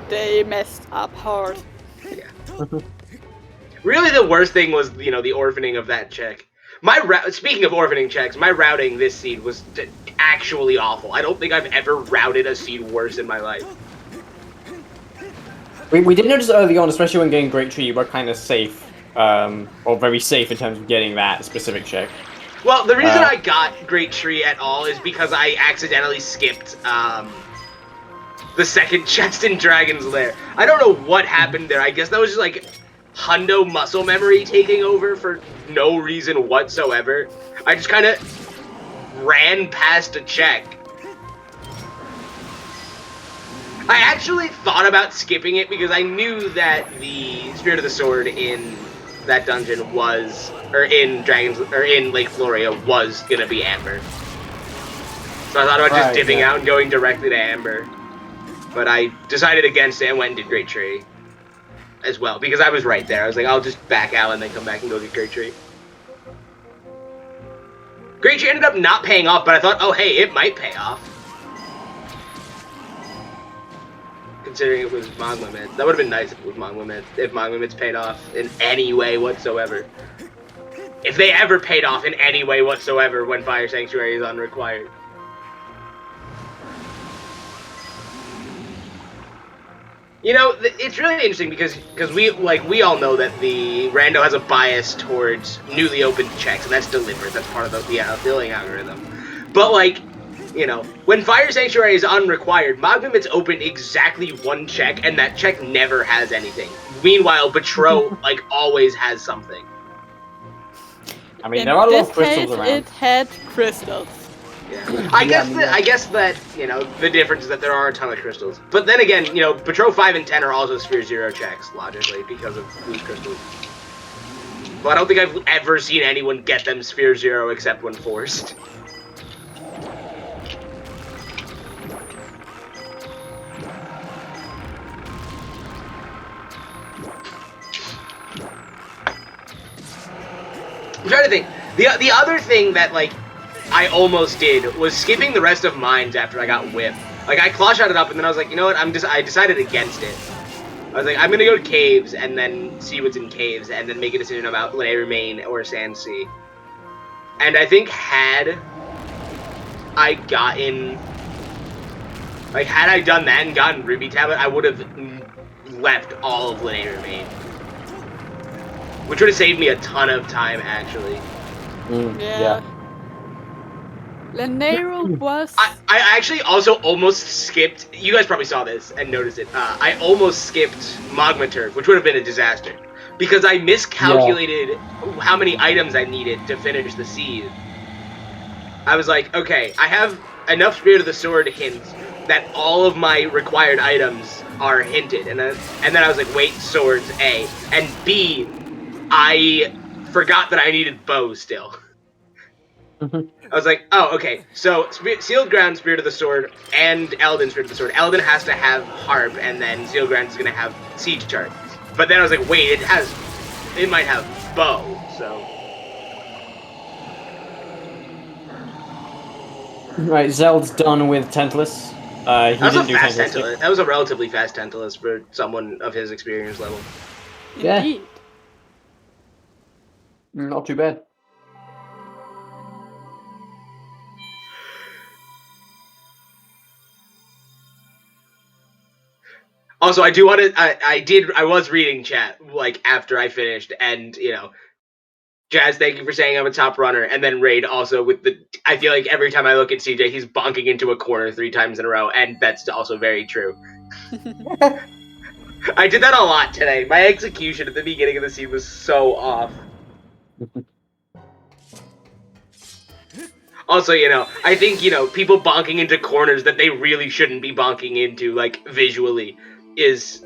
they messed up hard. Yeah. Really, the worst thing was, you know, the orphaning of that check. Speaking of orphaning checks, my routing this seed was actually awful. I don't think I've ever routed a seed worse in my life. We did notice early on, especially when getting Great Tree, you were kind of safe, or very safe in terms of getting that specific check. Well, the reason I got Great Tree at all is because I accidentally skipped the second chest in Dragon's Lair. I don't know what happened there. I guess that was just like hundo muscle memory taking over for no reason whatsoever. I just kind of ran past a check. I actually thought about skipping it because I knew that the Spirit of the Sword in that dungeon was, or in Lake Floria was gonna be Amber. So I thought about just dipping out and going directly to Amber. But I decided against it and went and did Great Tree as well, because I was right there. I was like, I'll just back out and then come back and go get Great Tree. Great Tree ended up not paying off, but I thought, oh hey, it might pay off. Considering it was Mon Limit. That would have been nice if it was Mon Limit, if Mon Limit's paid off in any way whatsoever. If they ever paid off in any way whatsoever when Fire Sanctuary is unrequired. You know, it's really interesting because we all know that the Rando has a bias towards newly opened checks, and that's deliberate. That's part of the billing algorithm. But like, you know, when Fire Sanctuary is unrequired, Magnumit's open exactly one check, and that check never has anything. Meanwhile, Betrow, like, always has something. I mean, there are a lot of crystals around. It had crystals. Yeah. I guess that, you know, the difference is that there are a ton of crystals. But then again, you know, Betrow 5 and 10 are also Sphere 0 checks, logically, because of loose crystals. But I don't think I've ever seen anyone get them Sphere 0 except when forced. I'm trying to think. The other thing that, like, I almost did was skipping the rest of mines after I got whipped. Like, I claw shot it up, and then I was like, you know what, I decided against it. I was like, I'm gonna go to caves, and then see what's in caves, and then make a decision about Linear Main or Sand Sea. And I think had I done that and gotten Ruby Tablet, I would have left all of Linear Main. Which would have saved me a ton of time, actually. Yeah. Lanero was... I actually also almost skipped, you guys probably saw this and noticed it, I almost skipped Magma Turf, which would have been a disaster. Because I miscalculated how many items I needed to finish the seed. I was like, okay, I have enough Spirit of the Sword hints that all of my required items are hinted. And then I was like, wait, swords, A. And B, I forgot that I needed bow still. I was like, oh, okay. So Sealed Ground, Spirit of the Sword, and Elden, Spirit of the Sword. Elden has to have Harp, and then Sealed Ground is going to have Siege Chart. But then I was like, wait, it might have bow, so. Right, Zeld's done with Tantalus. He didn't do Tantalus. That was a relatively fast Tantalus for someone of his experience level. Indeed. Yeah. Not too bad. Also, I do want to. I was reading chat like after I finished, and you know, Jazz, thank you for saying I'm a top runner, and then Raid also with the. I feel like every time I look at CJ, he's bonking into a corner 3 times in a row, and that's also very true. I did that a lot today. My execution at the beginning of the scene was so off. Also, you know, I think, you know, people bonking into corners that they really shouldn't be bonking into, like, visually, is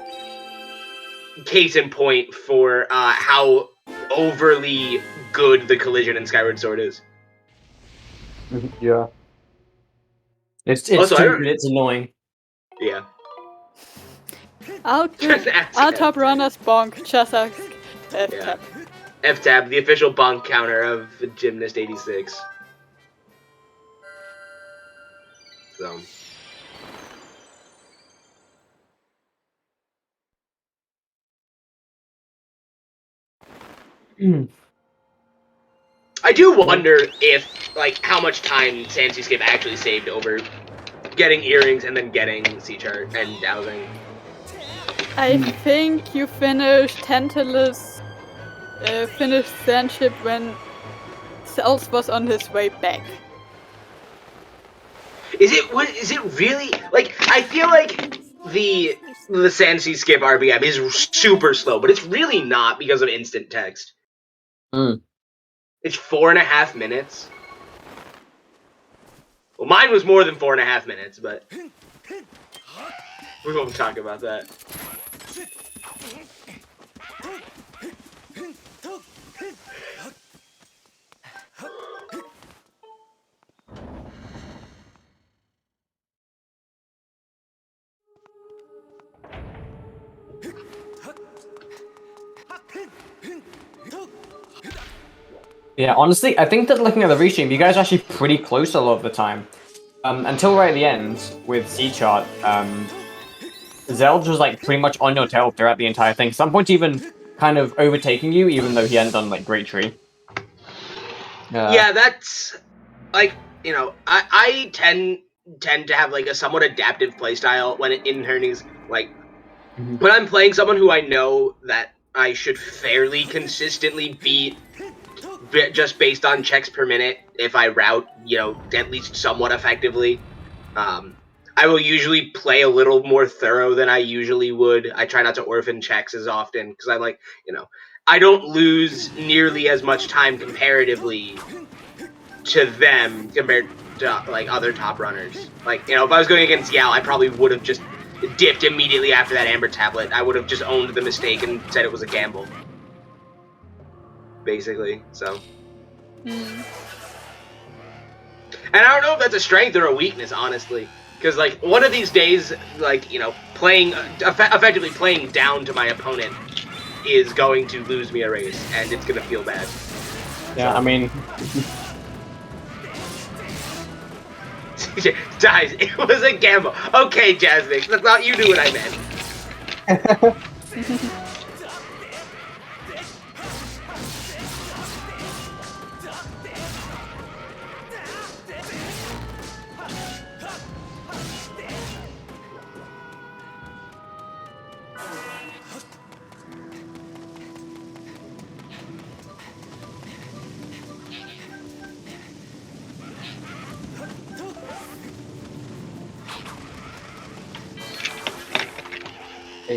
case in point for how overly good the collision in Skyward Sword is. Yeah. It's Also, stupid, it's annoying. Yeah. Our top runners bonk, just ask F-Tab. Yeah. F-Tab, the official bonk counter of Gymnast 86. So. I do wonder if, like, how much time Sansi Skip actually saved over getting earrings and then getting C-Chart and dowsing. I think you finished Tantalus, finished Sandship when Zeldz was on his way back. Is it really, like, I feel like the Sansi Skip RBM is super slow, but it's really not because of instant text. It's 4.5 minutes. Well, mine was more than 4.5 minutes, but we won't talk about that. Yeah, honestly, I think that looking at the restream, you guys are actually pretty close a lot of the time. Until right at the end, with C-Chart, Zeldz was like pretty much on your tail throughout the entire thing. Some point even kind of overtaking you, even though he hadn't done like Great Tree. Yeah, that's like, you know, I tend to have like a somewhat adaptive playstyle when in Hernies, like when I'm playing someone who I know that I should fairly consistently beat just based on checks per minute if I route, you know, at least somewhat effectively. I will usually play a little more thorough than I usually would. I try not to orphan checks as often because I like, you know, I don't lose nearly as much time comparatively to them compared to like other top runners. Like, you know, if I was going against Yao, I probably would have just dipped immediately after that Amber Tablet. I would have just owned the mistake and said it was a gamble. Basically, so. And I don't know if that's a strength or a weakness, honestly. Because, like, one of these days, like, you know, playing, effectively playing down to my opponent is going to lose me a race, and it's going to feel bad. Yeah, I mean... Guys, it was a gamble. Okay, Jasmine, that's not, you knew what I meant.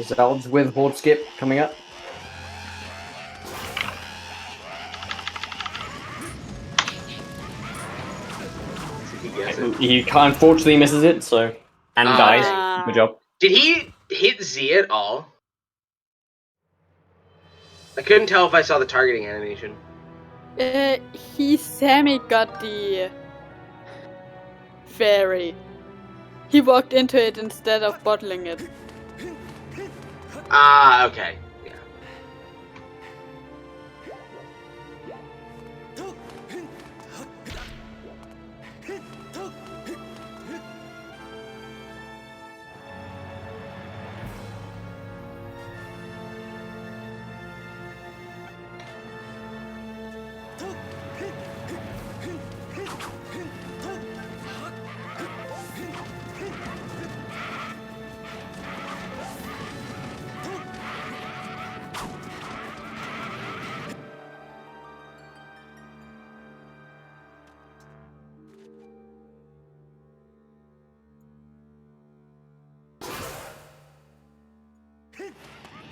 Okay, Zeldz with Horde Skip coming up. He unfortunately misses it, so and dies. Good job. Did he hit Z at all? I couldn't tell if I saw the targeting animation. He semi got the fairy. He walked into it instead of bottling it. Ah, okay. Yeah.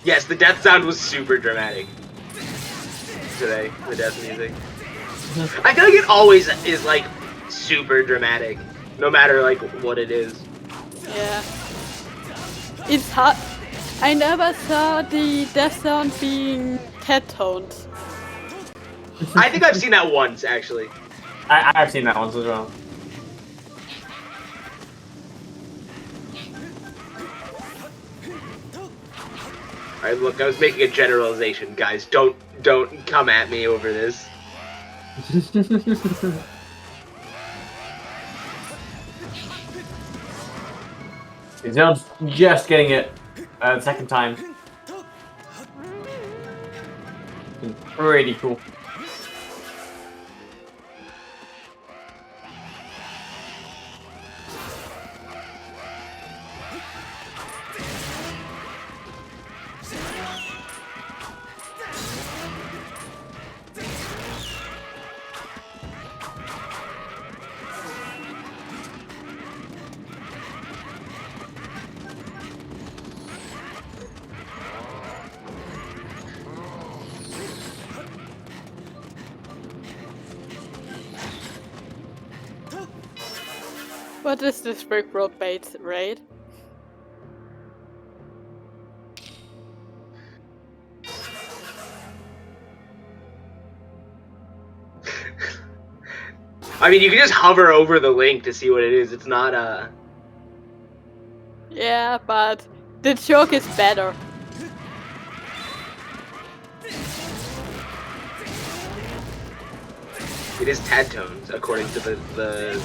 Yes, the death sound was super dramatic today, the death music. I feel like it always is, like, super dramatic, no matter, like, what it is. Yeah. It's hard. I never saw the death sound being head tones. I think I've seen that once, actually. I've seen that once as well. Alright, look, I was making a generalization, guys. Don't come at me over this. He's just getting it the second time. Pretty cool. What is this brick road bait raid? I mean, you can just hover over the link to see what it is. It's not, Yeah, but the joke is better. It is tad tones, according to the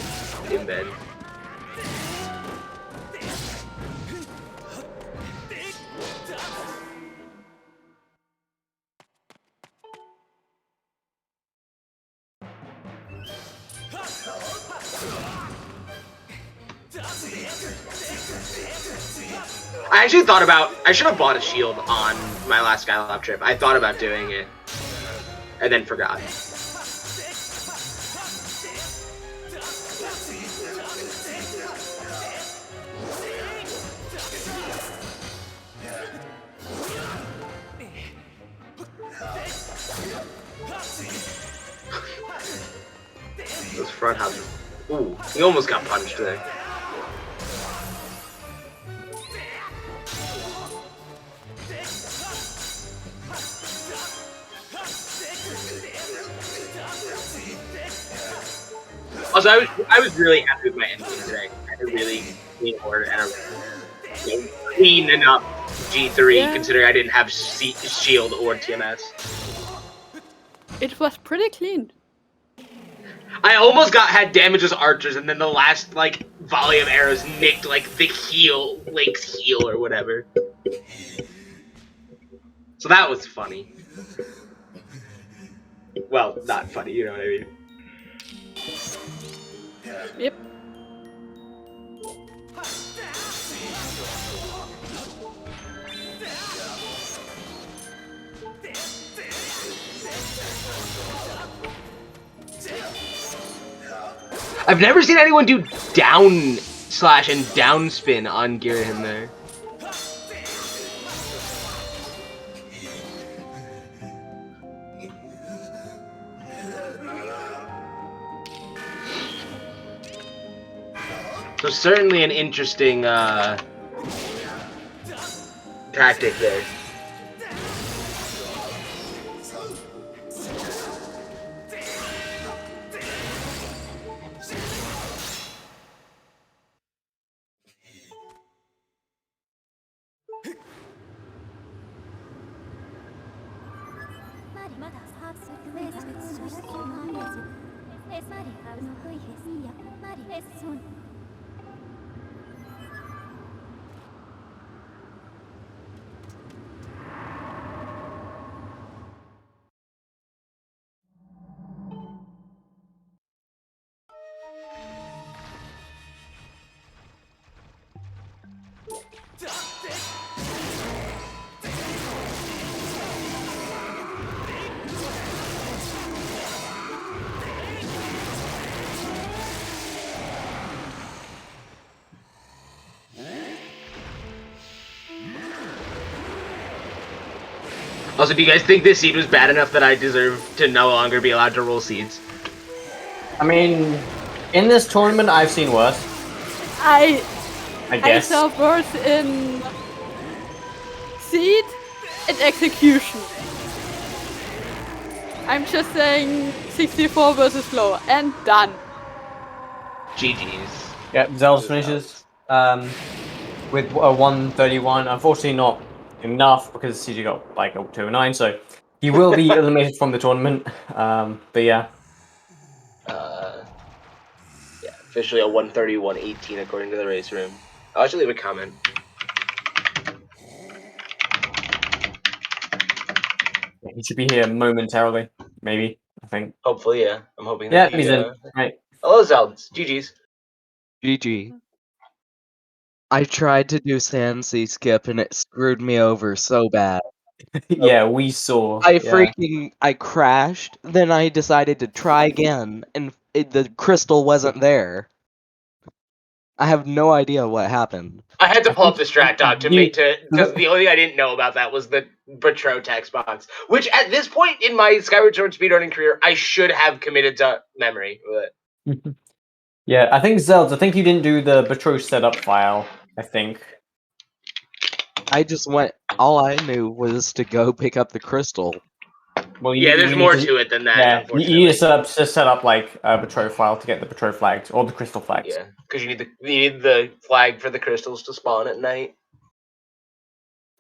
embed. I actually thought about, I should have bought a shield on my last Skylab trip. I thought about doing it, and then forgot. Those front hops. Ooh, he almost got punched there. Also, I was really happy with my ending today. I had a really clean order and a clean enough G3, considering I didn't have shield or TMS. It was pretty clean. I almost had damage as archers, and then the last like volley of arrows nicked like the heel, Link's heel or whatever. So that was funny. Well, not funny, you know what I mean. Yep. I've never seen anyone do down slash and down spin on Girahim there. So certainly an interesting tactic there. Also, do you guys think this seed was bad enough that I deserve to no longer be allowed to roll seeds? I mean, in this tournament, I've seen worse. I guess. I saw worse in seed and execution. I'm just saying 64 versus low and done. GG's. Yeah, Zeldz finishes with a 131. Unfortunately, not enough because CG got like a 209, so he will be eliminated from the tournament. But yeah. Yeah, officially a 131.18 according to the race room. I'll actually leave a comment. He should be here momentarily, maybe, I think. Hopefully, yeah. I'm hoping yeah, that he's in. Right. Hello, Zeldz. GG's. GG. I tried to do Sansy skip and it screwed me over so bad. Yeah, we saw. I crashed, then I decided to try again, and the crystal wasn't there. I have no idea what happened. I had to pull up the strat doc because the only thing I didn't know about that was the Betro text box, which at this point in my Skyward Sword speedrunning career, I should have committed to memory. But... Yeah, I think Zeldz, I think you didn't do the Betro setup file, I think. I just went, all I knew was to go pick up the crystal. Well, yeah, there's more to it than that, yeah, unfortunately. you need to set up like a Betro file to get the Betro flags, or the crystal flags. Yeah, because you need the flag for the crystals to spawn at night.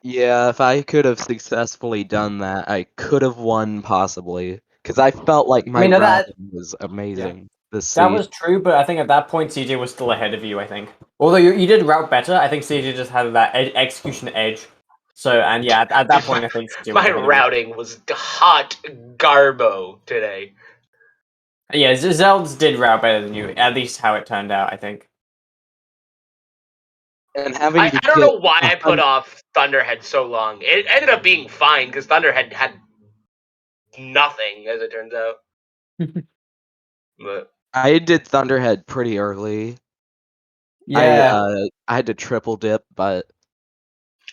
Yeah, if I could have successfully done that, I could have won, possibly. Because I felt like my routing was amazing. Yeah. That was true, but I think at that point, CJ was still ahead of you, I think. Although you did route better, I think CJ just had that execution edge. So, and yeah, at that point, I think CJ was my routing was hot garbo today. Yeah, Zeldz did route better than you, at least how it turned out, I think. And having I don't know why I put off Thunderhead so long. It ended up being fine, because Thunderhead had nothing, as it turns out. But I did Thunderhead pretty early. Yeah. I had to triple dip, but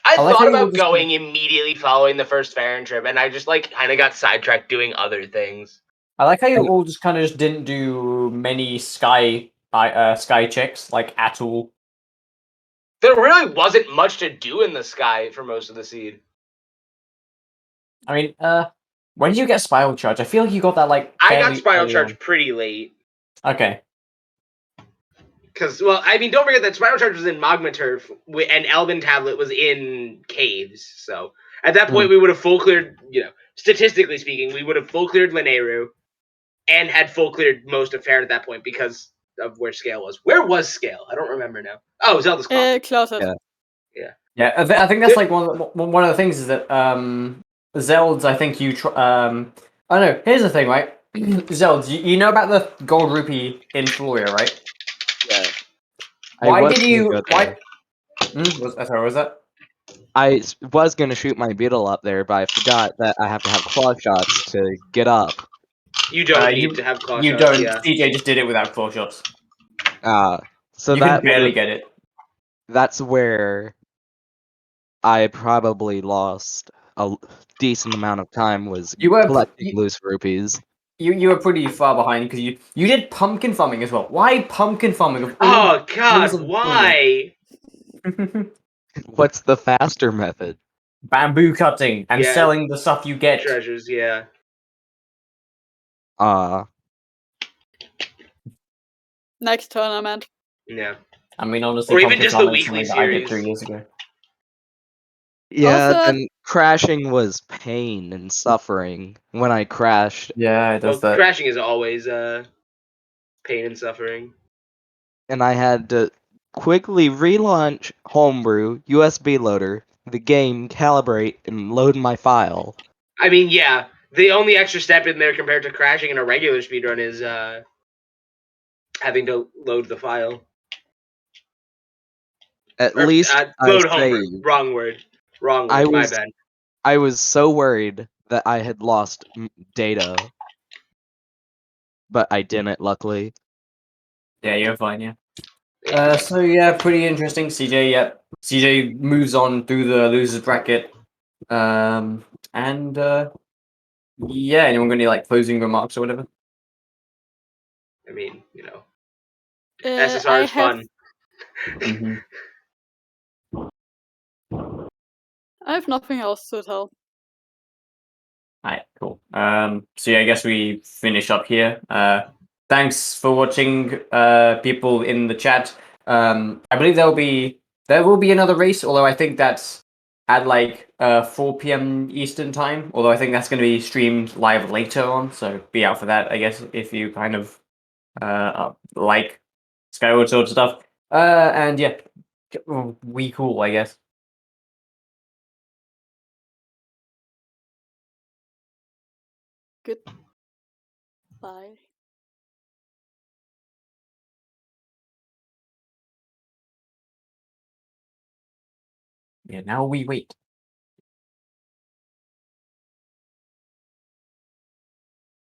I thought about going immediately following the first Farron trip, and I just kind of got sidetracked doing other things. I like how you all just kind of didn't do many sky checks at all. There really wasn't much to do in the sky for most of the seed. I mean, when did you get Spiral Charge? I feel like you got that I got Spiral Charge pretty late. Okay. Because, well, I mean, don't forget that Spiral Charge was in Magma Turf, and Elven Tablet was in Caves. So, at that point, we would have full cleared, statistically speaking, we would have full cleared Lineru, and had full cleared most of Farron at that point because of where Scale was. Where was Scale? I don't remember now. Oh, Zelda's Closet. Yeah, I think that's one of the things is that Zeldz, I think you oh no, here's the thing, right? Zeldz, you know about the gold rupee in Floria, right? Yeah. Why did you was that? I was gonna shoot my beetle up there, but I forgot that I have to have claw shots to get up. You don't need to have claw shots. You don't. Yeah. CJ just did it without claw shots. So you can barely get it. That's where I probably lost a decent amount of time, was collecting loose rupees. you were pretty far behind because you did pumpkin farming as well. Why pumpkin farming? Of all Oh ways God, of doing why? it? What's the faster method? Bamboo cutting and Yeah. selling the stuff you get. Treasures, yeah. Next tournament. Yeah. I mean, honestly, Or even pumpkin just the farming is weekly something that I did series. 3 years ago. Yeah, Also- then crashing was pain and suffering when I crashed, Yeah, it Well, does that. crashing is always pain and suffering. and I had to quickly relaunch Homebrew, USB loader, the game, calibrate, and load my file. I mean, yeah, the only extra step in there compared to crashing in a regular speedrun is having to load the file. At Or, least I load homebrew. saved. Wrong word. I My was bad. I was so worried that I had lost data, but I didn't, luckily. Yeah, you're fine. Yeah. So yeah, pretty interesting. CJ, yeah, CJ moves on through the losers bracket. And yeah, anyone got any like closing remarks or whatever? I mean, you know, I SSR is have fun. Mm-hmm. I have nothing else to tell. Alright, cool. So yeah, I guess we finish up here. Thanks for watching, people in the chat. I believe there will be another race, although I think that's at like 4 p.m. Eastern time. Although I think that's going to be streamed live later on, so be out for that. I guess if you kind of like Skyward sort of stuff. And yeah, we cool, I guess. Goodbye. Yeah, now we wait.